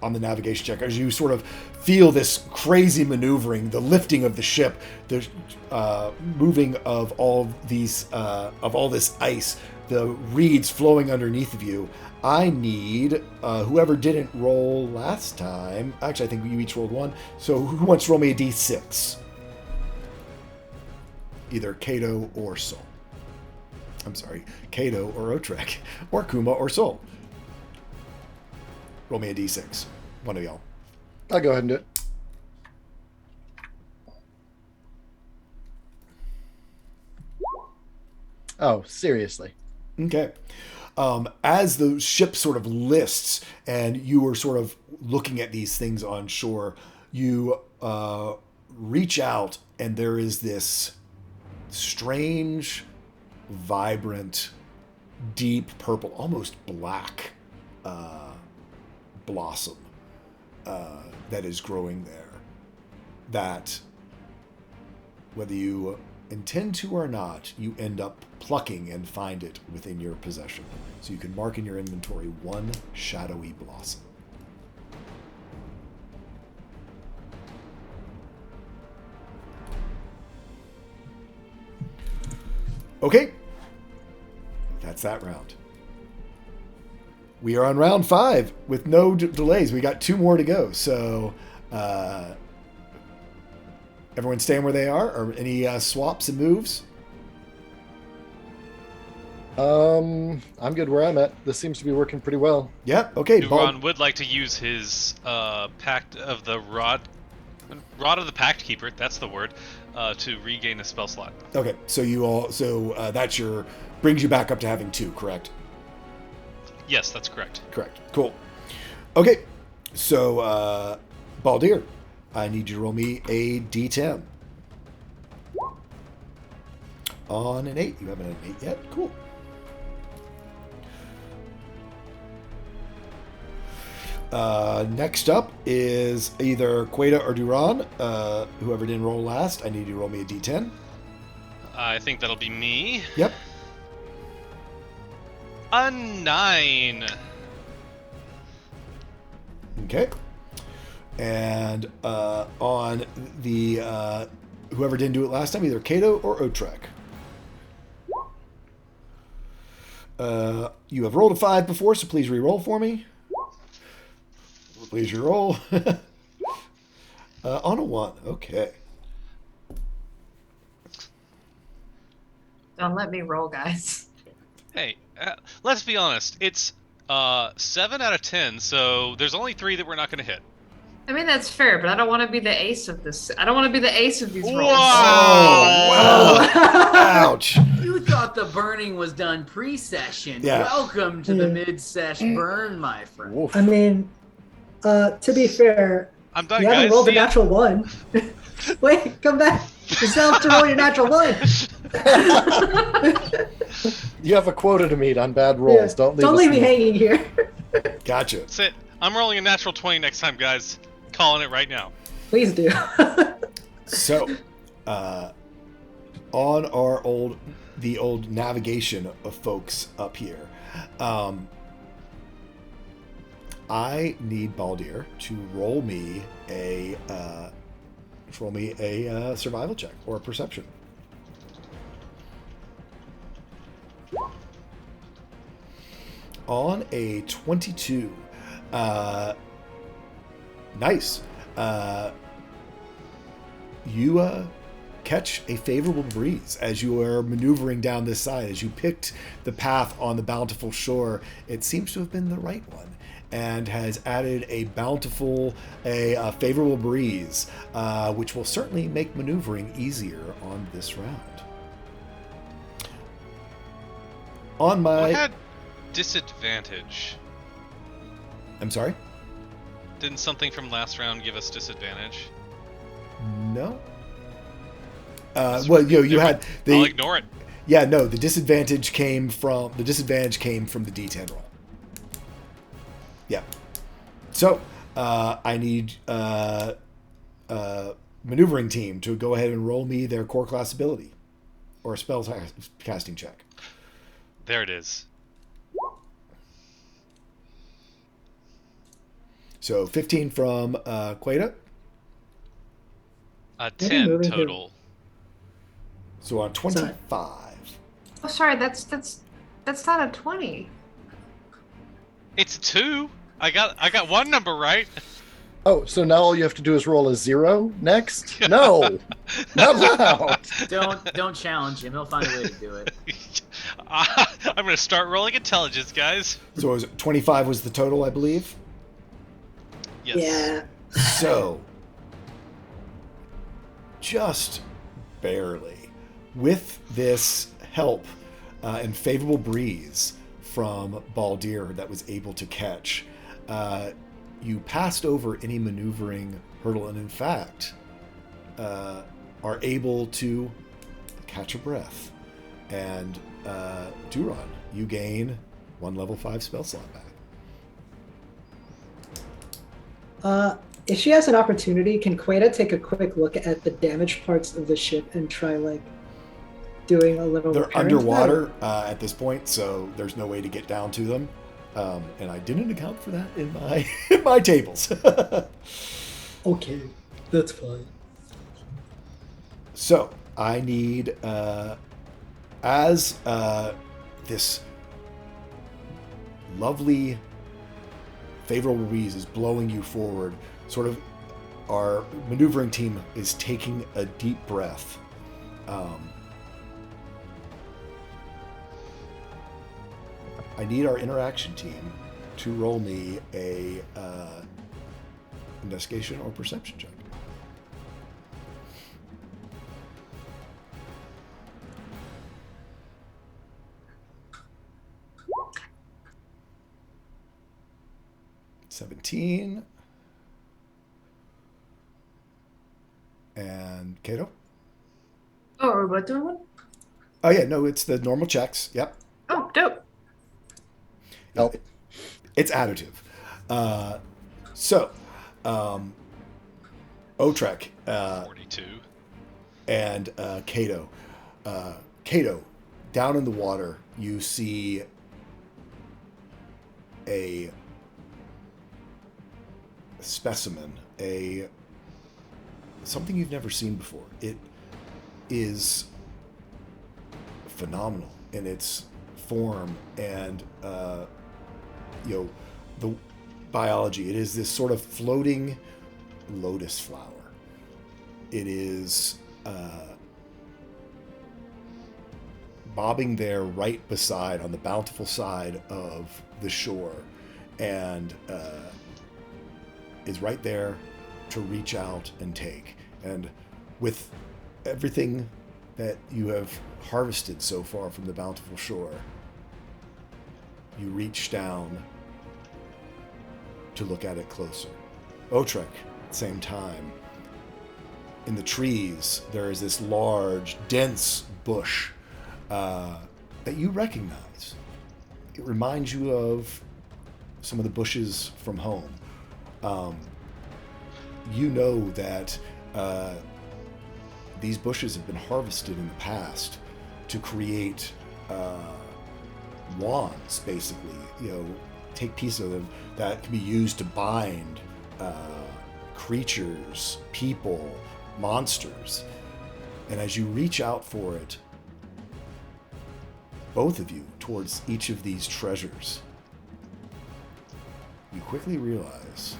on the navigation check as you sort of feel this crazy maneuvering, the lifting of the ship, the moving of all these of all this ice, the reeds flowing underneath of you. I need whoever didn't roll last time. Actually, I think you each rolled one. So who wants to roll me a d6? Either Cato or Sol. I'm sorry, Cato or Otrek, or Kuma or Sol. Roll me a d6. One of y'all. I'll go ahead and do it. Oh, seriously. Okay. As the ship sort of lists and you are sort of looking at these things on shore, you reach out and there is this strange, vibrant, deep purple, almost black blossom that is growing there. That, whether you intend to or not, you end up plucking and find it within your possession. So you can mark in your inventory one shadowy blossom. Okay. That's that round. We are on round 5 with no delays. We got 2 more to go. So, everyone staying where they are? Or any swaps and moves? I'm good where I'm at. This seems to be working pretty well. Yeah, okay. Duron would like to use his pact of the rod of the Pact Keeper. That's the word. To regain a spell slot. Okay, so you all, that's your brings you back up to having 2, correct? Yes, that's correct. Correct. Cool. Okay, so Baldir, I need you to roll me a d10. On an 8. You haven't had an 8 yet. Cool. Next up is either Queta or Duron. Whoever didn't roll last, I need you to roll me a d10. I think that'll be me. Yep. A 9. Okay. And on the whoever didn't do it last time, either Cato or Otrek. You have rolled a 5 before, so please re-roll for me. Please re-roll. On a 1. Okay. Don't let me roll, guys. Hey, let's be honest. It's 7 out of 10, so there's only 3 that we're not going to hit. I mean, that's fair, but I don't want to be the ace of this. I don't want to be the ace of these rolls. Oh, wow. Ouch. You thought the burning was done pre-session. Yeah. Welcome to the mid-sesh burn, my friend. Woof. I mean, to be fair, I'm done, you guys. haven't rolled a See ya. natural 1. Wait, come back. You still have to roll your natural 1. You have a quota to meet on bad rolls. Yeah. Don't leave me hanging here. Gotcha. That's it. I'm rolling a natural 20 next time, guys. Calling it right now. Please do. So, on our the old navigation of folks up here, I need Baldir to roll me a survival check or a perception. On a 22. Nice. You catch a favorable breeze as you are maneuvering down this side. As you picked the path on the bountiful shore, it seems to have been the right one and has added a favorable breeze, which will certainly make maneuvering easier on this round. On my... What had disadvantage? I'm sorry? Didn't something from last round give us disadvantage? No. Well, you had the. I'll ignore it. Yeah, no. The disadvantage came from the D10 roll. Yeah. So I need maneuvering team to go ahead and roll me their core class ability or a spell casting check. There it is. So 15 from Queta. Maybe 10 moving here. total. So on 25. Oh, sorry, that's not a 20. It's a 2. I got one number right. Oh, so now all you have to do is roll a 0 next? No, not allowed. Don't challenge him. He'll find a way to do it. I'm gonna start rolling intelligence, guys. So was it 25 was the total, I believe. Yes. Yeah. So, just barely, with this help and favorable breeze from Baldir that was able to catch, you passed over any maneuvering hurdle and, in fact, are able to catch a breath. And Duron, you gain 1 level 5 spell slot back. If she has an opportunity, can Queta take a quick look at the damaged parts of the ship and try, like, doing a little They're repair into that? underwater at this point, so there's no way to get down to them. And I didn't account for that in my in my tables. Okay, that's fine. So I need, as this lovely favorable breeze is blowing you forward, sort of our maneuvering team is taking a deep breath. I need our interaction team to roll me a investigation or perception check. $17. And Cato? Oh, are we both doing one? Oh yeah, no, it's the normal checks. Yep. Oh, dope. Oh. It's additive. So, Otrek 42. and Cato. Cato, down in the water, you see a specimen, something you've never seen before. It is phenomenal in its form and the biology. It is this sort of floating lotus flower. It is bobbing there right beside, on the bountiful side of the shore, and is right there to reach out and take. And with everything that you have harvested so far from the bountiful shore, you reach down to look at it closer. Otrek, at the same time, in the trees, there is this large, dense bush that you recognize. It reminds you of some of the bushes from home. You know that these bushes have been harvested in the past to create wands, basically. Take pieces of them that can be used to bind creatures, people, monsters. And as you reach out for it, both of you, towards each of these treasures, you quickly realize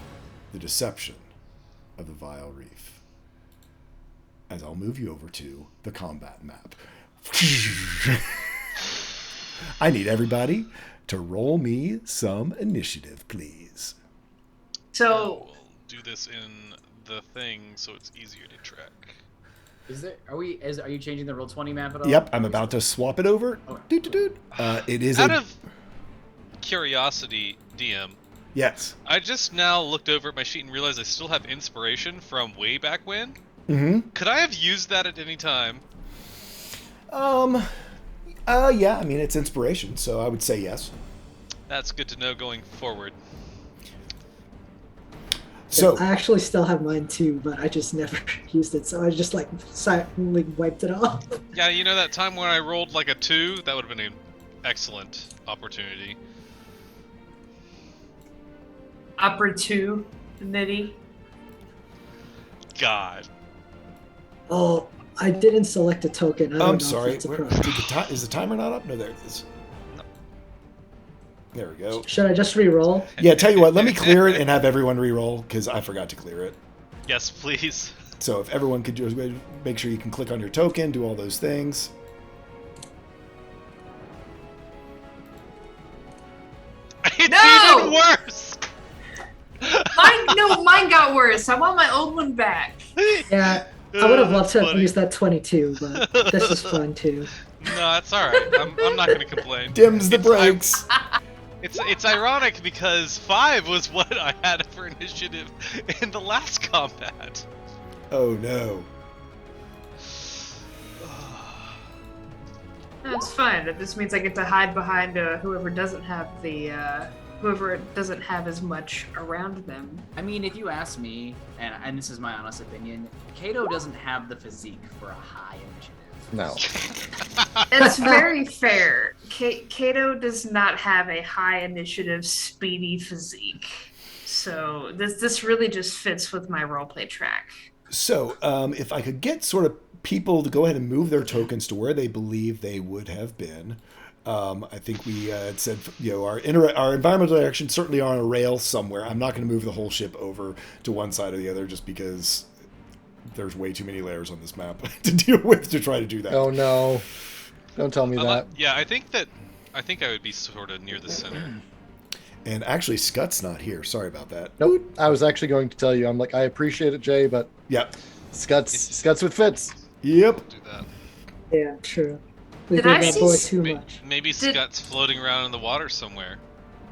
the deception of the Vile Reef. As I'll move you over to the combat map. I need everybody to roll me some initiative, please. So, We'll do this in the thing so it's easier to track. Are you changing the Roll20 map at all? Yep, I'm about to swap it over. Okay. It is Out of curiosity, DM, yes. I just now looked over at my sheet and realized I still have inspiration from way back when. Mm-hmm. Could I have used that at any time? Yeah, I mean, it's inspiration, so I would say yes. That's good to know going forward. So, I actually still have mine too, but I just never used it, so I just silently wiped it off. Yeah, you know that time when I rolled like a 2? That would have been an excellent opportunity. Opportunity. God. Oh, I didn't select a token. I don't know I'm sorry. if that's a Where, problem. is the timer not up? No, there it is. There we go. Should I just re-roll? Yeah, tell you what, let me clear it and have everyone re-roll, because I forgot to clear it. Yes, please. So if everyone could just make sure you can click on your token, do all those things. It's No! even worse! Mine got worse. I want my old one back. Yeah, I would have loved to have Funny. used that 22, but this is fun too. No, that's alright. I'm not gonna complain. Dims the It's brakes. It's ironic because 5 was what I had for initiative in the last combat. Oh no. That's fine. This means I get to hide behind whoever doesn't have as much around them. I mean, if you ask me, and this is my honest opinion, Cato doesn't have the physique for a high initiative. No. That's very fair. Cato does not have a high initiative, speedy physique. So this really just fits with my roleplay track. So if I could get sort of people to go ahead and move their tokens to where they believe they would have been. I think we had said, our environmental directions certainly are on a rail somewhere. I'm not going to move the whole ship over to one side or the other just because there's way too many layers on this map to deal with to try to do that. Oh no. Don't tell me that. Yeah, I think I would be sort of near the center. And actually, Scott's not here. Sorry about that. Nope. I was actually going to tell you. I'm like, I appreciate it, Jay, but Yep. Scuts with Fitz. Yep. Don't do that. Yeah, true. We Did gave I that see boy s- too much. Maybe Did- Scott's floating around in the water somewhere.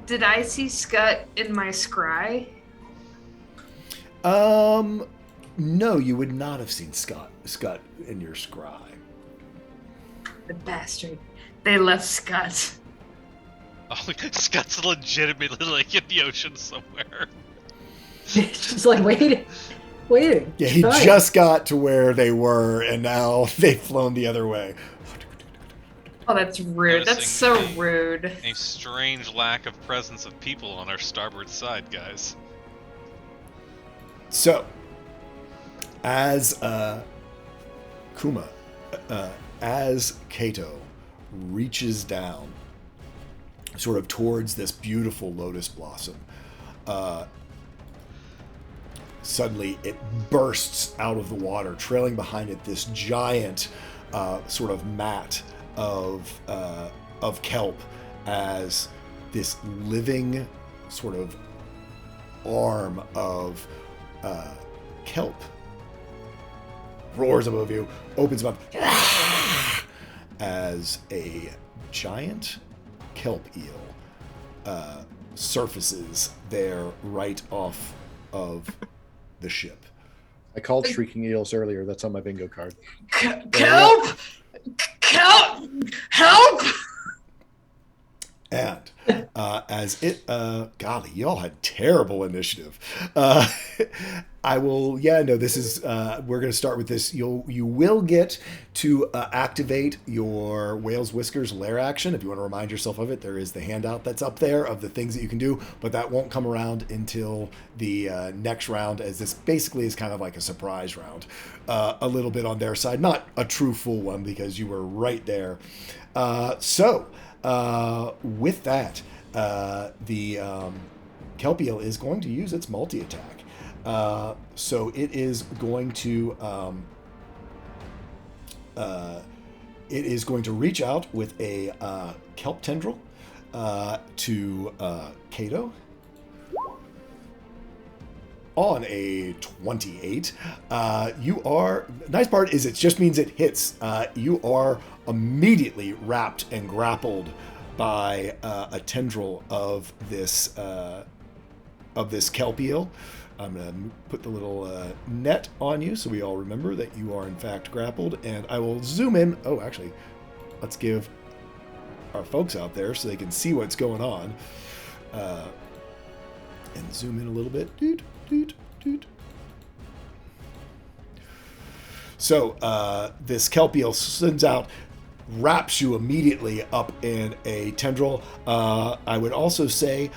Did I see Scut in my scry? No, you would not have seen Scott in your scry. The bastard. They left Scut. Oh, Scott's legitimately like in the ocean somewhere. Just like waiting. Yeah, he Trying. just got to where they were, and now they've flown the other way. Oh, that's rude. That's so Noticing rude. A strange lack of presence of people on our starboard side, guys. So, as as Cato reaches down, sort of towards this beautiful lotus blossom, suddenly it bursts out of the water, trailing behind it this giant sort of mat of kelp, as this living sort of arm of kelp roars above you, opens mouth as a giant kelp eel surfaces there right off of the ship. I called shrieking eels earlier. That's on my bingo card. Help! Help! Help! And as it, golly, y'all had terrible initiative. This is, we're going to start with this. You will get to activate your Whale's Whiskers lair action. If you want to remind yourself of it, there is the handout that's up there of the things that you can do, but that won't come around until the next round, as this basically is kind of like a surprise round. A little bit on their side, not a true full one because you were right there. With that, the kelp eel is going to use its multi-attack. So it is going to reach out with a kelp tendril to Cato on a 28. Nice part is it just means it hits. You are immediately wrapped and grappled by a tendril of this kelp eel. I'm going to put the little net on you so we all remember that you are in fact grappled, and I will zoom in. Oh, actually, let's give our folks out there so they can see what's going on. And zoom in a little bit. Doot, doot, doot. So this kelp eel sends out, wraps you immediately up in a tendril. I would also say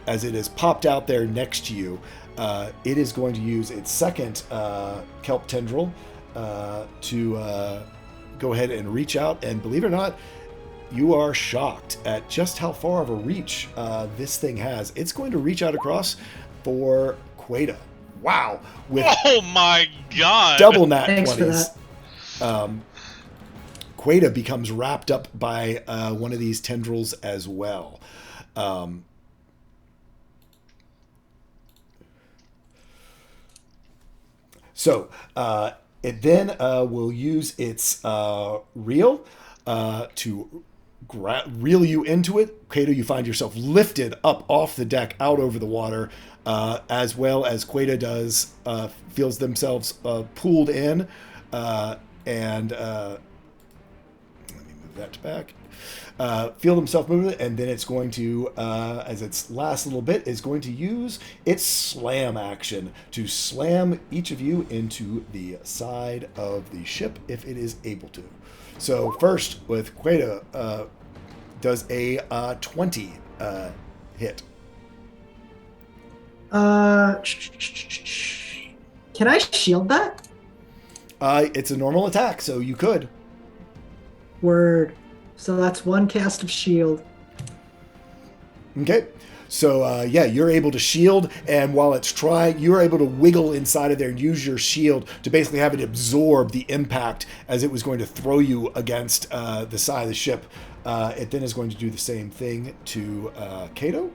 as it has popped out there next to you, it is going to use its second kelp tendril to go ahead and reach out. And believe it or not, you are shocked at just how far of a reach this thing has. It's going to reach out across for Queta. Wow. With Oh my god! double nat Thanks for 20s. Queta becomes wrapped up by one of these tendrils as well. So it then will use its reel to reel you into it. Queta, you find yourself lifted up off the deck out over the water, as well as Queta does, feels themselves pulled in. And let me move that back. Feel themselves moving, and then it's going to, as its last little bit, is going to use its slam action to slam each of you into the side of the ship if it is able to. So first, with Queta, does a 20 hit. Can I shield that? It's a normal attack, so you could. Word. So that's one cast of shield. Okay. So, yeah, you're able to shield, and while it's trying, you're able to wiggle inside of there and use your shield to basically have it absorb the impact as it was going to throw you against the side of the ship. It then is going to do the same thing to Cato.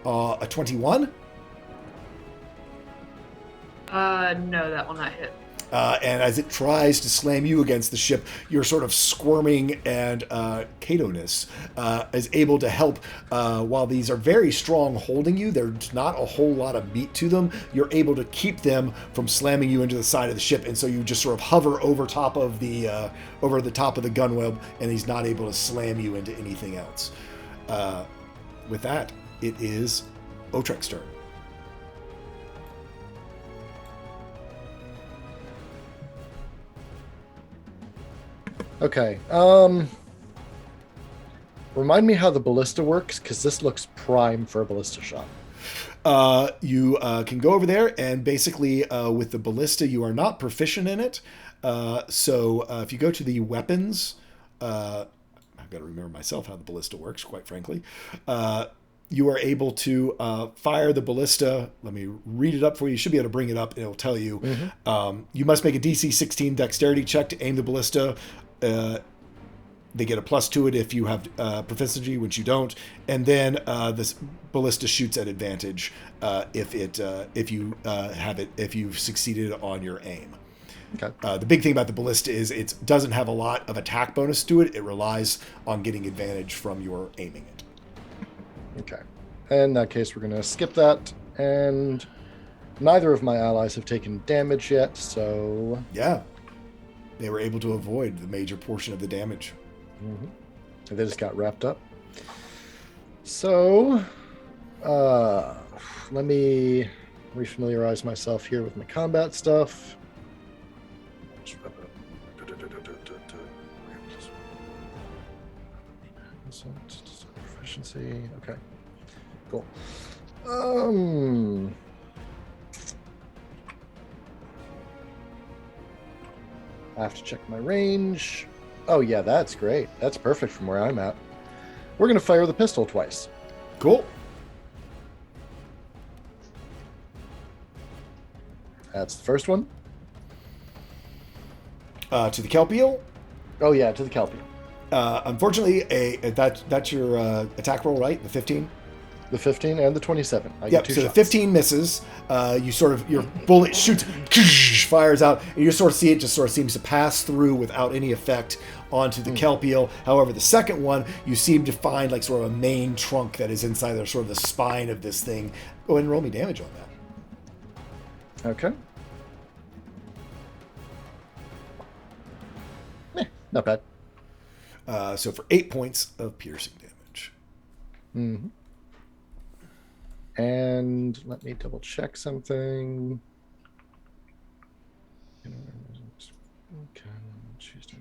A 21. No, that will not hit. And as it tries to slam you against the ship, you're sort of squirming, and Cato-ness is able to help. While these are very strong holding you, there's not a whole lot of meat to them. You're able to keep them from slamming you into the side of the ship, and so you just sort of hover over top of the gun web, and he's not able to slam you into anything else. With that, it is Otrek's turn. Okay. Remind me how the ballista works, because this looks prime for a ballista shot. You can go over there, and basically with the ballista, you are not proficient in it. So if you go to the weapons, I've got to remember myself how the ballista works, quite frankly. You are able to fire the ballista. Let me read it up for you. You should be able to bring it up, and it'll tell you. Mm-hmm. You must make a DC 16 dexterity check to aim the ballista. They get a plus to it if you have proficiency, which you don't, and then this ballista shoots at advantage if you've succeeded on your aim. Okay. The big thing about the ballista is it doesn't have a lot of attack bonus to it. It relies on getting advantage from your aiming it. Okay. In that case, we're going to skip that, and neither of my allies have taken damage yet, so... Yeah. They were able to avoid the major portion of the damage. Mm-hmm. So they just got wrapped up. So, let me refamiliarize myself here with my combat stuff. Proficiency. Okay. Cool. I have to check my range. Oh yeah, that's great. That's perfect from where I'm at. We're gonna fire the pistol twice. Cool. That's the first one. To the kelp eel. Oh yeah, to the kelpie. Unfortunately, that's your attack roll, right? The 15. The 15 and the 27. I Yep. get two So shots. the 15 misses. Your bullet shoots, fires out, and you sort of see it just sort of seems to pass through without any effect onto the kelp eel. However, the second one, you seem to find like sort of a main trunk that is inside there, sort of the spine of this thing. Go ahead and roll me damage on that. Okay. Not bad. So for 8 points of piercing damage. Mm-hmm. And let me double check something. Okay, Tuesday.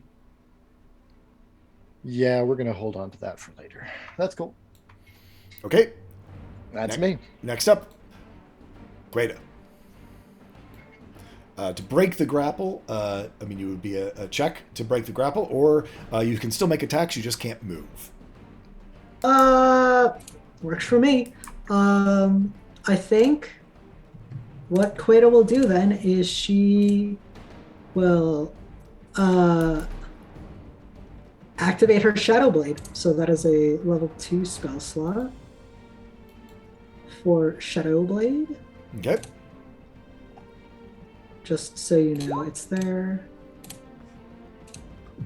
Yeah, we're gonna hold on to that for later. That's cool. Okay. That's me. Next up, Greta. To break the grapple, you would be a check to break the grapple, or you can still make attacks, you just can't move. Works for me. I think what Queta will do then is she will activate her Shadow Blade. So that is a level 2 spell slot for Shadow Blade. Okay. Just so you know, it's there.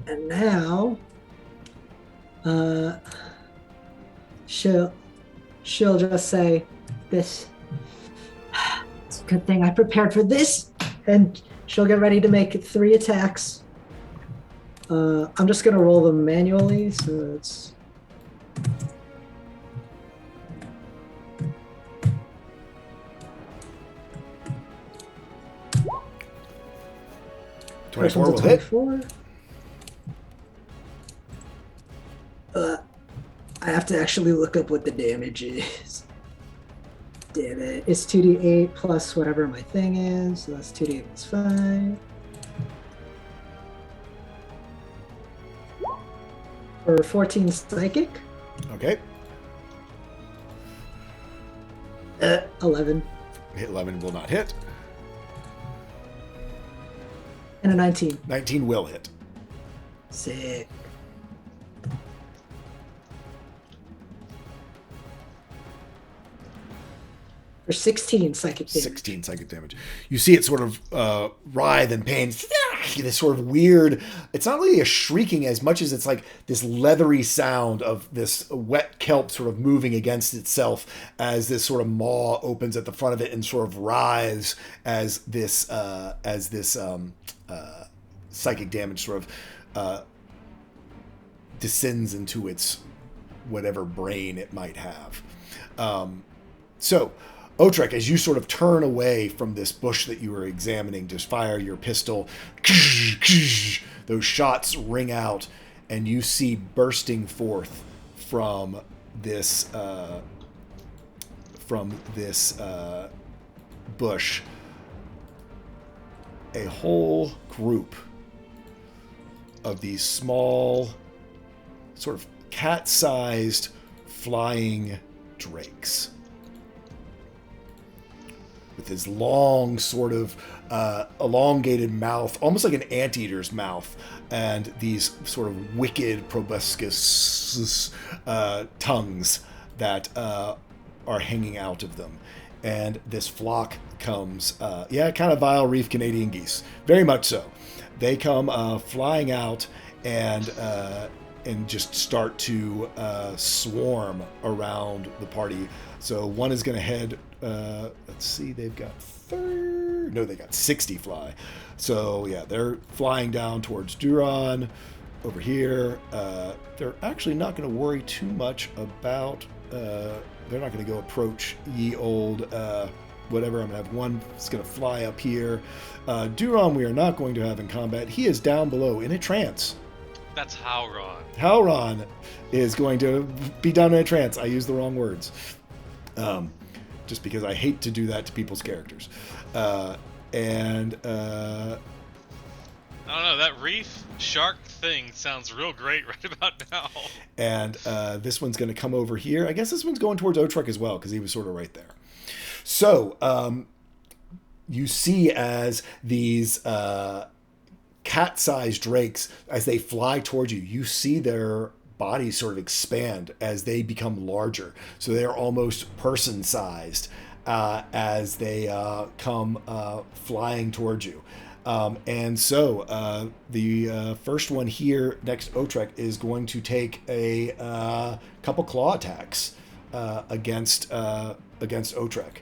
And now, she'll just say, "This. It's a good thing I prepared for this." And she'll get ready to make 3 attacks. I'm just gonna roll them manually, so it's. First one's a 24. I have to actually look up what the damage is. Damn it. It's 2d8 plus whatever my thing is, so that's 2d8 plus 5. For 14 psychic. Okay. 11. Hit 11 will not hit. And a 19. 19 will hit. Sick. For 16 psychic damage. 16 psychic damage. You see it sort of writhe in pain. This sort of weird, it's not really a shrieking as much as it's like this leathery sound of this wet kelp sort of moving against itself as this sort of maw opens at the front of it and sort of writhes as this psychic damage sort of descends into its whatever brain it might have. So, Otrek, as you sort of turn away from this bush that you were examining, just fire your pistol. Those shots ring out, and you see bursting forth from this bush a whole group of these small, sort of cat-sized flying drakes. With his long, sort of elongated mouth, almost like an anteater's mouth, and these sort of wicked proboscis tongues that are hanging out of them. And this flock comes, kind of vile reef Canadian geese, very much so. They come flying out and just start to swarm around the party. So one is going to head. Let's see, they've got they got 60 fly. So yeah, they're flying down towards Duron over here. They're actually not going to worry too much about. They're not going to go approach ye old whatever. I'm going to have one that's going to fly up here. Duron we are not going to have in combat. He is down below in a trance. That's Howron. Howron is going to be down in a trance. I used the wrong words. Just because I hate to do that to people's characters. I don't know, that reef shark thing sounds real great right about now. And this one's going to come over here. I guess this one's going towards Otrek as well, because he was sort of right there. So, you see as these cat-sized drakes, as they fly towards you, you see their bodies sort of expand as they become larger. So they're almost person-sized as they come flying towards you. And so the first one here next to Otrek is going to take a couple claw attacks against Otrek.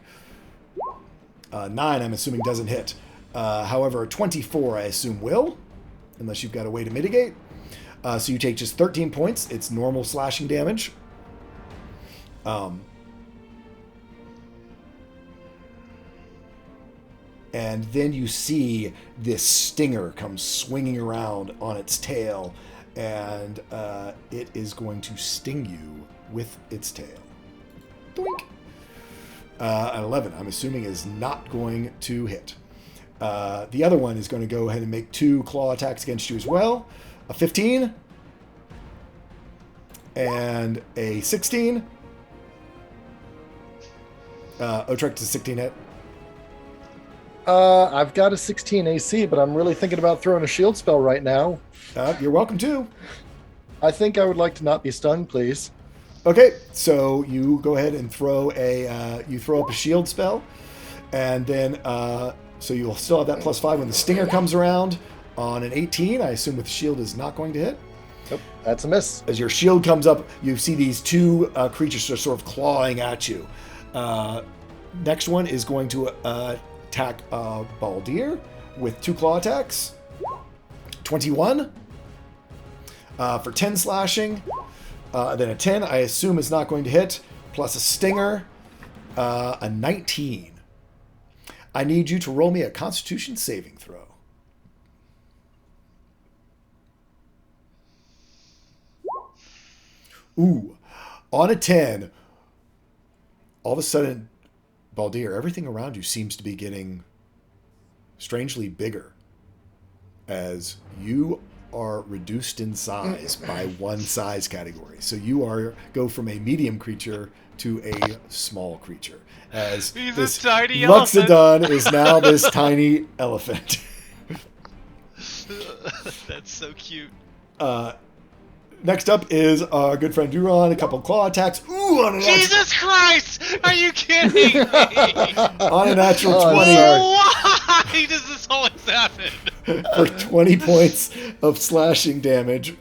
9, I'm assuming, doesn't hit. However, a 24, I assume, will, unless you've got a way to mitigate. So you take just 13 points. It's normal slashing damage. And then you see this stinger come swinging around on its tail, and it is going to sting you with its tail. Doink. An 11, I'm assuming, is not going to hit. The other one is going to go ahead and make 2 claw attacks against you as well. A 15 and a 16. Otrek, does 16 hit? I've got a 16 AC, but I'm really thinking about throwing a shield spell right now. You're welcome to. I think I would like to not be stunned, please. Okay, so you go ahead and throw up a shield spell, and then so you'll still have that +5 when the stinger comes around on an 18. I assume with the shield is not going to hit. Nope, that's a miss. As your shield comes up, you see these 2 creatures are sort of clawing at you. Next one is going to attack Baldir with 2 claw attacks. 21 for 10 slashing. Then a 10, I assume, is not going to hit, plus a stinger, a 19. I need you to roll me a Constitution saving throw. Ooh, on a 10, all of a sudden, Baldir, everything around you seems to be getting strangely bigger as you are reduced in size by 1 size category. So you go from a medium creature to a small creature. As He's this a tiny elephant. Luxodon is now this tiny elephant. That's so cute. Next up is our good friend Duron. A couple claw attacks. Ooh, on a Jesus Christ! Are you kidding me? on a natural Oh, 20 Why does this always happen? for 20 points of slashing damage.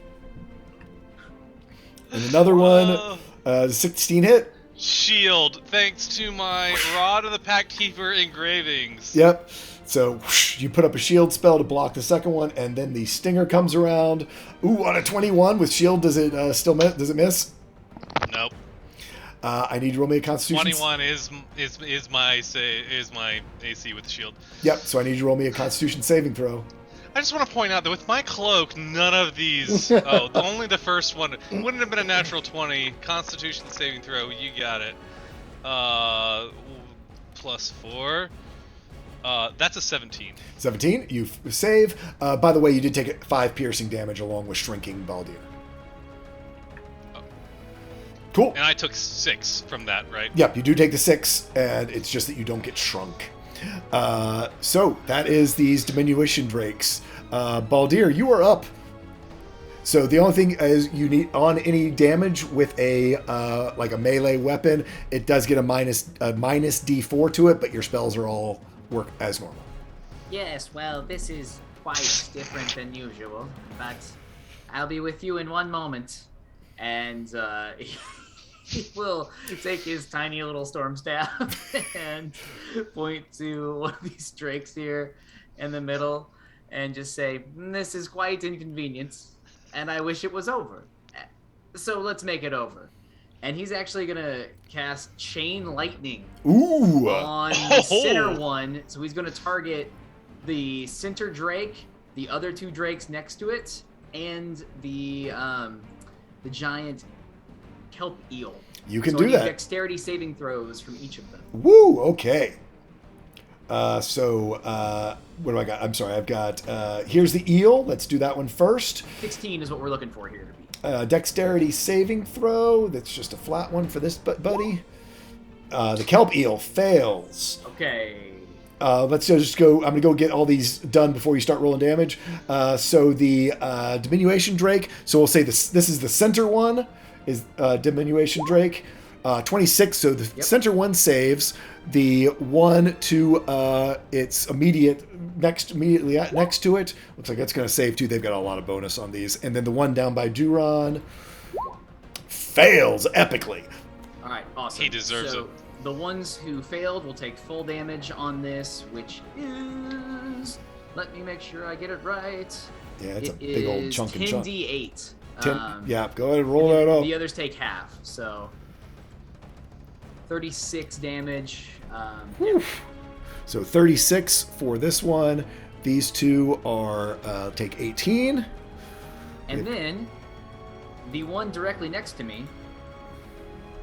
And another one, 16 hit. Shield, thanks to my Rod of the Pact Keeper engravings. Yep. So whoosh, you put up a shield spell to block the second one, and then the stinger comes around. Ooh, on a 21 with shield, does it still miss? Does it miss? Nope. I need to roll me a Constitution. 21 is my AC with the shield. Yep. So I need you to roll me a Constitution saving throw. I just want to point out that with my cloak, none of these. Only the first one wouldn't have been a natural 20. Constitution saving throw, you got it. +4. That's a 17. 17. You save. By the way, you did take 5 piercing damage along with shrinking Baldir. Cool. And I took 6 from that, right? Yep, you do take the 6, and it's just that you don't get shrunk. So that is these diminution drakes. Baldir, you are up. So the only thing is you need on any damage with a like a melee weapon, it does get a minus D4 to it, but your spells are all work as normal. Yes, well, this is quite different than usual, but I'll be with you in one moment. And he will take his tiny little storm staff and point to one of these drakes here in the middle and just say, "This is quite inconvenient, and I wish it was over. So let's make it over." And he's actually gonna cast Chain Lightning Ooh. on the center one. So he's gonna target the center drake, the other 2 drakes next to it, and the giant kelp eel. You can so do I need that. Dexterity saving throws from each of them. Woo, okay. What do I got? I'm sorry, I've got, here's the eel. Let's do that one first. 16 is what we're looking for here to beat. Dexterity saving throw. That's just a flat one for this buddy. The kelp eel fails. Okay. Let's just go. I'm going to go get all these done before you start rolling damage. So the diminution drake. So we'll say this is the center one. Is diminution drake. 26. So the center one saves. The one to its immediately next to it looks like that's going to save too. They've got a lot of bonus on these. And then the one down by Duron fails epically. All right. Awesome. He deserves it. The ones who failed will take full damage on this, which is... Let me make sure I get it right. Yeah, it's a big old chunk and chunk. 10d8. 10, yeah, go ahead and roll that up. The others take half, so 36 damage. So 36 for this one. These 2 are take 18. And then the one directly next to me,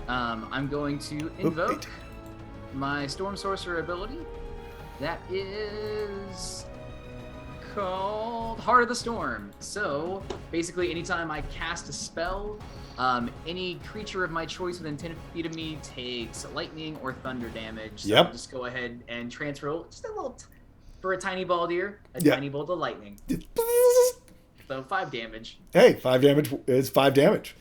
I'm going to invoke my Storm Sorcerer ability. That is called Heart of the Storm. So basically, anytime I cast a spell, any creature of my choice within 10 feet of me takes lightning or thunder damage. So I'll just go ahead and transfer just a little, for a tiny baldier, tiny bolt of lightning. So 5 damage. Hey, 5 damage is 5 damage.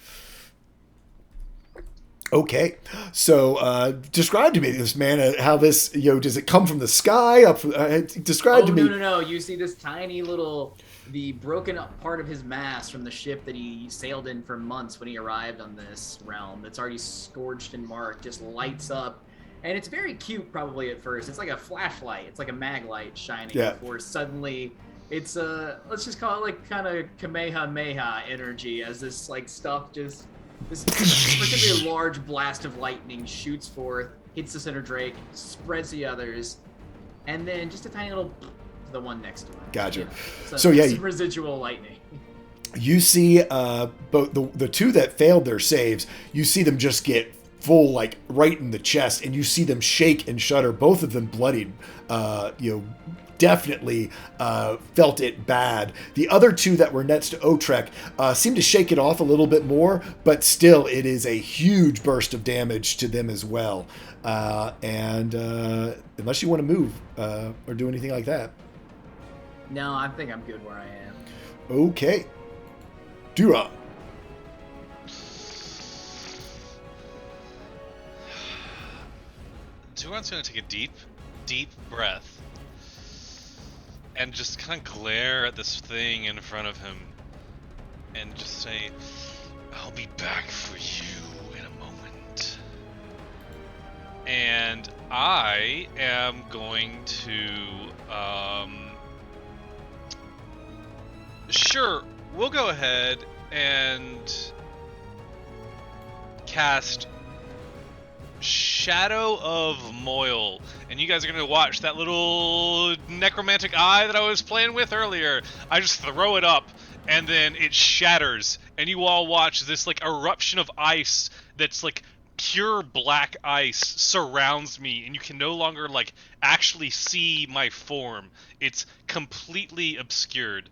Okay, so describe to me this mana. How this, does it come from the sky? Describe to me. No. You see this tiny little, the broken up part of his mast from the ship that he sailed in for months when he arrived on this realm. That's already scorched and marked, just lights up, and it's very cute. Probably at first, it's like a flashlight. It's like a mag light shining before suddenly. It's let's just call it like kind of Kamehameha energy as this like stuff just. This particularly large blast of lightning shoots forth, hits the center Drake, spreads the others, and then just a tiny little to the one next to it. Gotcha. So some residual lightning. You see both the two that failed their saves, you see them just get full, like, right in the chest, and you see them shake and shudder, both of them bloodied, definitely felt it bad. The other two that were next to Otrek seemed to shake it off a little bit more, but still it is a huge burst of damage to them as well. And unless you want to move or do anything like that. No, I think I'm good where I am. Okay. Duron. Duron's going to take a deep breath and just kind of glare at this thing in front of him and just say, I'll be back for you in a moment. And I am going to, sure, we'll go ahead and cast Shadow of Moyle, and you guys are going to watch that little necromantic eye that I was playing with earlier. I just throw it up, and then it shatters, and you all watch this like eruption of ice that's like pure black ice surrounds me, and you can no longer like actually see my form. It's completely obscured.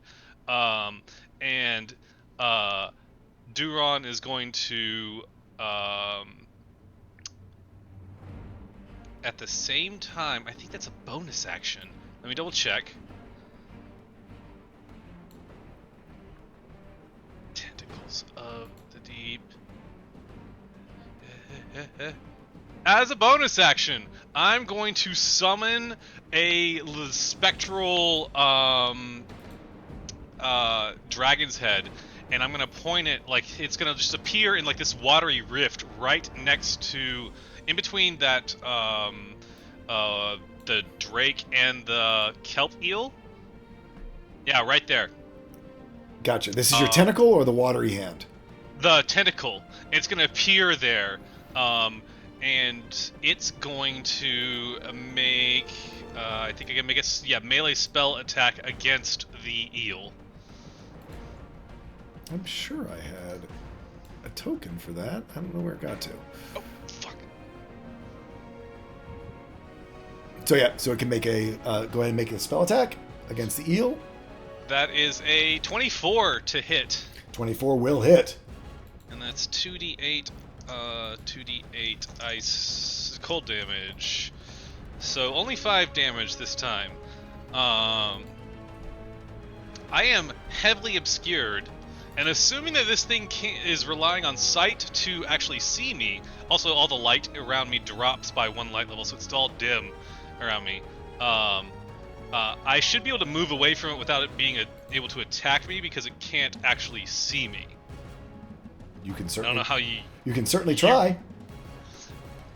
And Duron is going to at the same time, I think that's a bonus action. Let me double check. Tentacles of the Deep. As a bonus action, I'm going to summon a spectral dragon's head, and I'm gonna point it like it's gonna just appear in like this watery rift right next to, in between that the drake and the kelp eel. Yeah, right there. Gotcha. This is your tentacle or the watery hand? The tentacle. It's gonna appear there, and it's going to make. I think I can make a melee spell attack against the eel. I'm sure I had a token for that. I don't know where it got to. Oh, fuck. So it can make a go ahead and make a spell attack against the eel. That is a 24 to hit. 24 will hit. And that's 2d8 ice cold damage. So only 5 damage this time. I am heavily obscured, and assuming that this thing is relying on sight to actually see me, also all the light around me drops by 1 light level, so it's all dim around me. I should be able to move away from it without it being able to attack me because it can't actually see me. You can certainly. I don't know how you. You can certainly try.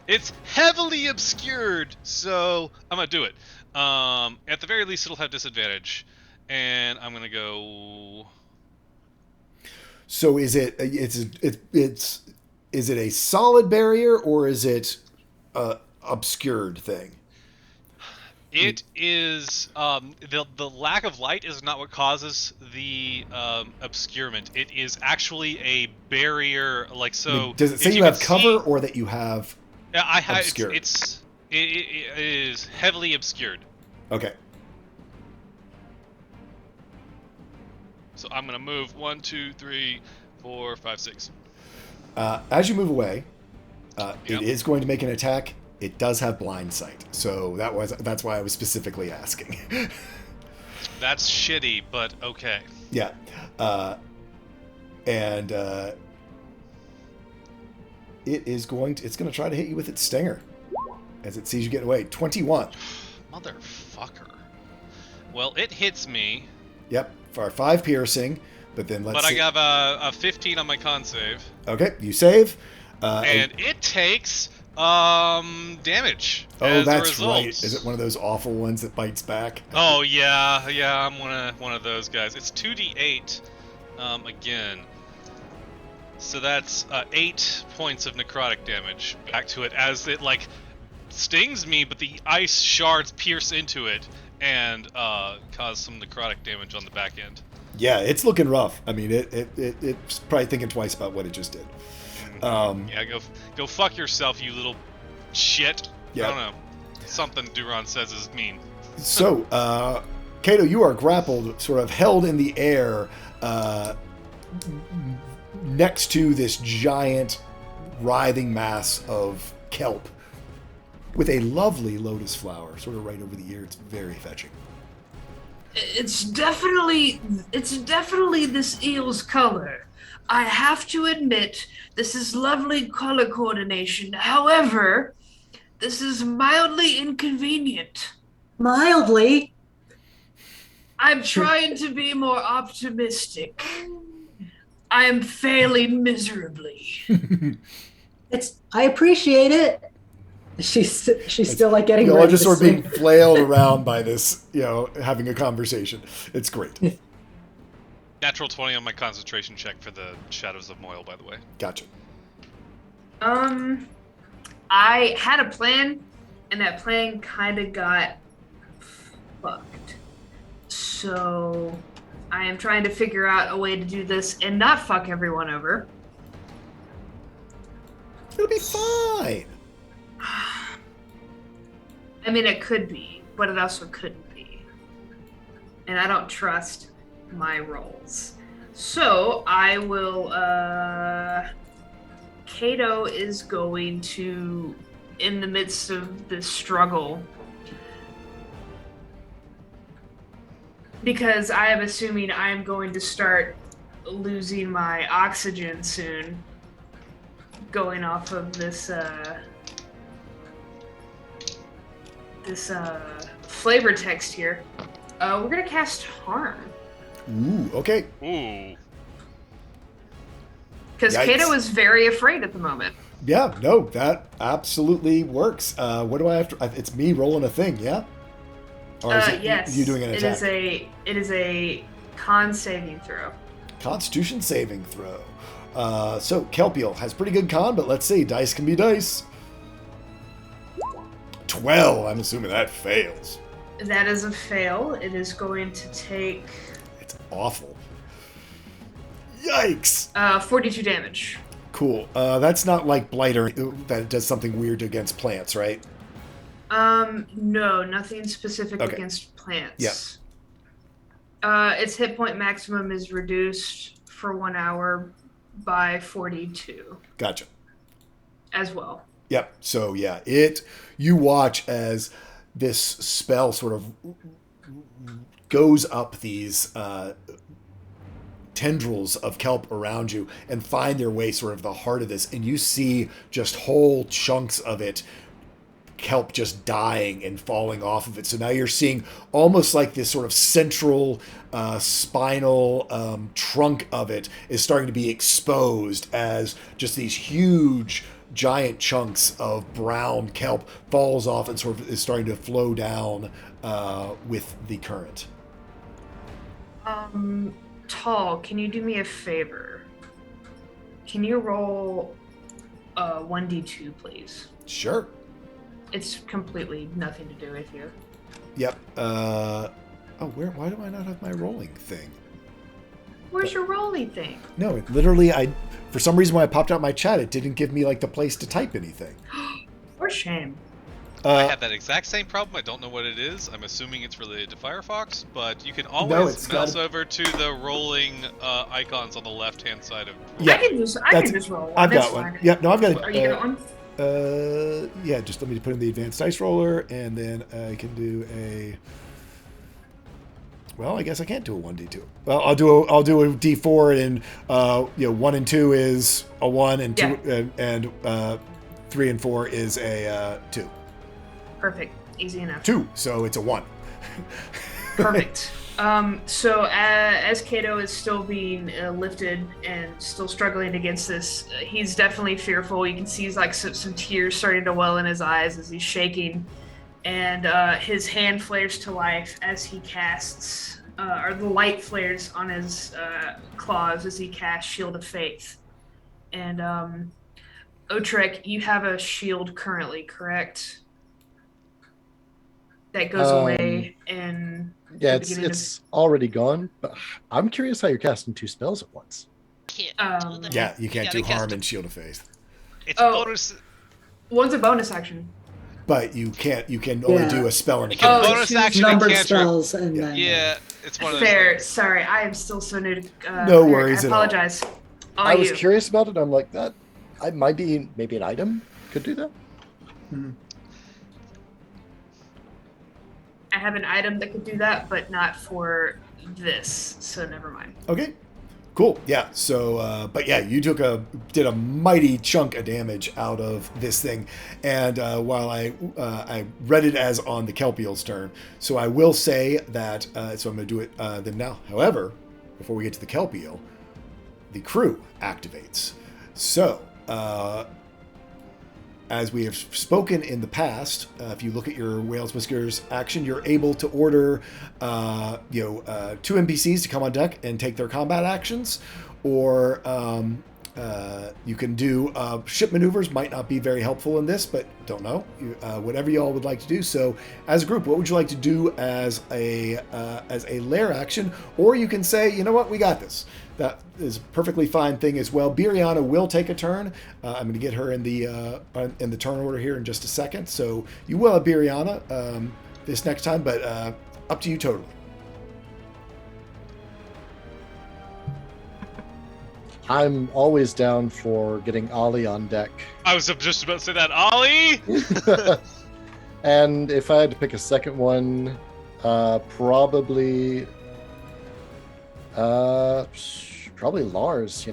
It's heavily obscured, so I'm gonna do it. At the very least, it'll have disadvantage, and I'm gonna go. So is it is it a solid barrier or is it a obscured thing? It is the lack of light is not what causes the obscurement. It is actually a barrier, like so. Does it say you have cover or that you have? Yeah, I have. Obscured? It's It is heavily obscured. Okay. So I'm gonna move 1, 2, 3, 4, 5, 6. As you move away, Yep. it is going to make an attack. It does have blind sight, so that's why I was specifically asking. That's shitty, but okay. Yeah. And it's going to try to hit you with its stinger as it sees you get away. 21. Motherfucker. Well, it hits me. Yep, for 5 piercing, but then let's But see. I have a 15 on my con save. Okay, you save. And it takes damage. Oh, as a that's result. right. Is it one of those awful ones that bites back? Oh yeah, I'm one of those guys. It's 2d8 again. So that's 8 points of necrotic damage back to it as it like stings me, but the ice shards pierce into it and cause some necrotic damage on the back end. Yeah, it's looking rough. I mean, it's probably thinking twice about what it just did. Yeah, go fuck yourself, you little shit. Yeah. I don't know. Something Duron says is mean. So, Cato, you are grappled, sort of held in the air next to this giant, writhing mass of kelp with a lovely lotus flower sort of right over the ear. It's very fetching. It's definitely this eel's color. I have to admit, this is lovely color coordination. However, this is mildly inconvenient. Mildly. I'm trying to be more optimistic. I am failing miserably. I appreciate it. She's still like getting You're ready all just to sort of being sing. flailed around by this, having a conversation. It's great. Natural 20 on my concentration check for the Shadows of Moyle, by the way. Gotcha. I had a plan, and that plan kind of got fucked. So I am trying to figure out a way to do this and not fuck everyone over. It'll be fine. I mean, it could be, but it also couldn't be. And I don't trust my rolls. So I will, Cato is going to, in the midst of this struggle, because I am assuming I'm going to start losing my oxygen soon, going off of this flavor text here. We're gonna cast Harm. Ooh, okay. Ooh. Because Yikes. Cato is very afraid at the moment. Yeah, no, that absolutely works. What do I have to... It's me rolling a thing, yeah? Or is it Yes. you doing an attack? It is a con saving throw. Constitution saving throw. So, Kelpiel has pretty good con, but let's see. Dice can be dice. 12. I'm assuming that fails. That is a fail. It is going to take It's awful. Yikes! 42 damage. Cool. That's not like Blighter that does something weird against plants, right? No, nothing specific Okay. against plants. Yeah. Its hit point maximum is reduced for 1 hour by 42 Gotcha. as well. Yep. So yeah, you watch as this spell sort of goes up these tendrils of kelp around you and find their way sort of the heart of this, and you see just whole chunks of it, kelp just dying and falling off of it. So now you're seeing almost like this sort of central spinal trunk of it is starting to be exposed as just these huge giant chunks of brown kelp falls off and sort of is starting to flow down with the current. Tall, can you do me a favor? Can you roll 1d2, please? Sure. It's completely nothing to do with you. Yep. Why do I not have my rolling thing? Where's your rolling thing? No, it literally, for some reason when I popped out my chat, it didn't give me like the place to type anything. For shame. I had that exact same problem. I don't know what it is. I'm assuming it's related to Firefox, but you can it's always got mouse to- over to the rolling icons on the left-hand side of. Yeah, I can just roll one. I've That's got one. fine. Yep, no, I've got it. Are you got one? Yeah, just let me put in the advanced dice roller, and then I can do a. Well, I guess I can't do a 1d2. Well, I'll do a d4, and 1 and 2 is a 1, and 2 and 3 and 4 is a 2. Perfect. Easy enough. 2, so it's a 1. Perfect. So as Cato is still being lifted and still struggling against this, he's definitely fearful. You can see he's like some tears starting to well in his eyes as he's shaking, and his hand flares to life as he casts, or the light flares on his claws as he casts Shield of Faith. And Otrek, you have a shield currently, correct? That goes away and. Yeah, it's already gone, but I'm curious how you're casting 2 spells at once. Can't do that. Yeah, you can't gotta do harm cast in Shield of Faith, It's Oh. bonus. One's a bonus action. but you can't. You can only Yeah. do a spell and a You can cantrip. bonus Two action and numbered cantrip. spells and then Yeah, it's one of those. Fair. things. Sorry, I am still so new to. No cleric. worries I at all. apologize. All I was you. curious about it. I'm like, that I might be maybe an item could do that. I have an item that could do that, but not for this. So never mind. Okay, cool. Yeah. So, but yeah, you did a mighty chunk of damage out of this thing, and while I read it as on the Kelpiel's turn, so I will say that. So I'm going to do it then now. However, before we get to the Kelpiel, the crew activates. So. As we have spoken in the past, if you look at your Whale's Whiskers action, you're able to order, 2 NPCs to come on deck and take their combat actions, or you can do ship maneuvers. Might not be very helpful in this, but don't know. Whatever you all would like to do. So, as a group, what would you like to do as a lair action? Or you can say, you know what, we got this. That is a perfectly fine thing as well. Biriana will take a turn. I'm going to get her in the turn order here in just a second. So you will have Biriana this next time, but up to you totally. I'm always down for getting Ollie on deck. I was just about to say that, Ollie. And if I had to pick a second one, probably Lars.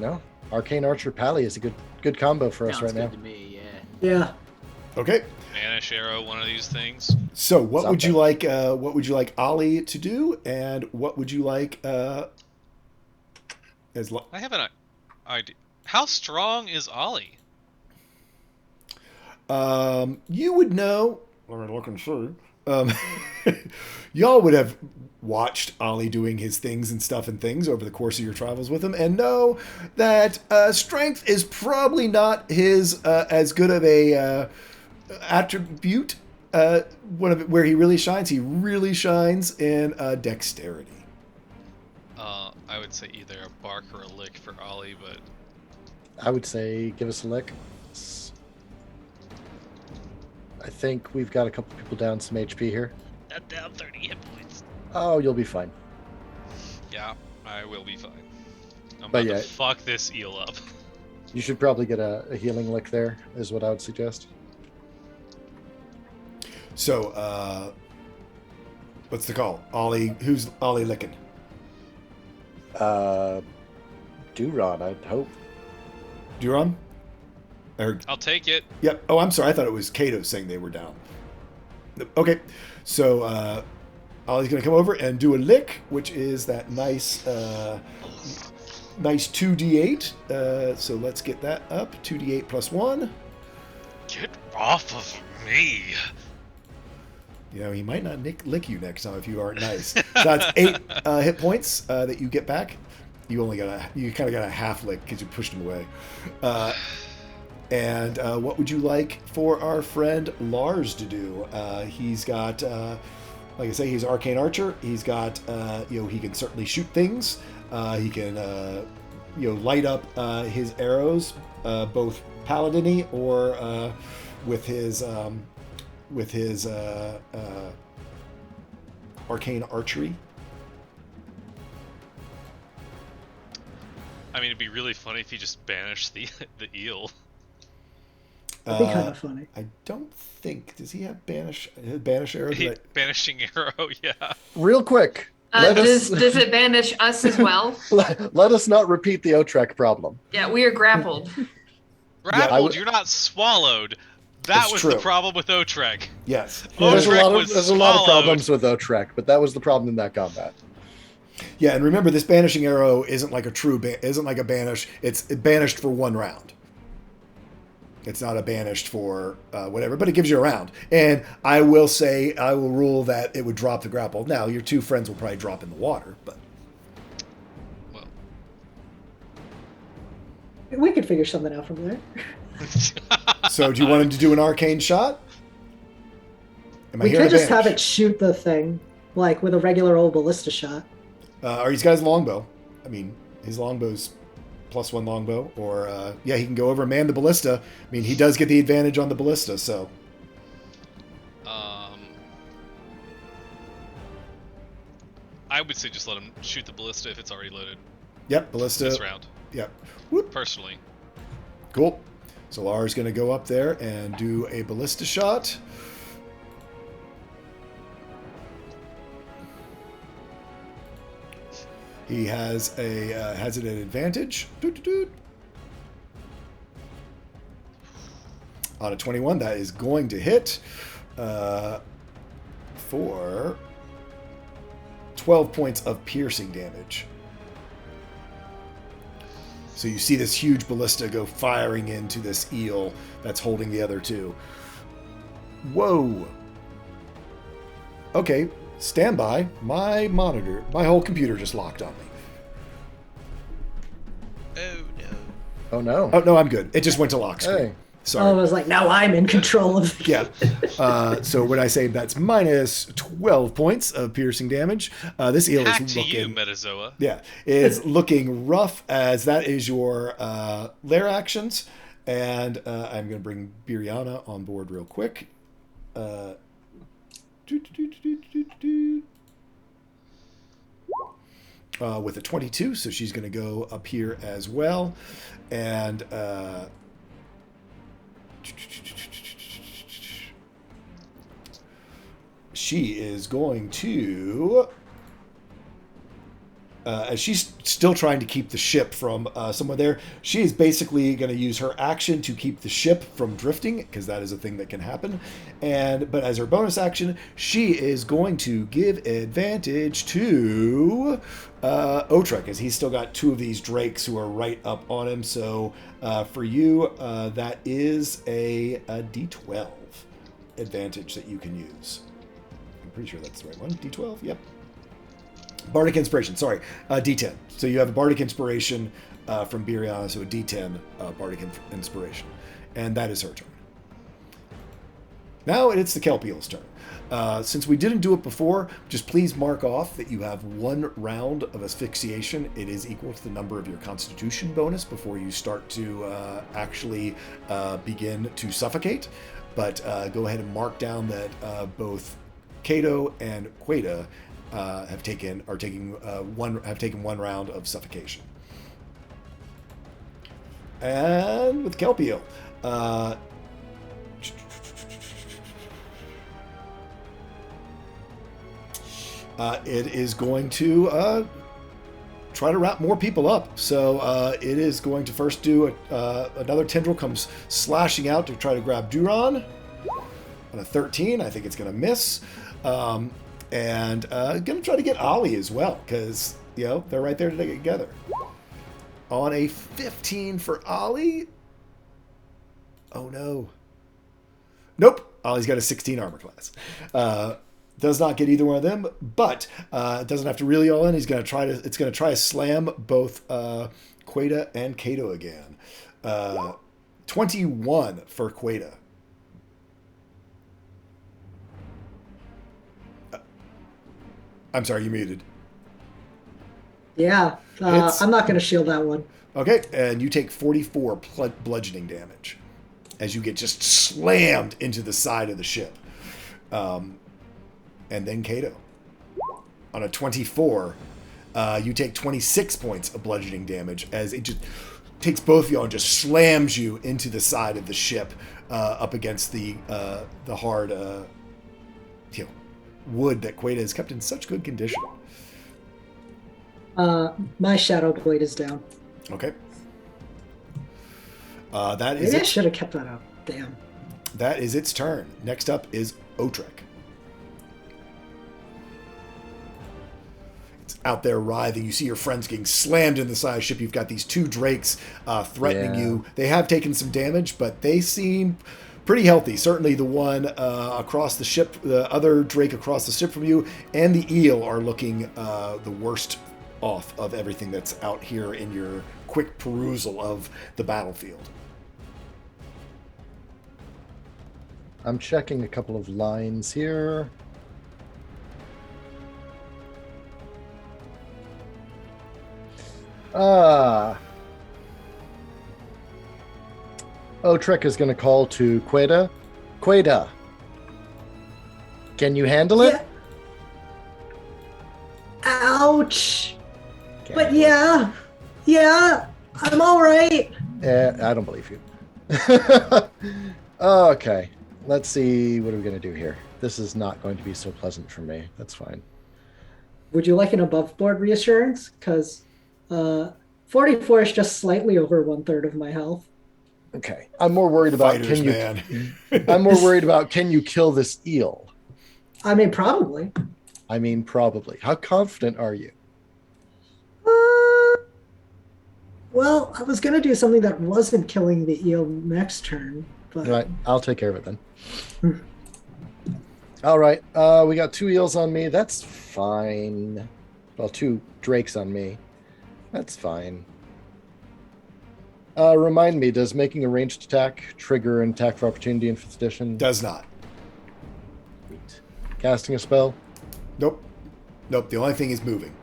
Arcane Archer Pally is a good combo for us Sounds right good now. to me, yeah. yeah. Okay. Banish arrow, one of these things. So what Stop would you that. like? What would you like Ollie to do, and what would you like as? I have an idea. How strong is Ollie? You would know. Let me look and see. Y'all would have watched Ollie doing his things and stuff and things over the course of your travels with him, and know that strength is probably not his as good of a attribute. Where he really shines. He really shines in dexterity. I would say either a bark or a lick for Ollie, but I would say give us a lick. I think we've got a couple people down some HP here. I'm down 30 hit points. Oh, you'll be fine. Yeah, I will be fine. I'm But about yeah. to fuck this eel up. You should probably get a healing lick there, is what I would suggest. So, what's the call? Ollie, who's Ollie licking? Duron, I'd hope. Duron? I'll take it. Yep. Oh, I'm sorry. I thought it was Cato saying they were down. Okay. So, Ollie's going to come over and do a lick, which is that nice 2d8. So let's get that up. 2d8 plus 1. Get off of me. He might not lick you next time if you aren't nice. So that's 8 hit points that you get back. You kind of got a half lick because you pushed him away. And what would you like for our friend Lars to do? He's got, like I say, he's Arcane Archer. He's got, he can certainly shoot things. He can, light up his arrows, both paladin-y or with his with his arcane archery. I mean, it'd be really funny if he just banished the eel. That'd be kind of funny. I don't think, does he have banish arrow? Banishing arrow, yeah. Real quick. Does it banish us as well? Let us not repeat the Otrek problem. Yeah, we are grappled. Grappled, you're not swallowed. That That's was true. the problem with Otrek. Yes. There's a Otrek lot was of problems swallowed. with Otrek, but that was the problem in that combat. Yeah, and remember, this banishing arrow isn't like a isn't like a banish. It's banished for 1 round. It's not a banished for whatever, but it gives you a round. And I will rule that it would drop the grapple. Now, your 2 friends will probably drop in the water, but Well, We could figure something out from there. so do you want him to do an arcane shot? Am I We hearing could a just have banish? it shoot the thing, like with a regular old ballista shot. Or he's got his longbow. I mean, his longbow's +1 longbow. Or, he can go over and man the ballista. I mean, he does get the advantage on the ballista, so. I would say just let him shoot the ballista if it's already loaded Yep, ballista. this round. Yep. Whoop. Personally. Cool. So Lara's going to go up there and do a ballista shot. He has it at advantage. Doot. On a 21, that is going to hit for 12 points of piercing damage. So you see this huge ballista go firing into this eel that's holding the other 2. Whoa. Okay, stand by. My whole computer just locked on me. Oh no. Oh no. Oh, no, I'm good. It just went to lock screen. Hey. Sorry. Oh, I was like, now I'm in control of the Yeah. So when I say that's minus 12 points of piercing damage, this eel Back is to you, looking... Metazoa. Yeah, is looking rough, as that is your lair actions. And I'm going to bring Biriana on board real quick. With a 22, so she's going to go up here as well. And she is going to... as she's still trying to keep the ship from somewhere there, she is basically going to use her action to keep the ship from drifting, because that is a thing that can happen. But as her bonus action, she is going to give advantage to Otrek, as he's still got 2 of these drakes who are right up on him. So for you, that is a D12 advantage that you can use. I'm pretty sure that's the right one. D12, yep. Bardic Inspiration, sorry, D10. So you have a Bardic Inspiration from Biriana, so a D10 Bardic Inspiration. And that is her turn. Now it's the Kelp Eel's turn. Since we didn't do it before, just please mark off that you have 1 round of asphyxiation. It is equal to the number of your Constitution bonus before you start to actually begin to suffocate. But go ahead and mark down that both Cato and Queta have taken 1 round of suffocation. And with Kelp Eel, it is going to try to wrap more people up. So it is going to first do another tendril comes slashing out to try to grab Duron. On a 13, I think it's going to miss. And going to try to get Ollie as well, because, they're right there together. On a 15 for Ollie. Oh, no. Nope. Ollie's got a 16 armor class. Does not get either one of them, but doesn't have to really all in. It's going to try to slam both Queta and Cato again. 21 for Queta. I'm sorry, you muted. Yeah, I'm not going to shield that one. Okay, and you take 44 bludgeoning damage as you get just slammed into the side of the ship. And then Cato. On a 24, you take 26 points of bludgeoning damage as it just takes both of y'all and just slams you into the side of the ship up against the hard wood that Queta has kept in such good condition. My shadow blade is down. Okay. That is Maybe I should have kept that up. Damn. That is its turn. Next up is Otrek. It's out there writhing. You see your friends getting slammed in the side of the ship. You've got these two drakes threatening you. They have taken some damage, but they seem pretty healthy. Certainly the one across the ship, the other drake across the ship from you, and the eel are looking the worst off of everything that's out here in your quick perusal of the battlefield. I'm checking a couple of lines here. Otrek is going to call to Queta. Queta, can you handle it? Yeah. Ouch. But yeah, I'm all right. I don't believe you. Okay, let's see. What are we going to do here? This is not going to be so pleasant for me. That's fine. Would you like an above board reassurance? Because 44 is just slightly over 1/3 of my health. Okay, I'm more worried about Fighters, man. I'm more worried about can you kill this eel? I mean, probably. How confident are you? Well, I was gonna do something that wasn't killing the eel next turn, but All right, I'll take care of it then. All right, we got 2 eels on me. That's fine. Well, 2 drakes on me. That's fine. Remind me, does making a ranged attack trigger an attack for opportunity in 5th edition? Does not. Sweet. Casting a spell? Nope. The only thing is moving.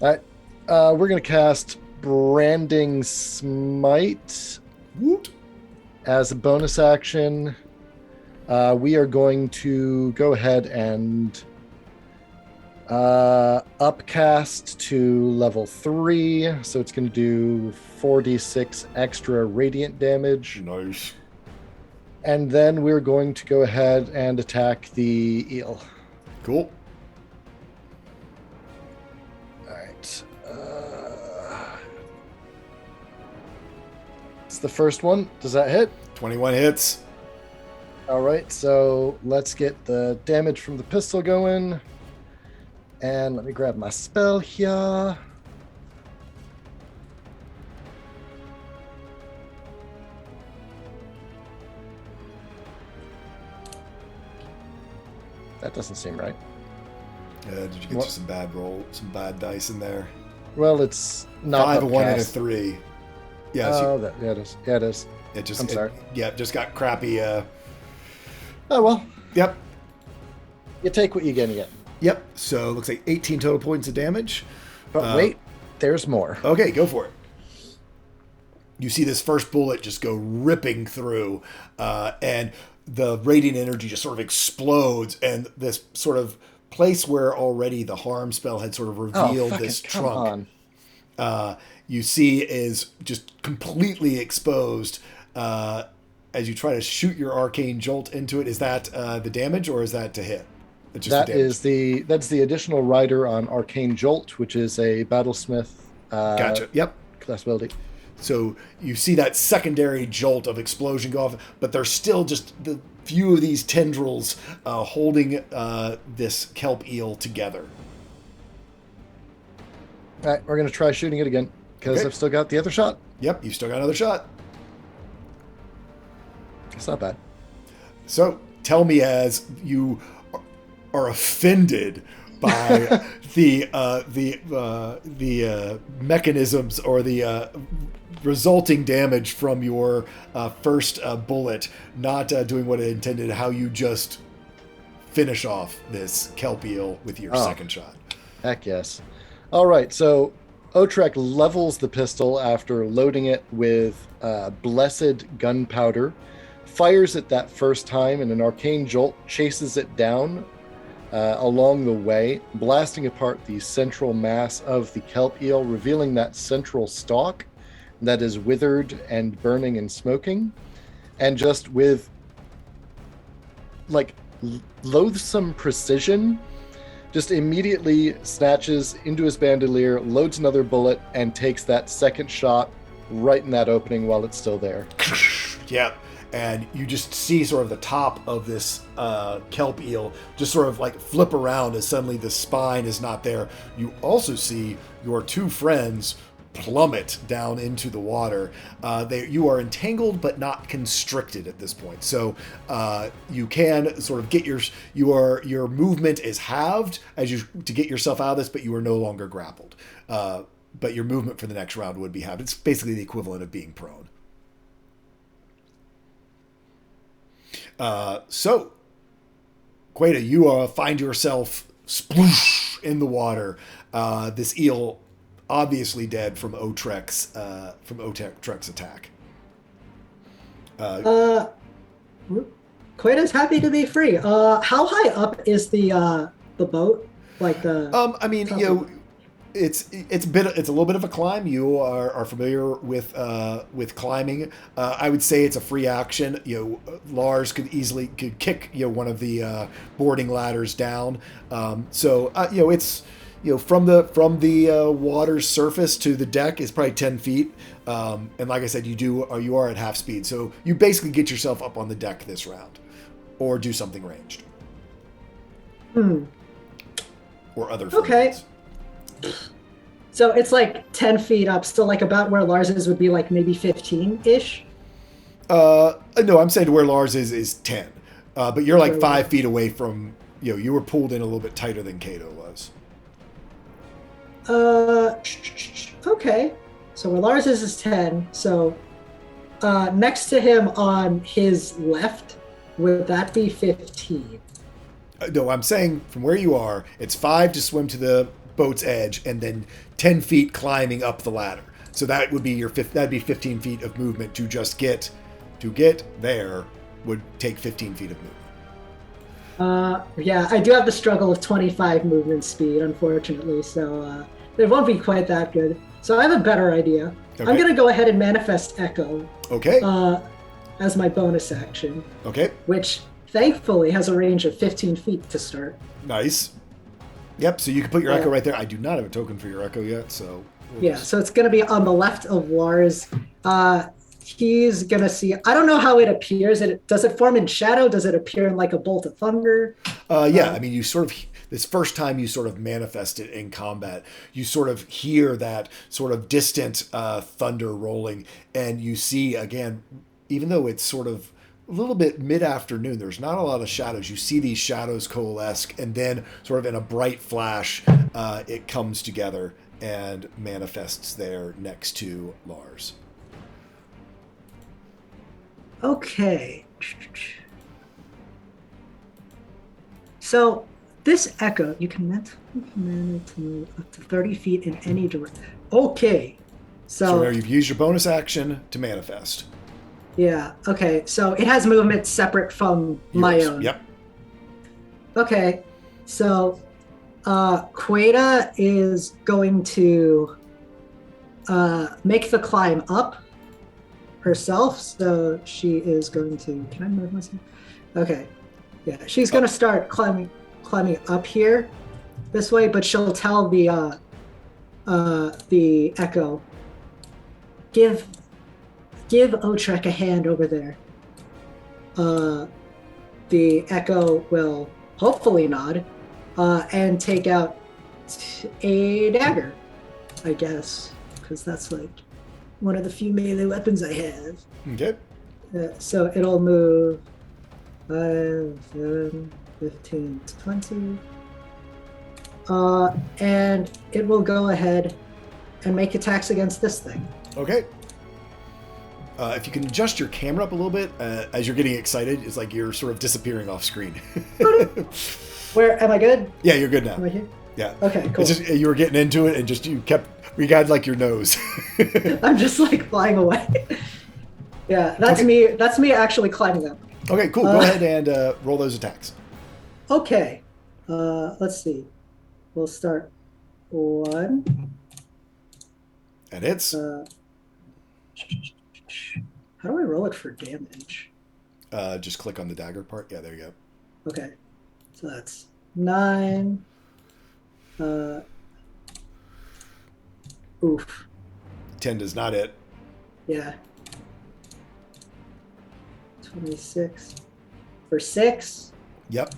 All right. We're going to cast Branding Smite Woot. as a bonus action. We are going to go ahead and upcast to level 3. So it's going to do 4d6 extra radiant damage. Nice. And then we're going to go ahead and attack the eel. Cool. All right. It's the first one. Does that hit? 21 hits. All right. So let's get the damage from the pistol going. And let me grab my spell here. That doesn't seem right. Did you get some bad dice in there? Well, it's not 5, a 1, and a upcast. 3. Yeah. Oh, yeah, it is. Yeah, it is. It just. I'm sorry. Just got crappy. Oh well. Yep. You take what you're gonna get. Yep. So it looks like 18 total points of damage. But wait, there's more. Okay, go for it. You see this first bullet just go ripping through, and the radiant energy just sort of explodes, and this sort of place where already the harm spell had sort of revealed this trunk, you see is just completely exposed as you try to shoot your arcane jolt into it. Is that the damage, or is that to hit? That's the additional rider on Arcane Jolt, which is a Battlesmith Gotcha. Yep. class ability. So you see that secondary jolt of explosion go off, but there's still just the few of these tendrils holding this kelp eel together. All right, we're going to try shooting it again because Okay. I've still got the other shot. Yep, you've still got another shot. It's not bad. So tell me, as you are offended by the mechanisms or the resulting damage from your first bullet not doing what it intended, how you just finish off this kelp eel with your second shot. Heck yes. All right, so Otrek levels the pistol after loading it with blessed gunpowder, fires it that first time, and an arcane jolt chases it down along the way, blasting apart the central mass of the kelp eel, revealing that central stalk that is withered and burning and smoking. And just with like loathsome precision, just immediately snatches into his bandolier, loads another bullet, and takes that second shot right in that opening while it's still there. Yeah. And you just see sort of the top of this kelp eel just sort of like flip around as suddenly the spine is not there. You also see your two friends plummet down into the water. You are entangled but not constricted at this point. So you can sort of get your movement is halved to get yourself out of this, but you are no longer grappled. But your movement for the next round would be halved. It's basically the equivalent of being prone. So, Queta, you find yourself sploosh in the water. This eel, obviously dead from Otrek's attack. Queta's happy to be free. How high up is the boat? Like the I mean, you know, it's a little bit of a climb. You are familiar with climbing. I would say it's a free action. You know, Lars could kick one of the boarding ladders down. So you know, it's from the water's surface to the deck is probably 10 feet. And like I said, you are at half speed. So you basically get yourself up on the deck this round, or do something ranged. Or other. Okay. So it's like 10 feet up, still like about where Lars's would be, like maybe 15-ish? No, I'm saying where Lars is 10. But you're like 5 feet away from, you were pulled in a little bit tighter than Cato was. Okay. So where Lars's is 10, so next to him on his left, would that be 15? No, I'm saying from where you are, it's 5 to swim to the boat's edge, and then 10 feet climbing up the ladder. So that would be that'd be 15 feet of movement to just get there. Would take 15 feet of movement. Yeah, I do have the struggle of 25 movement speed, unfortunately. So it won't be quite that good. So I have a better idea. Okay. I'm gonna go ahead and manifest Echo. Okay. As my bonus action. Okay. Which thankfully has a range of 15 feet to start. Nice. Yep, so you can put your Echo right there. I do not have a token for your Echo yet, so... So it's going to be on the left of Lars. He's going to see... I don't know how it appears. Does it form in shadow? Does it appear in like a bolt of thunder? Yeah, I mean, you sort of... This first time you sort of manifest it in combat, you sort of hear that sort of distant thunder rolling, and you see, again, even though it's sort of a little bit mid-afternoon, there's not a lot of shadows. You see these shadows coalesce, and then sort of in a bright flash, it comes together and manifests there next to Lars. Okay. So this Echo, you can manage to move up to 30 feet in any direction. Okay. So you've used your bonus action to manifest. Yeah, okay, so it has movement separate from my own. Yep. Okay, so Queta is going to make the climb up herself, so she is going to... Can I move myself? Okay, yeah, she's going to start climbing up here this way, but she'll tell the Echo, give Otrek a hand over there. The Echo will hopefully nod and take out a dagger, I guess, because that's like one of the few melee weapons I have. Okay. So it'll move 5, 7, 15, 20. And it will go ahead and make attacks against this thing. Okay. If you can adjust your camera up a little bit, as you're getting excited, it's like you're sort of disappearing off screen. Where am I good? Yeah, you're good now. Am I here? Yeah. Okay, cool. It's just, you were getting into it, and just we got like your nose. I'm just like flying away. Yeah, that's Okay. me. That's me actually climbing up. Okay, cool. Go ahead and roll those attacks. Okay. Let's see. We'll start 1. And hits. How do I roll it for damage? Just click on the dagger part. Yeah, there you go. Okay. So that's 9. Oof. 10 does not hit. Yeah. 26 for 6. Yep.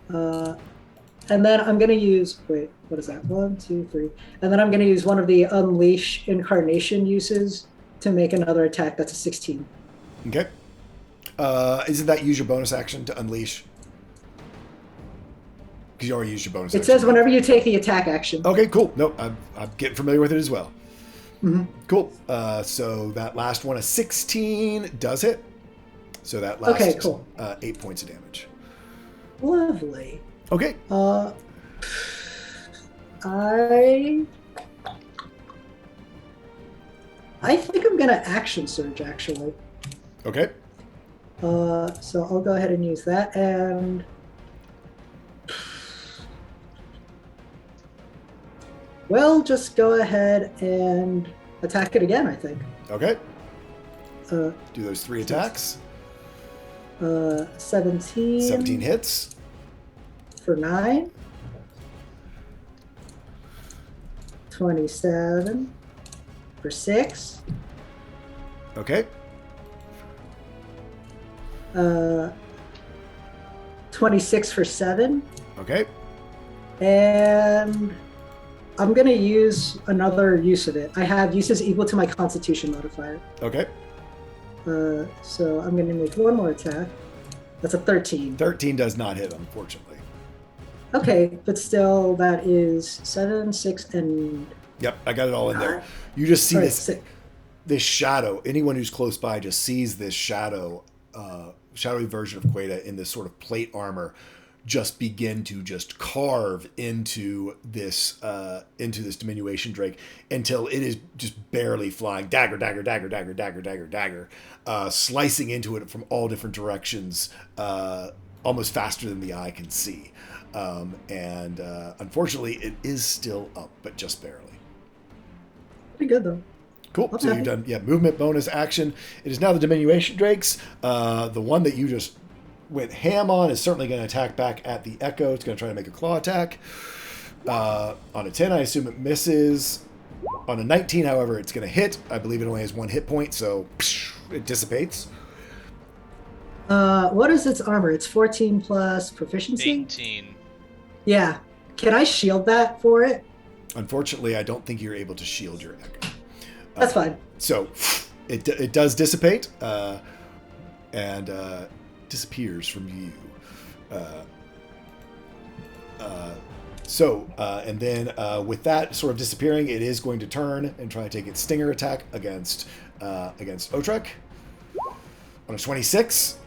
And then I'm going to use, wait, what is that? 1, 2, 3. And then I'm going to use one of the Unleash Incarnation uses to make another attack. That's a 16. Okay. Isn't that use your bonus action to unleash? Because you already used your bonus action. It says whenever you take the attack action. Okay, cool. No, I'm getting familiar with it as well. Mm-hmm. Cool. So that last one, a 16, does hit. So that lasts Okay, cool. 8 points of damage. Lovely. Okay. I think I'm gonna action surge actually. Okay. So I'll go ahead and use that, and we'll just go ahead and attack it again, I think. Okay. Uh, Do those 3 attacks. 17. 17 hits. For 9. 27 for 6. Okay. 26 for 7. Okay. And I'm going to use another use of it. I have uses equal to my Constitution modifier. Okay. So I'm going to make one more attack. That's a 13. 13 does not hit, unfortunately. Okay, but still, that is 7, 6, and... Yep, I got it all in there. You just see Sorry, this 6. this shadow. Anyone who's close by just sees this shadow, shadowy version of Queta in this sort of plate armor, just begin to just carve into this diminution drake until it is just barely flying, dagger, dagger, dagger, dagger, dagger, dagger, dagger, slicing into it from all different directions, almost faster than the eye can see. And unfortunately, it is still up, but just barely. Pretty good, though. Cool. Okay. So you've done, movement, bonus, action. It is now the diminution drakes. The one that you just went ham on is certainly going to attack back at the Echo. It's going to try to make a claw attack. On a 10, I assume it misses. On a 19, however, it's going to hit. I believe it only has 1 hit point, so it dissipates. What is its armor? It's 14 plus proficiency? 18. Yeah. Can I shield that for it? Unfortunately, I don't think you're able to shield your Echo. That's fine. So it does dissipate and disappears from view. And then with that sort of disappearing, it is going to turn and try to take its stinger attack against Otrek on a 26.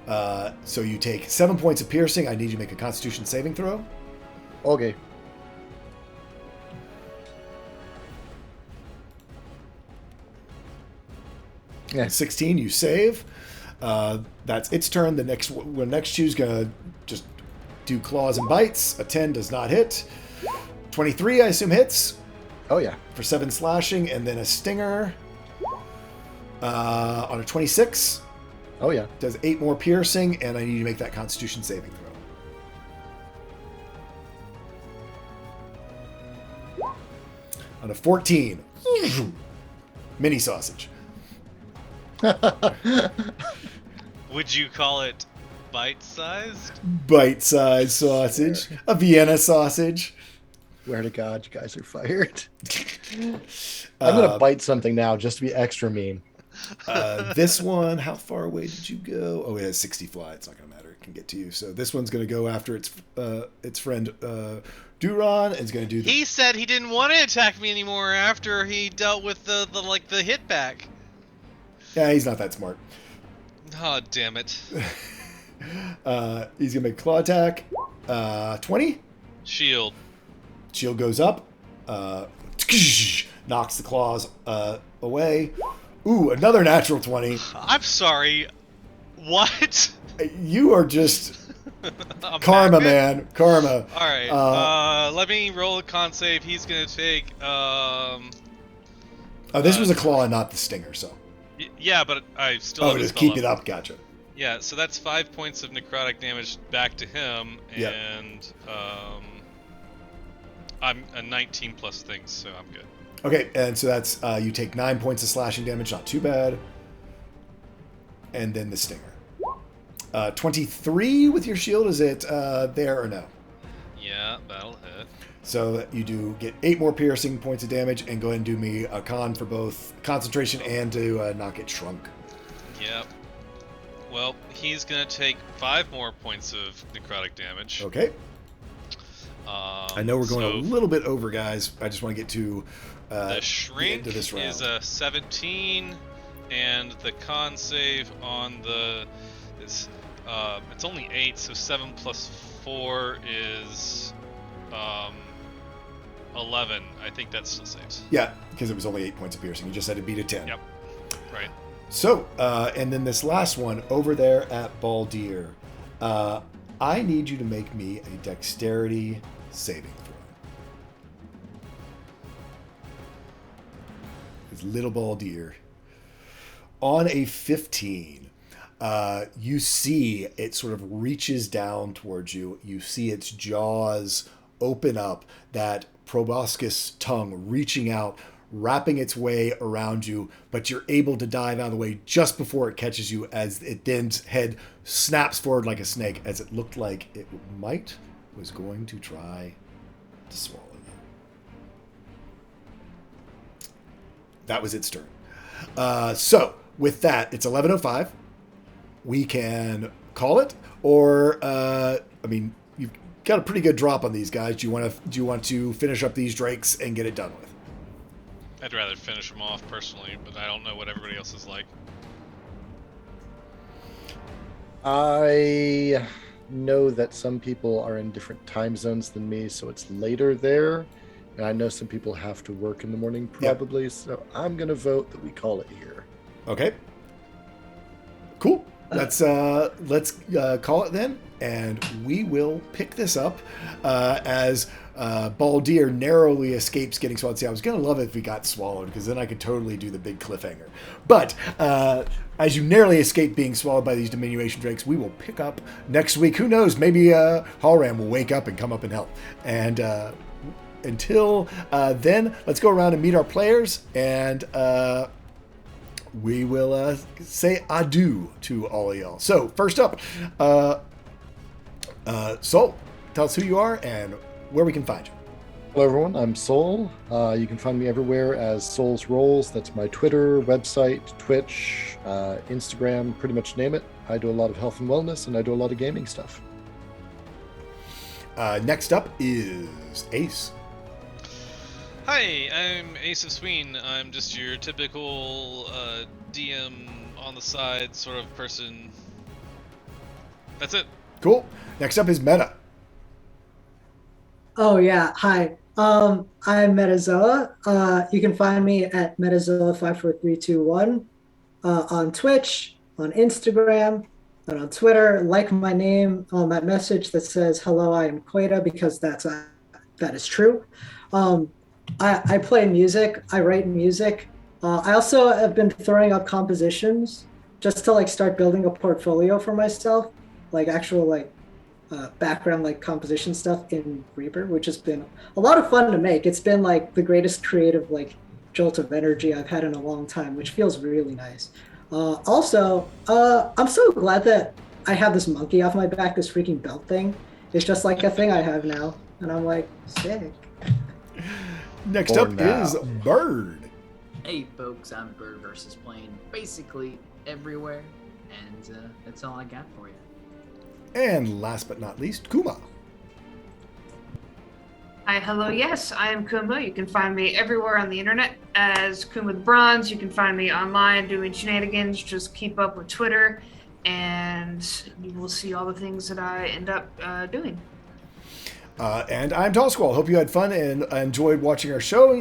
So you take 7 points of piercing. I need you to make a Constitution saving throw. Okay. Yeah. 16, you save. That's its turn. The next chew's gonna just do claws and bites. A 10 does not hit. 23, I assume, hits Oh yeah. for 7 slashing, and then a stinger on a 26 Oh yeah. does 8 more piercing, and I need you to make that Constitution saving throw. On a 14, mini sausage. Would you call it bite-sized? Bite-sized sausage. A Vienna sausage. Swear to God, you guys are fired. I'm gonna bite something now just to be extra mean. This one, how far away did you go? Oh, it has 60 fly. It's not going to matter. It can get to you. So this one's going to go after its friend Duron. It's going to do. He said he didn't want to attack me anymore after he dealt with the hit back. Yeah, he's not that smart. Oh, damn it. He's going to make a claw attack. 20. Shield. Shield goes up. Knocks the claws away. Ooh, another natural 20. I'm sorry. What? You are just A karma, magnet? man. Karma. All right. Let me roll a con save. He's gonna take. Oh, this was a claw and not the stinger, so. Yeah, but I still Oh, have a just spell keep up. it up. Gotcha. Yeah, so that's 5 points of necrotic damage back to him, Yep. and I'm a 19 plus things, so I'm good. Okay, and so that's you take 9 points of slashing damage, not too bad. And then the stinger. 23 with your shield, is it there or no? Yeah, that'll hit. So you do get 8 more piercing points of damage, and go ahead and do me a con for both concentration and to not get shrunk. Yep. Well, he's gonna take 5 more points of necrotic damage. Okay. I know we're going a little bit over, guys. I just want to get to the shrink into this round. is a 17, and the con save on the is it's only 8, so 7 plus 4 is 11. I think that still saves. Yeah, because it was only 8 points of piercing. You just had to beat a 10. Yep. Right. So, and then this last one over there at Baldir. I need you to make me a dexterity saving throw. It's little Baldir. On a 15, you see it sort of reaches down towards you. You see its jaws open up, that proboscis tongue reaching out, wrapping its way around you, but you're able to dive out of the way just before it catches you, as it then's head snaps forward like a snake, as it looked like it was going to try to swallow you. That was its turn. So with that, it's 11:05. We can call it, or I mean, you've got a pretty good drop on these guys. Do you want to finish up these drakes and get it done with? I'd rather finish them off personally, but I don't know what everybody else is like. I know that some people are in different time zones than me, so it's later there. And I know some people have to work in the morning probably, Yep. So I'm going to vote that we call it here. Okay. Cool. Let's call it then, and we will pick this up as Baldir narrowly escapes getting swallowed. See, I was going to love it if he got swallowed, because then I could totally do the big cliffhanger. But as you narrowly escape being swallowed by these diminution drakes, we will pick up next week. Who knows? Maybe Halram will wake up and come up and help. And until then, let's go around and meet our players, and we will say adieu to all of y'all. So, first up, Sol, tell us who you are and where we can find you. Hello, everyone. I'm Sol. You can find me everywhere as Sol's Rolls. That's my Twitter, website, Twitch, Instagram, pretty much name it. I do a lot of health and wellness, and I do a lot of gaming stuff. Next up is Ace. Hi, I'm Ace of Sween. I'm just your typical DM on the side sort of person. That's it. Cool. Next up is Meta. Oh yeah, hi. I'm Metazoa. You can find me at Metazoa54321 on Twitch, on Instagram, and on Twitter. Like my name on that message that says "Hello, I am Queta," because that is true. I play music. I write music. I also have been throwing up compositions just to start building a portfolio for myself, actual background composition stuff in Reaper, which has been a lot of fun to make. It's been the greatest creative jolt of energy I've had in a long time, which feels really nice. Also, I'm so glad that I have this monkey off my back. This freaking belt thing. It's just a thing I have now, and I'm sick. Next up is Bird. Hey folks, I'm Bird versus Plane, basically everywhere, and that's all I got for you. And last but not least, Kuma. Hi, hello, yes, I am Kuma. You can find me everywhere on the internet as Kuma the Bronze. You can find me online doing shenanigans. Just keep up with Twitter, and you will see all the things that I end up doing. And I'm Tall Squall. Hope you had fun and enjoyed watching our show.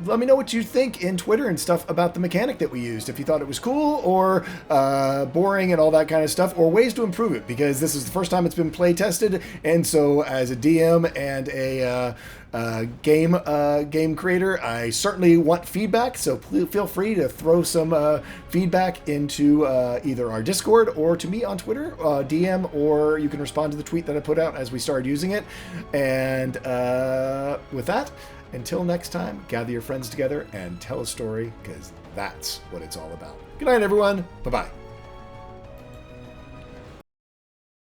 Let me know what you think in Twitter and stuff about the mechanic that we used. If you thought it was cool or boring and all that kind of stuff, or ways to improve it, because this is the first time it's been play tested. And so, as a DM and a game creator, I certainly want feedback. So feel free to throw some feedback into either our Discord or to me on Twitter, DM, or you can respond to the tweet that I put out as we started using it. And with that, until next time, gather your friends together and tell a story, because that's what it's all about. Good night, everyone. Bye-bye.